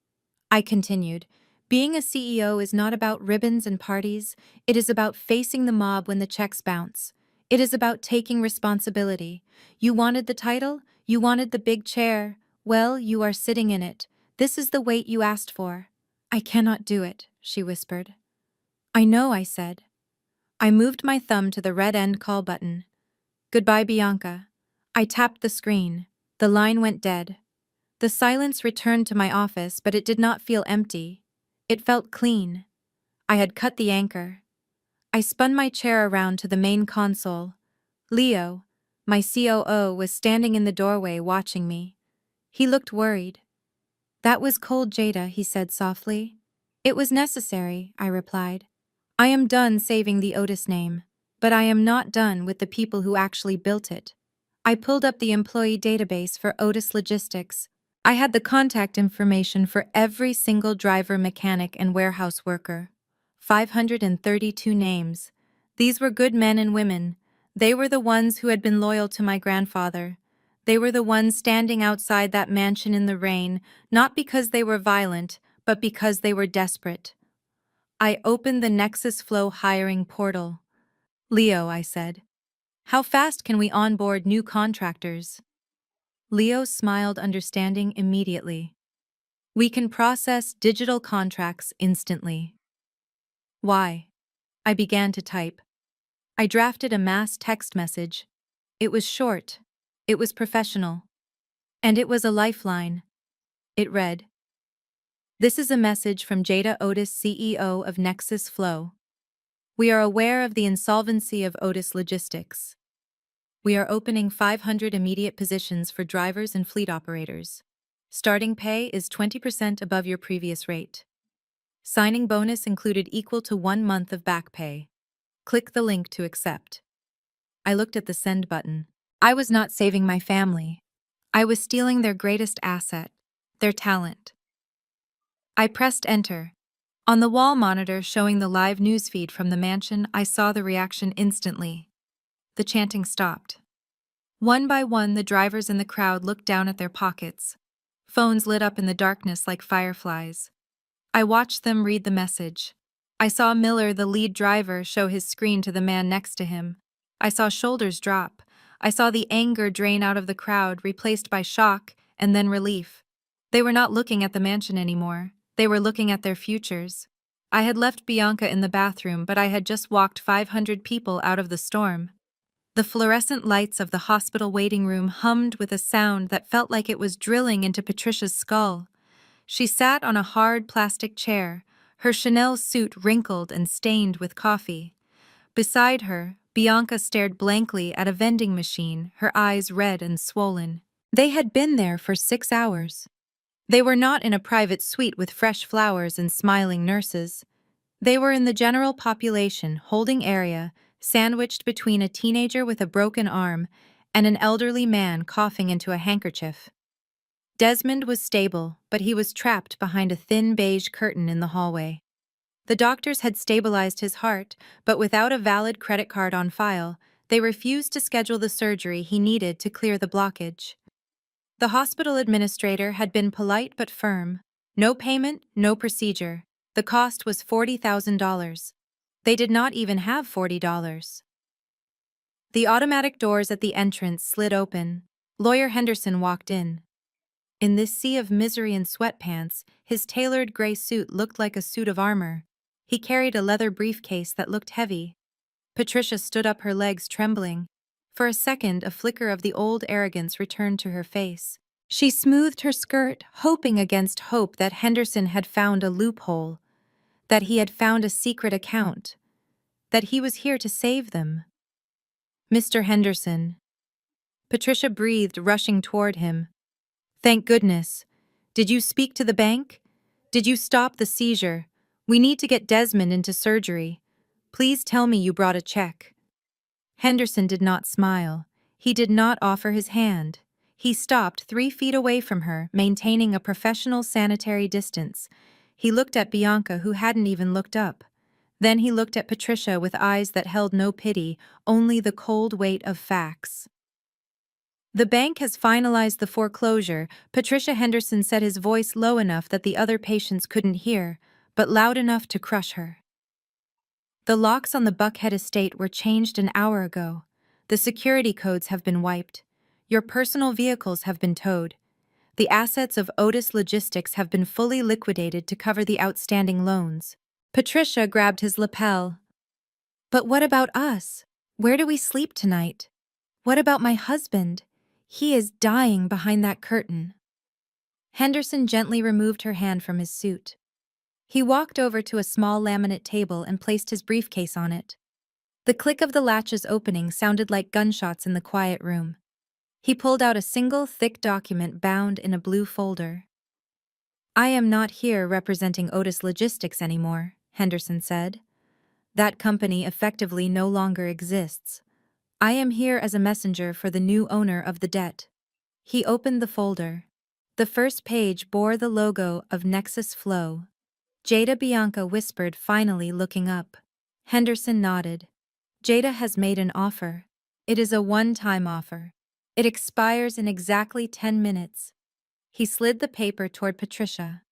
I continued. "Being a CEO is not about ribbons and parties. It is about facing the mob when the checks bounce. It is about taking responsibility. You wanted the title? You wanted the big chair? Well, you are sitting in it. This is the weight you asked for." "I cannot do it," she whispered. "I know," I said. I moved my thumb to the red end call button. "Goodbye, Bianca." I tapped the screen. The line went dead. The silence returned to my office, but it did not feel empty. It felt clean. I had cut the anchor. I spun my chair around to the main console. Leo, my COO, was standing in the doorway watching me. He looked worried. "That was cold, Jada," he said softly. "It was necessary," I replied. "I am done saving the Otis name, but I am not done with the people who actually built it." I pulled up the employee database for Otis Logistics. I had the contact information for every single driver, mechanic, and warehouse worker. 532 names. These were good men and women. They were the ones who had been loyal to my grandfather. They were the ones standing outside that mansion in the rain, not because they were violent, but because they were desperate. I opened the Nexus Flow hiring portal. "Leo," I said, "how fast can we onboard new contractors?" Leo smiled understanding immediately. "We can process digital contracts instantly." "Why?" I began to type. I drafted a mass text message. It was short. It was professional. And it was a lifeline. It read, "This is a message from Jada Otis, CEO of Nexus Flow. We are aware of the insolvency of Otis Logistics. We are opening 500 immediate positions for drivers and fleet operators. Starting pay is 20% above your previous rate. Signing bonus included equal to 1 month of back pay. Click the link to accept." I looked at the send button. I was not saving my family. I was stealing their greatest asset, their talent. I pressed enter. On the wall monitor showing the live newsfeed from the mansion, I saw the reaction instantly. The chanting stopped. One by one, the drivers in the crowd looked down at their pockets. Phones lit up in the darkness like fireflies. I watched them read the message. I saw Miller, the lead driver, show his screen to the man next to him. I saw shoulders drop. I saw the anger drain out of the crowd, replaced by shock and then relief. They were not looking at the mansion anymore. They were looking at their futures. I had left Bianca in the bathroom, but I had just walked 500 people out of the storm. The fluorescent lights of the hospital waiting room hummed with a sound that felt like it was drilling into Patricia's skull. She sat on a hard plastic chair, her Chanel suit wrinkled and stained with coffee. Beside her, Bianca stared blankly at a vending machine, her eyes red and swollen. They had been there for 6 hours. They were not in a private suite with fresh flowers and smiling nurses. They were in the general population holding area, sandwiched between a teenager with a broken arm and an elderly man coughing into a handkerchief. Desmond was stable, but he was trapped behind a thin beige curtain in the hallway. The doctors had stabilized his heart, but without a valid credit card on file, they refused to schedule the surgery he needed to clear the blockage. The hospital administrator had been polite but firm. No payment, no procedure. The cost was $40,000. They did not even have $40. The automatic doors at the entrance slid open. Lawyer Henderson walked in. In this sea of misery and sweatpants, his tailored gray suit looked like a suit of armor. He carried a leather briefcase that looked heavy. Patricia stood up, her legs trembling. For a second, a flicker of the old arrogance returned to her face. She smoothed her skirt, hoping against hope that Henderson had found a loophole, that he had found a secret account, that he was here to save them. Mr. Henderson. Patricia breathed, rushing toward him. Thank goodness. Did you speak to the bank? Did you stop the seizure? We need to get Desmond into surgery. Please tell me you brought a check. Henderson did not smile. He did not offer his hand. He stopped 3 feet away from her, maintaining a professional sanitary distance. He looked at Bianca, who hadn't even looked up. Then he looked at Patricia with eyes that held no pity, only the cold weight of facts. The bank has finalized the foreclosure, Patricia Henderson said, his voice low enough that the other patients couldn't hear, but loud enough to crush her. The locks on the Buckhead estate were changed an hour ago. The security codes have been wiped. Your personal vehicles have been towed. The assets of Otis Logistics have been fully liquidated to cover the outstanding loans. Patricia grabbed his lapel. But what about us? Where do we sleep tonight? What about my husband? He is dying behind that curtain. Henderson gently removed her hand from his suit. He walked over to a small laminate table and placed his briefcase on it. The click of the latches opening sounded like gunshots in the quiet room. He pulled out a single, thick document bound in a blue folder. I am not here representing Otis Logistics anymore, Henderson said. That company effectively no longer exists. I am here as a messenger for the new owner of the debt. He opened the folder. The first page bore the logo of Nexus Flow. Jada Bianca whispered, finally looking up. Henderson nodded. Jada has made an offer. It is a one-time offer. It expires in exactly 10 minutes. He slid the paper toward Patricia.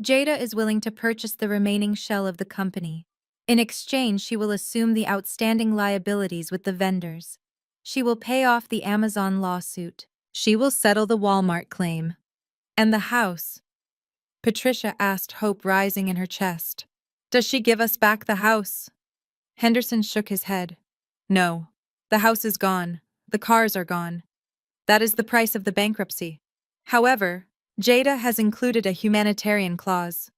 Jada is willing to purchase the remaining shell of the company. In exchange, she will assume the outstanding liabilities with the vendors. She will pay off the Amazon lawsuit. She will settle the Walmart claim. And the house? Patricia asked, hope rising in her chest. Does she give us back the house? Henderson shook his head. No. The house is gone. The cars are gone. That is the price of the bankruptcy. However, Jada has included a humanitarian clause.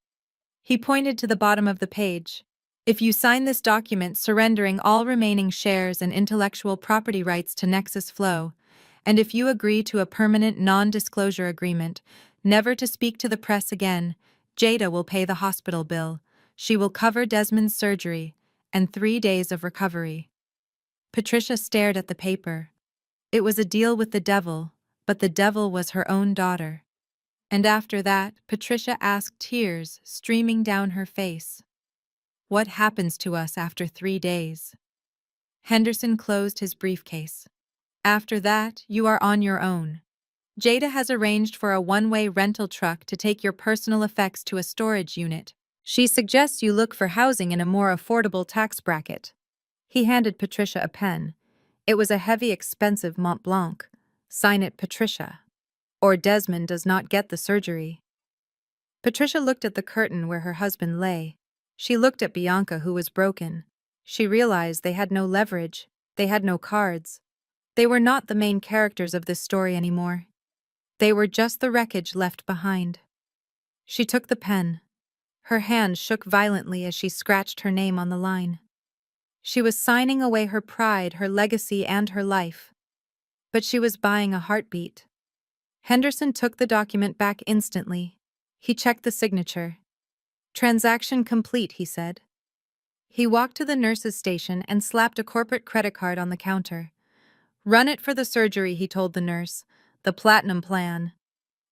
He pointed to the bottom of the page. If you sign this document surrendering all remaining shares and intellectual property rights to Nexus Flow, and if you agree to a permanent non-disclosure agreement, never to speak to the press again, Jada will pay the hospital bill. She will cover Desmond's surgery and 3 days of recovery. Patricia stared at the paper. It was a deal with the devil, but the devil was her own daughter. And after that, Patricia asked, tears streaming down her face. What happens to us after 3 days? Henderson closed his briefcase. After that, you are on your own. Jada has arranged for a one-way rental truck to take your personal effects to a storage unit. She suggests you look for housing in a more affordable tax bracket. He handed Patricia a pen. It was a heavy, expensive Mont Blanc. Sign it, Patricia. Or Desmond does not get the surgery. Patricia looked at the curtain where her husband lay. She looked at Bianca, who was broken. She realized they had no leverage. They had no cards. They were not the main characters of this story anymore. They were just the wreckage left behind. She took the pen. Her hand shook violently as she scratched her name on the line. She was signing away her pride, her legacy, and her life. But she was buying a heartbeat. Henderson took the document back instantly. He checked the signature. Transaction complete, he said. He walked to the nurse's station and slapped a corporate credit card on the counter. Run it for the surgery, he told the nurse. The platinum plan.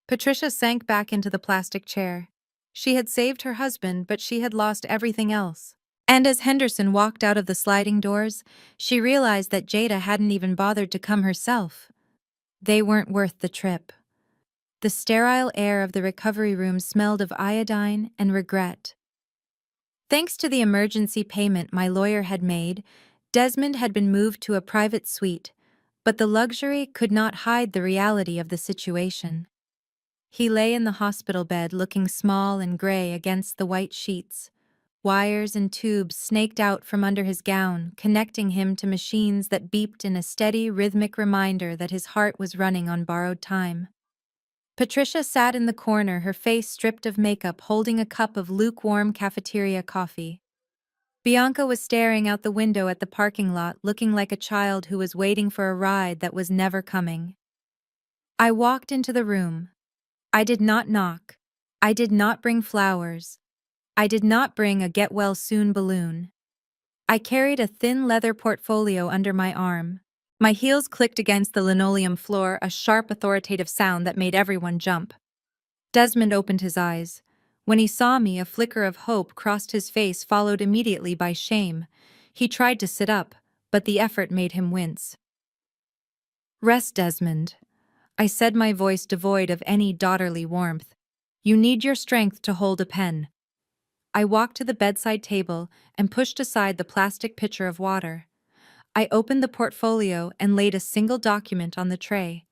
Patricia sank back into the plastic chair. She had saved her husband, but she had lost everything else. And as Henderson walked out of the sliding doors, she realized that Jada hadn't even bothered to come herself. They weren't worth the trip. The sterile air of the recovery room smelled of iodine and regret. Thanks to the emergency payment my lawyer had made, Desmond had been moved to a private suite, but the luxury could not hide the reality of the situation. He lay in the hospital bed looking small and gray against the white sheets. Wires and tubes snaked out from under his gown, connecting him to machines that beeped in a steady, rhythmic reminder that his heart was running on borrowed time. Patricia sat in the corner, her face stripped of makeup, holding a cup of lukewarm cafeteria coffee. Bianca was staring out the window at the parking lot, looking like a child who was waiting for a ride that was never coming. I walked into the room. I did not knock. I did not bring flowers. I did not bring a get-well-soon balloon. I carried a thin leather portfolio under my arm. My heels clicked against the linoleum floor, a sharp, authoritative sound that made everyone jump. Desmond opened his eyes. When he saw me, a flicker of hope crossed his face, followed immediately by shame. He tried to sit up, but the effort made him wince. "Rest, Desmond," I said, my voice devoid of any daughterly warmth. "You need your strength to hold a pen." I walked to the bedside table and pushed aside the plastic pitcher of water. I opened the portfolio and laid a single document on the tray.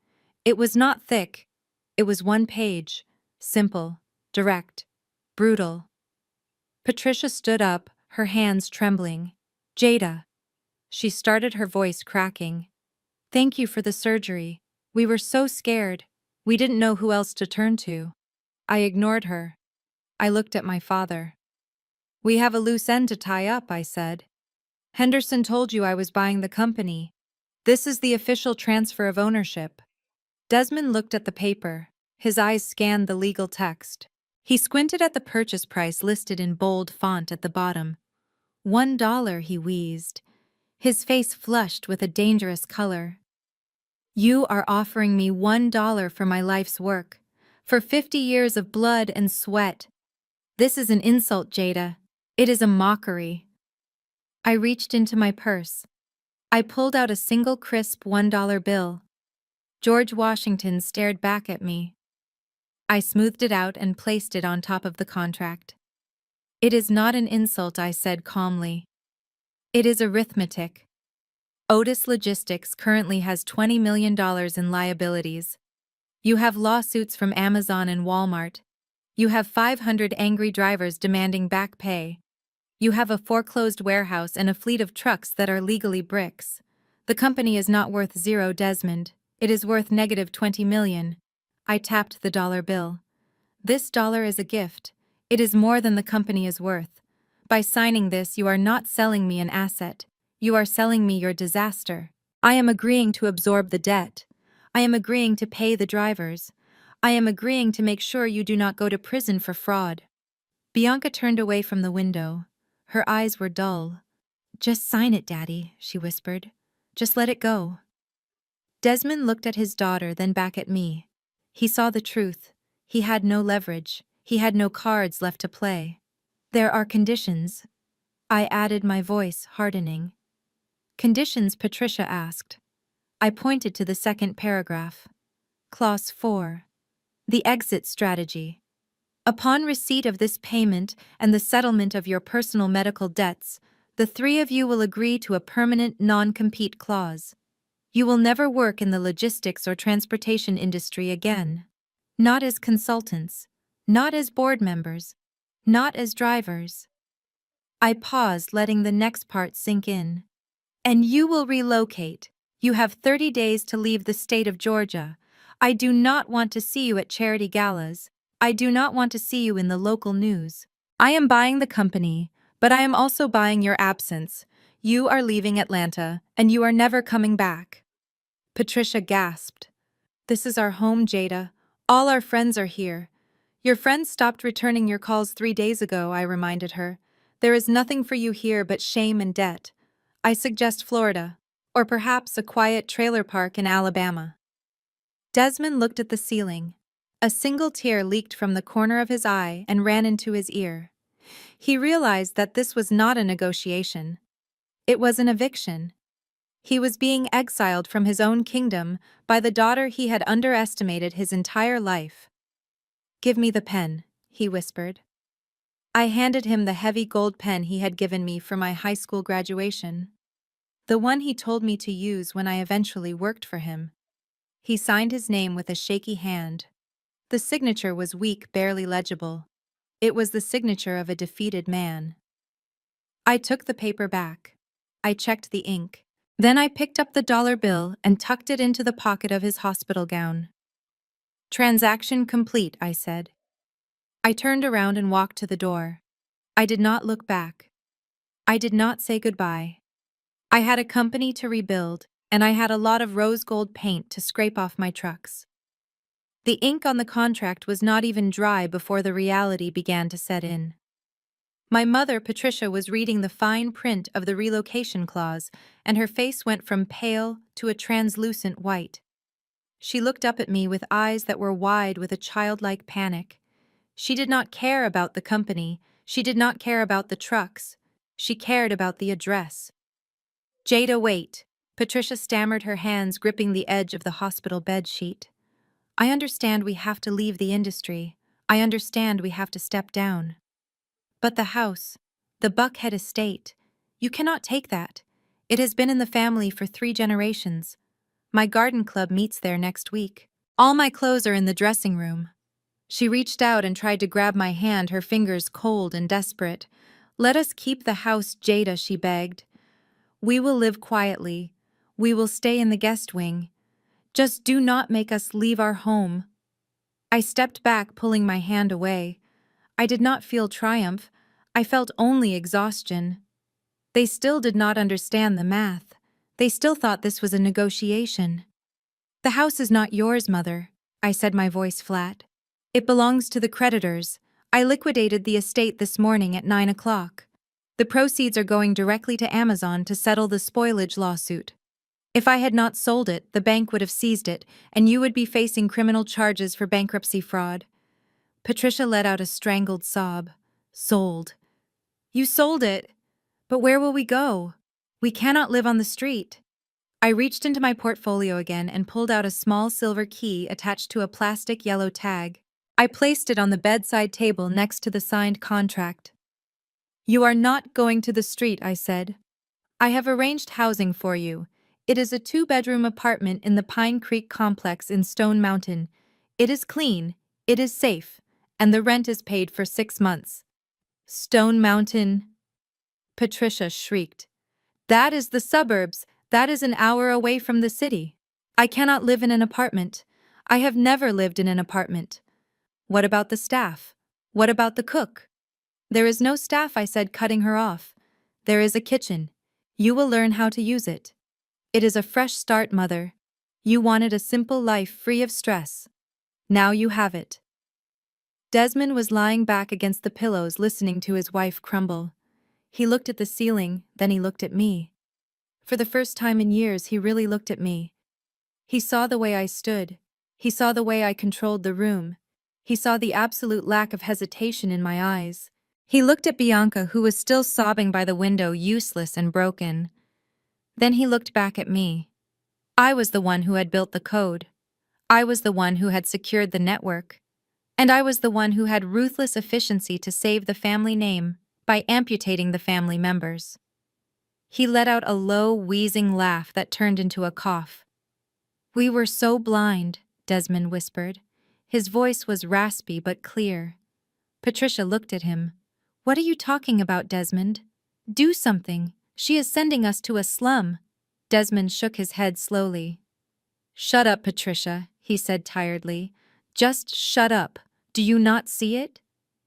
It was not thick. It was one page. Simple, direct, brutal. Patricia stood up, her hands trembling. "Jada." She started, her voice cracking. "Thank you for the surgery. We were so scared. We didn't know who else to turn to." I ignored her. I looked at my father. "We have a loose end to tie up," I said. "Henderson told you I was buying the company. This is the official transfer of ownership." Desmond looked at the paper. His eyes scanned the legal text. He squinted at the purchase price listed in bold font at the bottom. $1, he wheezed. His face flushed with a dangerous color. "You are offering me $1 for my life's work, for 50 years of blood and sweat. This is an insult, Jada. It is a mockery." I reached into my purse. I pulled out a single crisp $1 bill. George Washington stared back at me. I smoothed it out and placed it on top of the contract. "It is not an insult," I said calmly. "It is arithmetic. Otis Logistics currently has $20 million in liabilities. You have lawsuits from Amazon and Walmart. You have 500 angry drivers demanding back pay. You have a foreclosed warehouse and a fleet of trucks that are legally bricks. The company is not worth zero, Desmond. It is worth -$20 million. I tapped the dollar bill. "This dollar is a gift. It is more than the company is worth. By signing this, you are not selling me an asset. You are selling me your disaster. I am agreeing to absorb the debt. I am agreeing to pay the drivers. I am agreeing to make sure you do not go to prison for fraud." Bianca turned away from the window. Her eyes were dull. "Just sign it, Daddy," she whispered. "Just let it go." Desmond looked at his daughter, then back at me. He saw the truth. He had no leverage. He had no cards left to play. "There are conditions," I added, my voice hardening. "Conditions?" Patricia asked. I pointed to the second paragraph. Clause 4. The exit strategy. "Upon receipt of this payment and the settlement of your personal medical debts, the three of you will agree to a permanent non-compete clause. You will never work in the logistics or transportation industry again. Not as consultants. Not as board members. Not as drivers." I paused, letting the next part sink in. "And you will relocate. You have 30 days to leave the state of Georgia. I do not want to see you at charity galas. I do not want to see you in the local news. I am buying the company, but I am also buying your absence. You are leaving Atlanta, and you are never coming back." Patricia gasped. "This is our home, Jada. All our friends are here." "Your friends stopped returning your calls 3 days ago," I reminded her. "There is nothing for you here but shame and debt. I suggest Florida, or perhaps a quiet trailer park in Alabama." Desmond looked at the ceiling. A single tear leaked from the corner of his eye and ran into his ear. He realized that this was not a negotiation. It was an eviction. He was being exiled from his own kingdom by the daughter he had underestimated his entire life. "Give me the pen," he whispered. I handed him the heavy gold pen he had given me for my high school graduation. The one he told me to use when I eventually worked for him. He signed his name with a shaky hand. The signature was weak, barely legible. It was the signature of a defeated man. I took the paper back. I checked the ink. Then I picked up the dollar bill and tucked it into the pocket of his hospital gown. Transaction complete, I said. I turned around and walked to the door. I did not look back. I did not say goodbye. I had a company to rebuild, and I had a lot of rose gold paint to scrape off my trucks. The ink on the contract was not even dry before the reality began to set in. My mother, Patricia, was reading the fine print of the relocation clause, and her face went from pale to a translucent white. She looked up at me with eyes that were wide with a childlike panic. She did not care about the company. She did not care about the trucks. She cared about the address. Jada, wait. Patricia stammered, her hands gripping the edge of the hospital bed sheet. I understand we have to leave the industry. I understand we have to step down. But the house, the Buckhead estate, you cannot take that. It has been in the family for 3 generations. My garden club meets there next week. All my clothes are in the dressing room. She reached out and tried to grab my hand, her fingers cold and desperate. Let us keep the house, Jada, she begged. We will live quietly. We will stay in the guest wing. Just do not make us leave our home. I stepped back, pulling my hand away. I did not feel triumph. I felt only exhaustion. They still did not understand the math. They still thought this was a negotiation. The house is not yours, Mother, I said, my voice flat. It belongs to the creditors. I liquidated the estate this morning at 9 o'clock. The proceeds are going directly to Amazon to settle the spoilage lawsuit. If I had not sold it, the bank would have seized it, and you would be facing criminal charges for bankruptcy fraud. Patricia let out a strangled sob. Sold. You sold it? But where will we go? We cannot live on the street. I reached into my portfolio again and pulled out a small silver key attached to a plastic yellow tag. I placed it on the bedside table next to the signed contract. You are not going to the street, I said. I have arranged housing for you. It is a 2-bedroom apartment in the Pine Creek complex in Stone Mountain. It is clean, it is safe, and the rent is paid for 6 months. Stone Mountain? Patricia shrieked. That is the suburbs. That is an hour away from the city. I cannot live in an apartment. I have never lived in an apartment. What about the staff? What about the cook? There is no staff, I said, cutting her off. There is a kitchen. You will learn how to use it. It is a fresh start, Mother. You wanted a simple life free of stress. Now you have it. Desmond was lying back against the pillows, listening to his wife crumble. He looked at the ceiling, then he looked at me. For the first time in years, he really looked at me. He saw the way I stood. He saw the way I controlled the room. He saw the absolute lack of hesitation in my eyes. He looked at Bianca, who was still sobbing by the window, useless and broken. Then he looked back at me. I was the one who had built the code. I was the one who had secured the network. And I was the one who had ruthless efficiency to save the family name by amputating the family members. He let out a low, wheezing laugh that turned into a cough. We were so blind, Desmond whispered. His voice was raspy but clear. Patricia looked at him. What are you talking about, Desmond? Do something. She is sending us to a slum. Desmond shook his head slowly. Shut up, Patricia, he said tiredly. Just shut up. Do you not see it?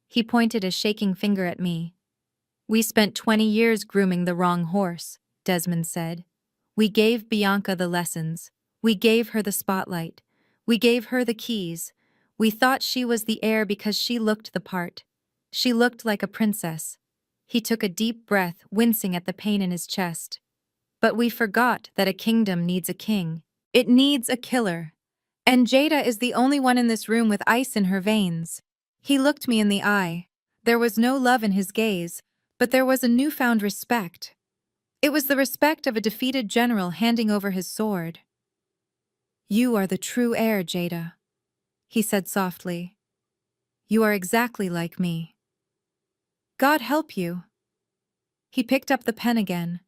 He pointed a shaking finger at me. We spent 20 years grooming the wrong horse, Desmond said. We gave Bianca the lessons. We gave her the spotlight. We gave her the keys. We thought she was the heir because she looked the part. She looked like a princess. He took a deep breath, wincing at the pain in his chest. But we forgot that a kingdom needs a king. It needs a killer. And Jada is the only one in this room with ice in her veins. He looked me in the eye. There was no love in his gaze, but there was a newfound respect. It was the respect of a defeated general handing over his sword. You are the true heir, Jada, he said softly. You are exactly like me. God help you. He picked up the pen again.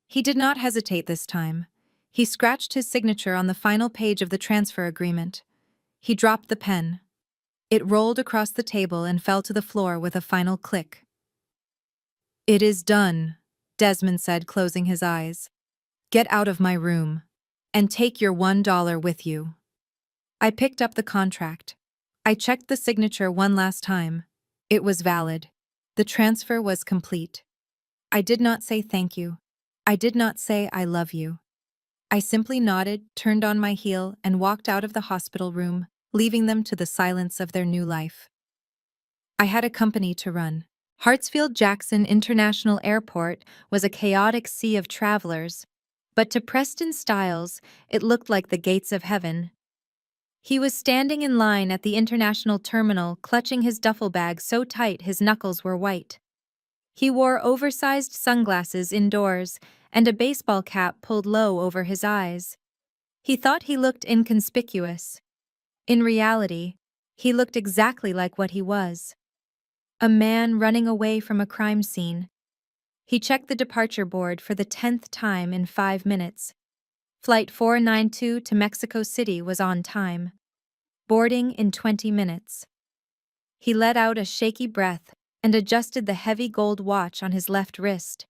He did not hesitate this time. He scratched his signature on the final page of the transfer agreement. He dropped the pen. It rolled across the table and fell to the floor with a final click. It is done, Desmond said, closing his eyes. "Get out of my room. And take your $1 with you." I picked up the contract. I checked the signature one last time. It was valid. The transfer was complete. I did not say thank you. I did not say I love you. I simply nodded, turned on my heel, and walked out of the hospital room, leaving them to the silence of their new life. I had a company to run. Hartsfield-Jackson International Airport was a chaotic sea of travelers, but to Preston Stiles, it looked like the gates of heaven. He was standing in line at the international terminal, clutching his duffel bag so tight his knuckles were white. He wore oversized sunglasses indoors and a baseball cap pulled low over his eyes. He thought he looked inconspicuous. In reality, he looked exactly like what he was. A man running away from a crime scene. He checked the departure board for the 10th time in 5 minutes. Flight 492 to Mexico City was on time. Boarding in 20 minutes. He let out a shaky breath and adjusted the heavy gold watch on his left wrist.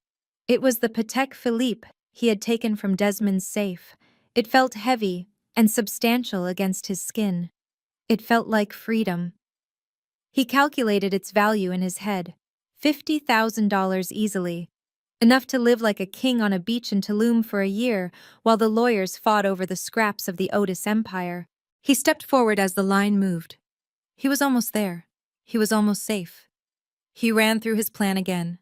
It was the Patek Philippe he had taken from Desmond's safe. It felt heavy and substantial against his skin. It felt like freedom. He calculated its value in his head. $50,000 easily. Enough to live like a king on a beach in Tulum for a year while the lawyers fought over the scraps of the Otis empire. He stepped forward as the line moved. He was almost there. He was almost safe. He ran through his plan again.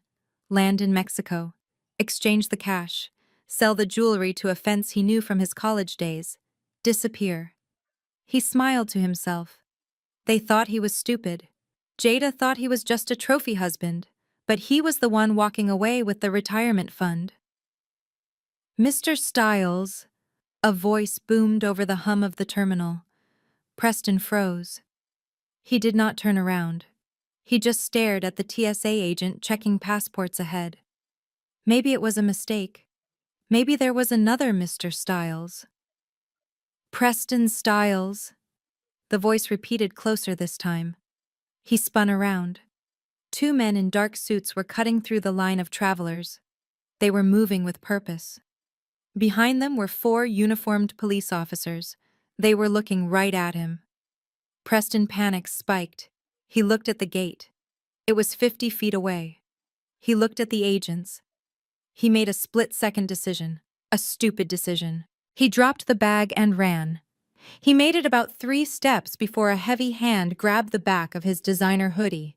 Land in Mexico. Exchange the cash. Sell the jewelry to a fence he knew from his college days. Disappear. He smiled to himself. They thought he was stupid. Jada thought he was just a trophy husband, but he was the one walking away with the retirement fund. "Mr. Stiles," a voice boomed over the hum of the terminal. Preston froze. He did not turn around. He just stared at the TSA agent checking passports ahead. Maybe it was a mistake. Maybe there was another Mr. Stiles. "Preston Stiles," the voice repeated closer this time. He spun around. 2 men in dark suits were cutting through the line of travelers. They were moving with purpose. Behind them were 4 uniformed police officers. They were looking right at him. Preston panic spiked. He looked at the gate. It was 50 feet away. He looked at the agents. He made a split-second decision. A stupid decision. He dropped the bag and ran. He made it about 3 steps before a heavy hand grabbed the back of his designer hoodie.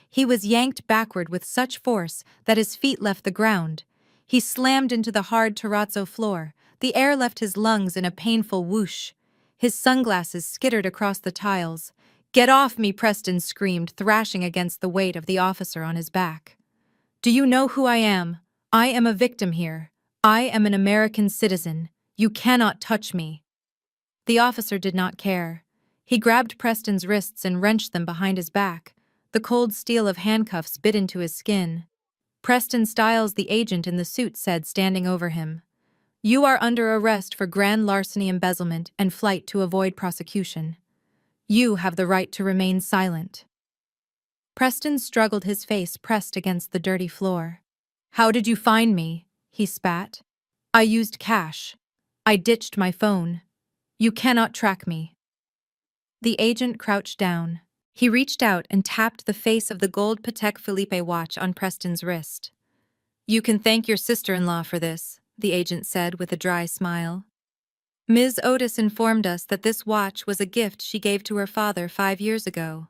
He was yanked backward with such force that his feet left the ground. He slammed into the hard terrazzo floor. The air left his lungs in a painful whoosh. His sunglasses skittered across the tiles. "Get off me!" Preston screamed, thrashing against the weight of the officer on his back. "Do you know who I am? I am a victim here. I am an American citizen. You cannot touch me." The officer did not care. He grabbed Preston's wrists and wrenched them behind his back. The cold steel of handcuffs bit into his skin. Preston Stiles, the agent in the suit, said, standing over him, "You are under arrest for grand larceny, embezzlement, and flight to avoid prosecution. You have the right to remain silent." Preston struggled, his face pressed against the dirty floor. "How did you find me?" he spat. "I used cash. I ditched my phone. You cannot track me." The agent crouched down. He reached out and tapped the face of the gold Patek Philippe watch on Preston's wrist. "You can thank your sister-in-law for this," the agent said with a dry smile. "Ms. Otis informed us that this watch was a gift she gave to her father 5 years ago.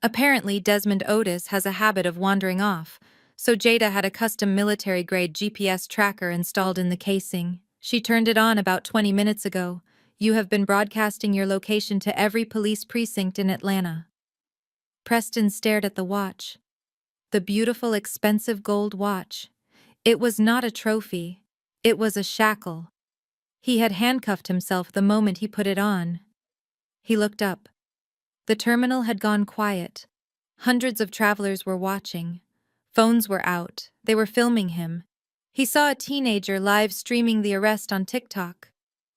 Apparently, Desmond Otis has a habit of wandering off, so Jada had a custom military-grade GPS tracker installed in the casing. She turned it on about 20 minutes ago. You have been broadcasting your location to every police precinct in Atlanta." Preston stared at the watch. The beautiful, expensive gold watch. It was not a trophy. It was a shackle. He had handcuffed himself the moment he put it on. He looked up. The terminal had gone quiet. Hundreds of travelers were watching. Phones were out. They were filming him. He saw a teenager live streaming the arrest on TikTok.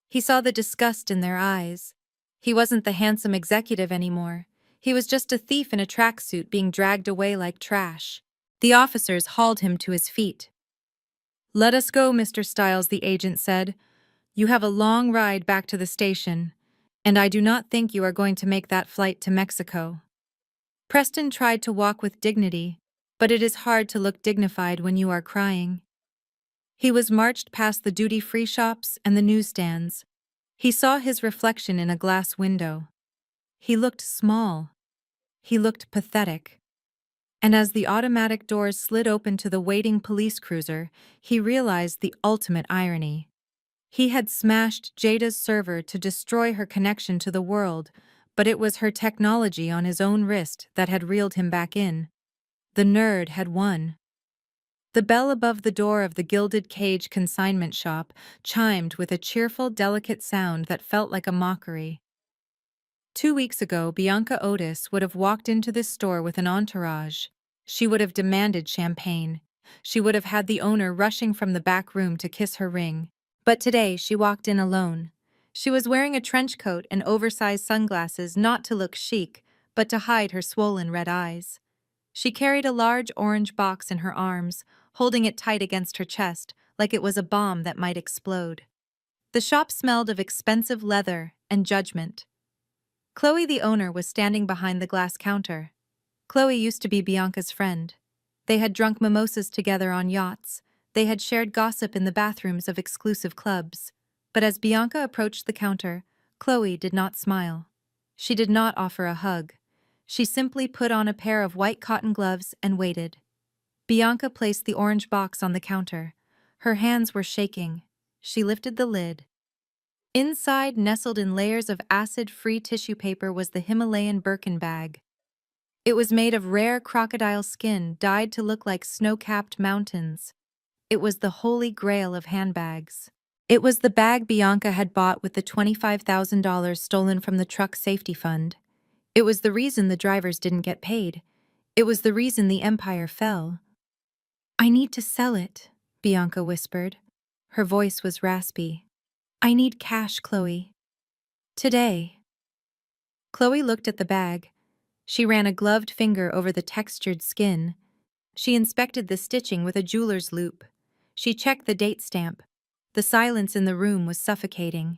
He saw the disgust in their eyes. He wasn't the handsome executive anymore. He was just a thief in a tracksuit being dragged away like trash. The officers hauled him to his feet. "Let us go, Mr. Stiles," the agent said. "You have a long ride back to the station, and I do not think you are going to make that flight to Mexico." Preston tried to walk with dignity, but it is hard to look dignified when you are crying. He was marched past the duty-free shops and the newsstands. He saw his reflection in a glass window. He looked small. He looked pathetic. And as the automatic doors slid open to the waiting police cruiser, he realized the ultimate irony. He had smashed Jada's server to destroy her connection to the world, but it was her technology on his own wrist that had reeled him back in. The nerd had won. The bell above the door of the Gilded Cage consignment shop chimed with a cheerful, delicate sound that felt like a mockery. 2 weeks ago, Bianca Otis would have walked into this store with an entourage. She would have demanded champagne. She would have had the owner rushing from the back room to kiss her ring. But today, she walked in alone. She was wearing a trench coat and oversized sunglasses, not to look chic, but to hide her swollen red eyes. She carried a large orange box in her arms, holding it tight against her chest, like it was a bomb that might explode. The shop smelled of expensive leather and judgment. Chloe, the owner, was standing behind the glass counter. Chloe used to be Bianca's friend. They had drunk mimosas together on yachts. They had shared gossip in the bathrooms of exclusive clubs. But as Bianca approached the counter, Chloe did not smile. She did not offer a hug. She simply put on a pair of white cotton gloves and waited. Bianca placed the orange box on the counter. Her hands were shaking. She lifted the lid. Inside, nestled in layers of acid-free tissue paper, was the Himalayan Birkin bag. It was made of rare crocodile skin dyed to look like snow-capped mountains. It was the holy grail of handbags. It was the bag Bianca had bought with the $25,000 stolen from the truck safety fund. It was the reason the drivers didn't get paid. It was the reason the empire fell. "I need to sell it," Bianca whispered. Her voice was raspy. "I need cash, Chloe. Today." Chloe looked at the bag. She ran a gloved finger over the textured skin. She inspected the stitching with a jeweler's loupe. She checked the date stamp. The silence in the room was suffocating.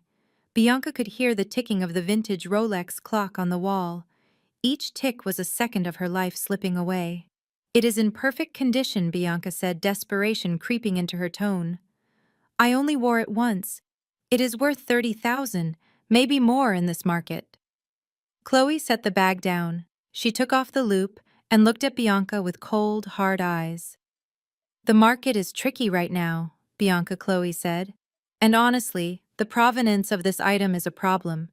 Bianca could hear the ticking of the vintage Rolex clock on the wall. Each tick was a second of her life slipping away. "It is in perfect condition," Bianca said, desperation creeping into her tone. "I only wore it once. It is worth $30,000, maybe more in this market." Chloe set the bag down. She took off the loupe and looked at Bianca with cold, hard eyes. "The market is tricky right now," Chloe said. "And honestly, the provenance of this item is a problem.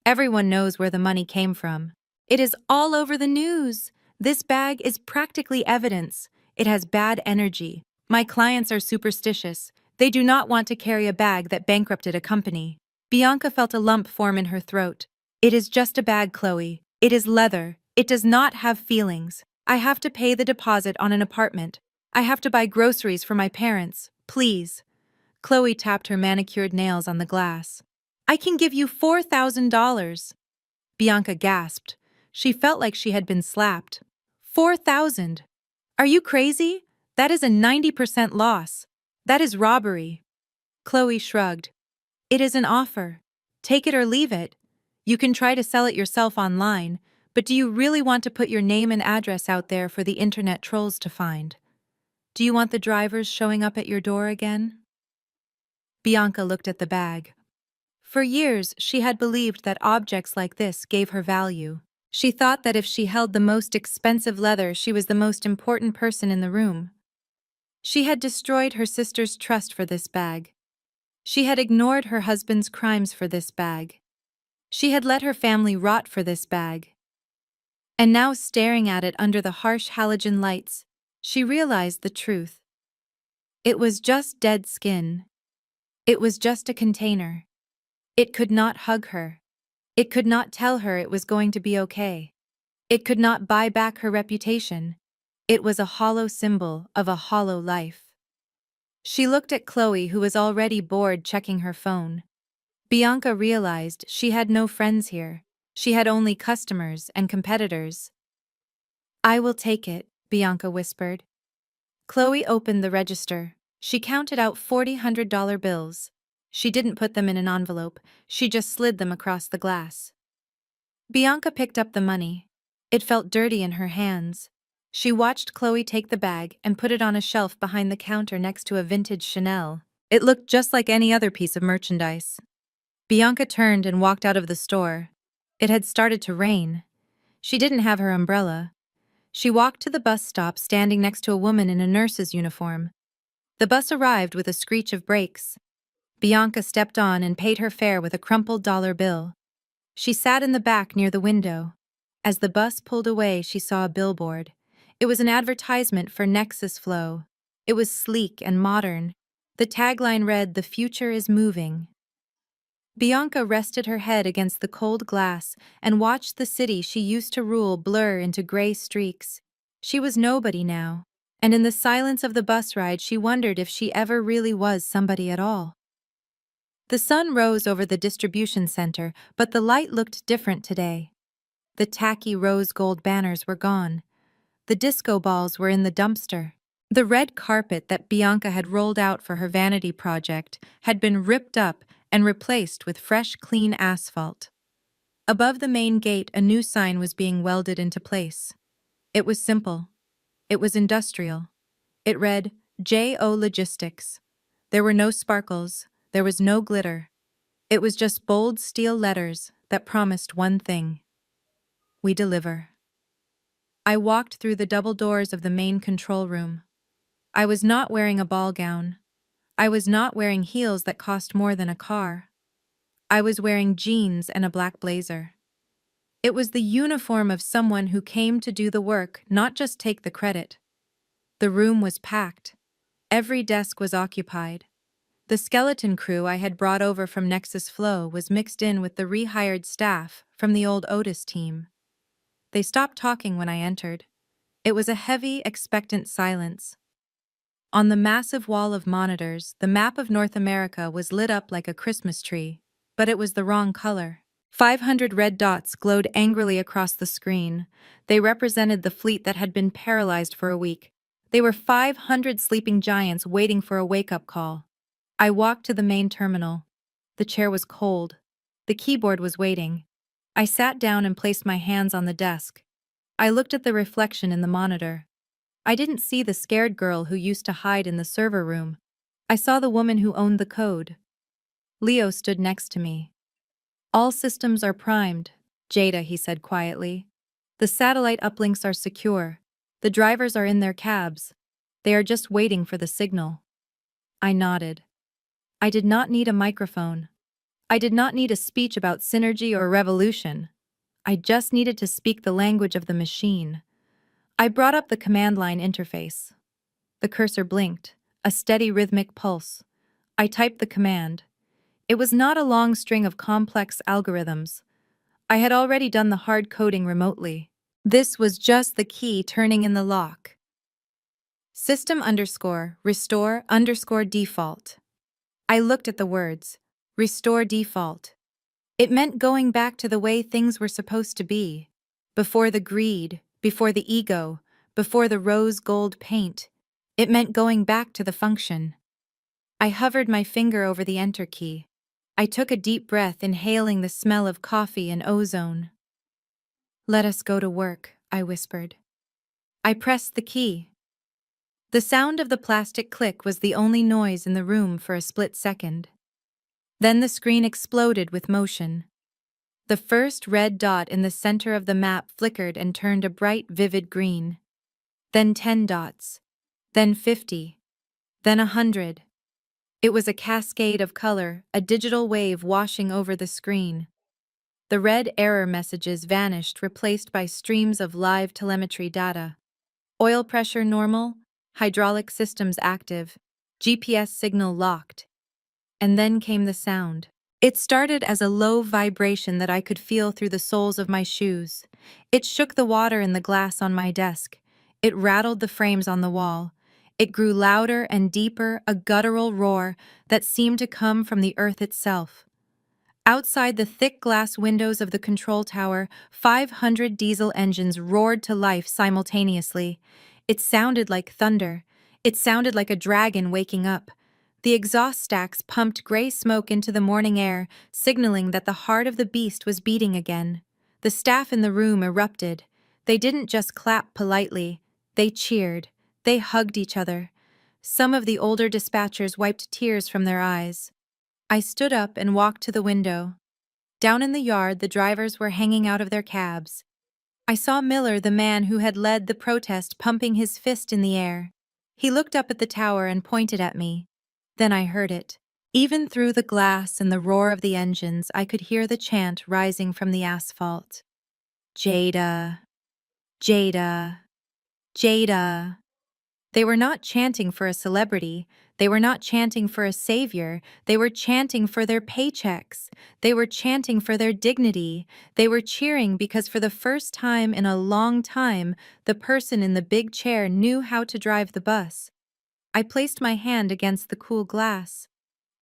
Everyone knows where the money came from. It is all over the news. This bag is practically evidence. It has bad energy. My clients are superstitious. They do not want to carry a bag that bankrupted a company." Bianca felt a lump form in her throat. "It is just a bag, Chloe. It is leather. It does not have feelings. I have to pay the deposit on an apartment. I have to buy groceries for my parents. Please." Chloe tapped her manicured nails on the glass. "I can give you $4,000. Bianca gasped. She felt like she had been slapped. $4,000? Are you crazy? That is a 90% loss. That is robbery." Chloe shrugged. "It is an offer. Take it or leave it. You can try to sell it yourself online, but do you really want to put your name and address out there for the internet trolls to find? Do you want the drivers showing up at your door again?" Bianca looked at the bag. For years, she had believed that objects like this gave her value. She thought that if she held the most expensive leather, she was the most important person in the room. She had destroyed her sister's trust for this bag. She had ignored her husband's crimes for this bag. She had let her family rot for this bag. And now, staring at it under the harsh halogen lights, she realized the truth. It was just dead skin. It was just a container. It could not hug her. It could not tell her it was going to be okay. It could not buy back her reputation. It was a hollow symbol of a hollow life. She looked at Chloe, who was already bored checking her phone. Bianca realized she had no friends here. She had only customers and competitors. "I will take it," Bianca whispered. Chloe opened the register. She counted out 40 $100 bills. She didn't put them in an envelope, she just slid them across the glass. Bianca picked up the money. It felt dirty in her hands. She watched Chloe take the bag and put it on a shelf behind the counter next to a vintage Chanel. It looked just like any other piece of merchandise. Bianca turned and walked out of the store. It had started to rain. She didn't have her umbrella. She walked to the bus stop, standing next to a woman in a nurse's uniform. The bus arrived with a screech of brakes. Bianca stepped on and paid her fare with a crumpled dollar bill. She sat in the back near the window. As the bus pulled away, she saw a billboard. It was an advertisement for Nexus Flow. It was sleek and modern. The tagline read, "The future is moving." Bianca rested her head against the cold glass and watched the city she used to rule blur into gray streaks. She was nobody now, and in the silence of the bus ride she wondered if she ever really was somebody at all. The sun rose over the distribution center, but the light looked different today. The tacky rose gold banners were gone. The disco balls were in the dumpster. The red carpet that Bianca had rolled out for her vanity project had been ripped up and replaced with fresh, clean asphalt. Above the main gate, a new sign was being welded into place. It was simple. It was industrial. It read, J.O. Logistics. There were no sparkles. There was no glitter. It was just bold steel letters that promised one thing. We deliver. I walked through the double doors of the main control room. I was not wearing a ball gown. I was not wearing heels that cost more than a car. I was wearing jeans and a black blazer. It was the uniform of someone who came to do the work, not just take the credit. The room was packed. Every desk was occupied. The skeleton crew I had brought over from Nexus Flow was mixed in with the rehired staff from the old Otis team. They stopped talking when I entered. It was a heavy, expectant silence. On the massive wall of monitors, the map of North America was lit up like a Christmas tree, but it was the wrong color. 500 red dots glowed angrily across the screen. They represented the fleet that had been paralyzed for a week. They were 500 sleeping giants waiting for a wake-up call. I walked to the main terminal. The chair was cold. The keyboard was waiting. I sat down and placed my hands on the desk. I looked at the reflection in the monitor. I didn't see the scared girl who used to hide in the server room. I saw the woman who owned the code. Leo stood next to me. All systems are primed, Jada, he said quietly. The satellite uplinks are secure. The drivers are in their cabs. They are just waiting for the signal. I nodded. I did not need a microphone. I did not need a speech about synergy or revolution. I just needed to speak the language of the machine. I brought up the command line interface. The cursor blinked, a steady rhythmic pulse. I typed the command. It was not a long string of complex algorithms. I had already done the hard coding remotely. This was just the key turning in the lock. System_restore_default. I looked at the words. Restore default. It meant going back to the way things were supposed to be. Before the greed, before the ego, before the rose gold paint. It meant going back to the function. I hovered my finger over the enter key. I took a deep breath, inhaling the smell of coffee and ozone. Let us go to work, I whispered. I pressed the key. The sound of the plastic click was the only noise in the room for a split second. Then the screen exploded with motion. The first red dot in the center of the map flickered and turned a bright, vivid green. Then 10 dots. Then 50. Then 100. It was a cascade of color, a digital wave washing over the screen. The red error messages vanished, replaced by streams of live telemetry data. Oil pressure normal, hydraulic systems active, GPS signal locked. And then came the sound. It started as a low vibration that I could feel through the soles of my shoes. It shook the water in the glass on my desk. It rattled the frames on the wall. It grew louder and deeper, a guttural roar that seemed to come from the earth itself. Outside the thick glass windows of the control tower, 500 diesel engines roared to life simultaneously. It sounded like thunder. It sounded like a dragon waking up. The exhaust stacks pumped gray smoke into the morning air, signaling that the heart of the beast was beating again. The staff in the room erupted. They didn't just clap politely. They cheered. They hugged each other. Some of the older dispatchers wiped tears from their eyes. I stood up and walked to the window. Down in the yard, the drivers were hanging out of their cabs. I saw Miller, the man who had led the protest, pumping his fist in the air. He looked up at the tower and pointed at me. Then I heard it. Even through the glass and the roar of the engines, I could hear the chant rising from the asphalt. Jada, Jada, Jada. They were not chanting for a celebrity. They were not chanting for a savior. They were chanting for their paychecks. They were chanting for their dignity. They were cheering because for the first time in a long time, the person in the big chair knew how to drive the bus. I placed my hand against the cool glass.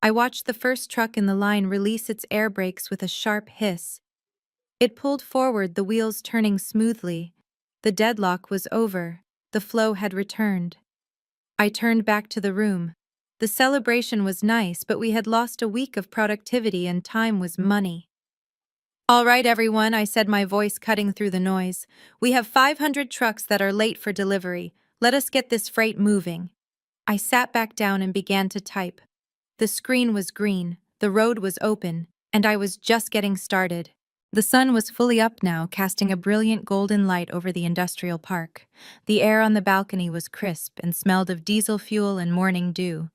I watched the first truck in the line release its air brakes with a sharp hiss. It pulled forward, the wheels turning smoothly. The deadlock was over. The flow had returned. I turned back to the room. The celebration was nice, but we had lost a week of productivity and time was money. All right, everyone, I said, my voice cutting through the noise. We have 500 trucks that are late for delivery. Let us get this freight moving. I sat back down and began to type. The screen was green, the road was open, and I was just getting started. The sun was fully up now, casting a brilliant golden light over the industrial park. The air on the balcony was crisp and smelled of diesel fuel and morning dew.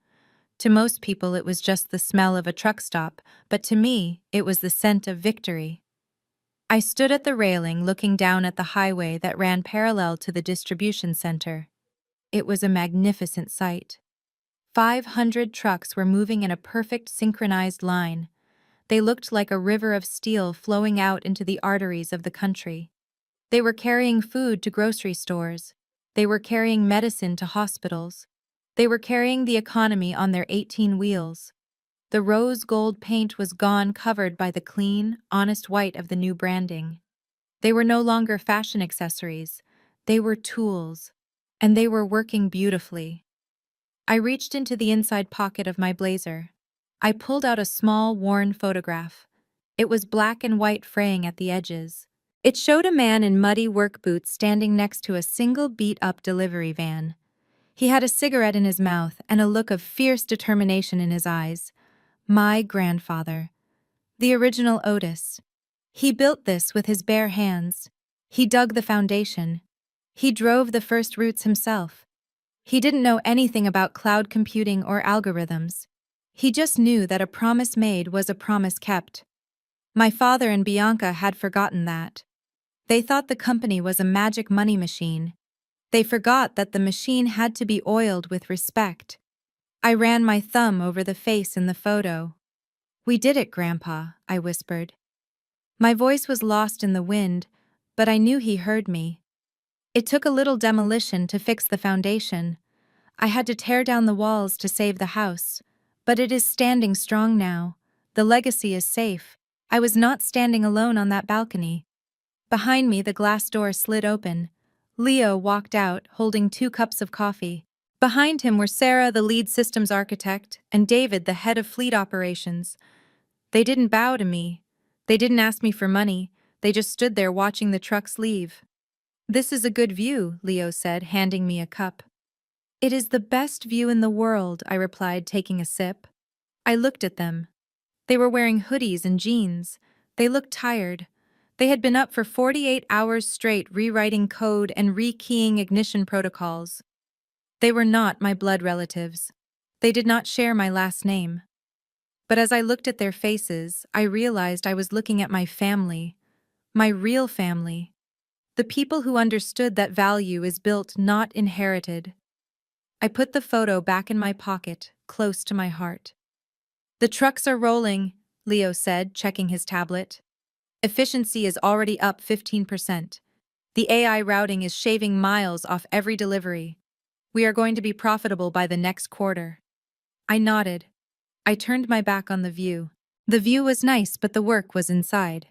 To most people, it was just the smell of a truck stop, but to me, it was the scent of victory. I stood at the railing, looking down at the highway that ran parallel to the distribution center. It was a magnificent sight. 500 trucks were moving in a perfect synchronized line. They looked like a river of steel flowing out into the arteries of the country. They were carrying food to grocery stores. They were carrying medicine to hospitals. They were carrying the economy on their 18 wheels. The rose gold paint was gone, covered by the clean, honest white of the new branding. They were no longer fashion accessories. They were tools. And they were working beautifully. I reached into the inside pocket of my blazer. I pulled out a small, worn photograph. It was black and white, fraying at the edges. It showed a man in muddy work boots standing next to a single beat-up delivery van. He had a cigarette in his mouth and a look of fierce determination in his eyes. My grandfather. The original Otis. He built this with his bare hands. He dug the foundation. He drove the first routes himself. He didn't know anything about cloud computing or algorithms. He just knew that a promise made was a promise kept. My father and Bianca had forgotten that. They thought the company was a magic money machine. They forgot that the machine had to be oiled with respect. I ran my thumb over the face in the photo. "We did it, Grandpa," I whispered. My voice was lost in the wind, but I knew he heard me. It took a little demolition to fix the foundation. I had to tear down the walls to save the house. But it is standing strong now. The legacy is safe. I was not standing alone on that balcony. Behind me, the glass door slid open. Leo walked out, holding 2 cups of coffee. Behind him were Sarah, the lead systems architect, and David, the head of fleet operations. They didn't bow to me. They didn't ask me for money. They just stood there watching the trucks leave. "This is a good view," Leo said, handing me a cup. "It is the best view in the world," I replied, taking a sip. I looked at them. They were wearing hoodies and jeans. They looked tired. They had been up for 48 hours straight, rewriting code and rekeying ignition protocols. They were not my blood relatives. They did not share my last name. But as I looked at their faces, I realized I was looking at my family. My real family. The people who understood that value is built, not inherited. I put the photo back in my pocket, close to my heart. "The trucks are rolling," Leo said, checking his tablet. "Efficiency is already up 15%. The AI routing is shaving miles off every delivery. We are going to be profitable by the next quarter." I nodded. I turned my back on the view. The view was nice, but the work was inside.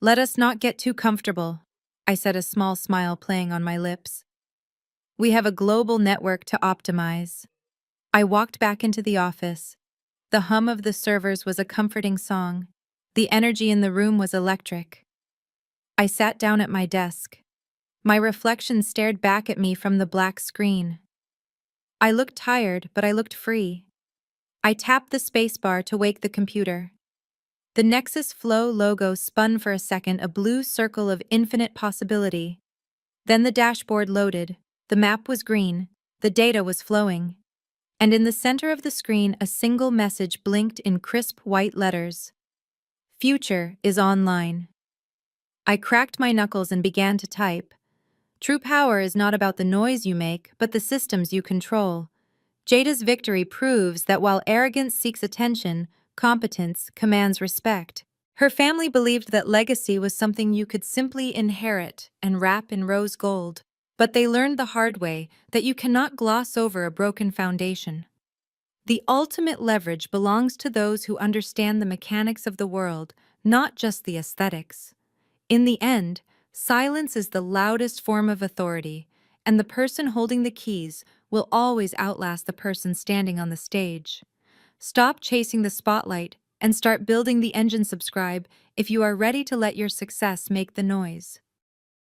"Let us not get too comfortable," I said, a small smile playing on my lips. We have a global network to optimize. I walked back into the office. The hum of the servers was a comforting song. The energy in the room was electric. I sat down at my desk. My reflection stared back at me from the black screen. I looked tired, but I looked free. I tapped the spacebar to wake the computer. The Nexus Flow logo spun for a second, a blue circle of infinite possibility. Then the dashboard loaded. The map was green. The data was flowing. And in the center of the screen, a single message blinked in crisp white letters. Future is online. I cracked my knuckles and began to type. True power is not about the noise you make, but the systems you control. Jada's victory proves that while arrogance seeks attention, competence commands respect. Her family believed that legacy was something you could simply inherit and wrap in rose gold. But they learned the hard way that you cannot gloss over a broken foundation. The ultimate leverage belongs to those who understand the mechanics of the world, not just the aesthetics. In the end, silence is the loudest form of authority, and the person holding the keys will always outlast the person standing on the stage. Stop chasing the spotlight and start building the engine. Subscribe if you are ready to let your success make the noise.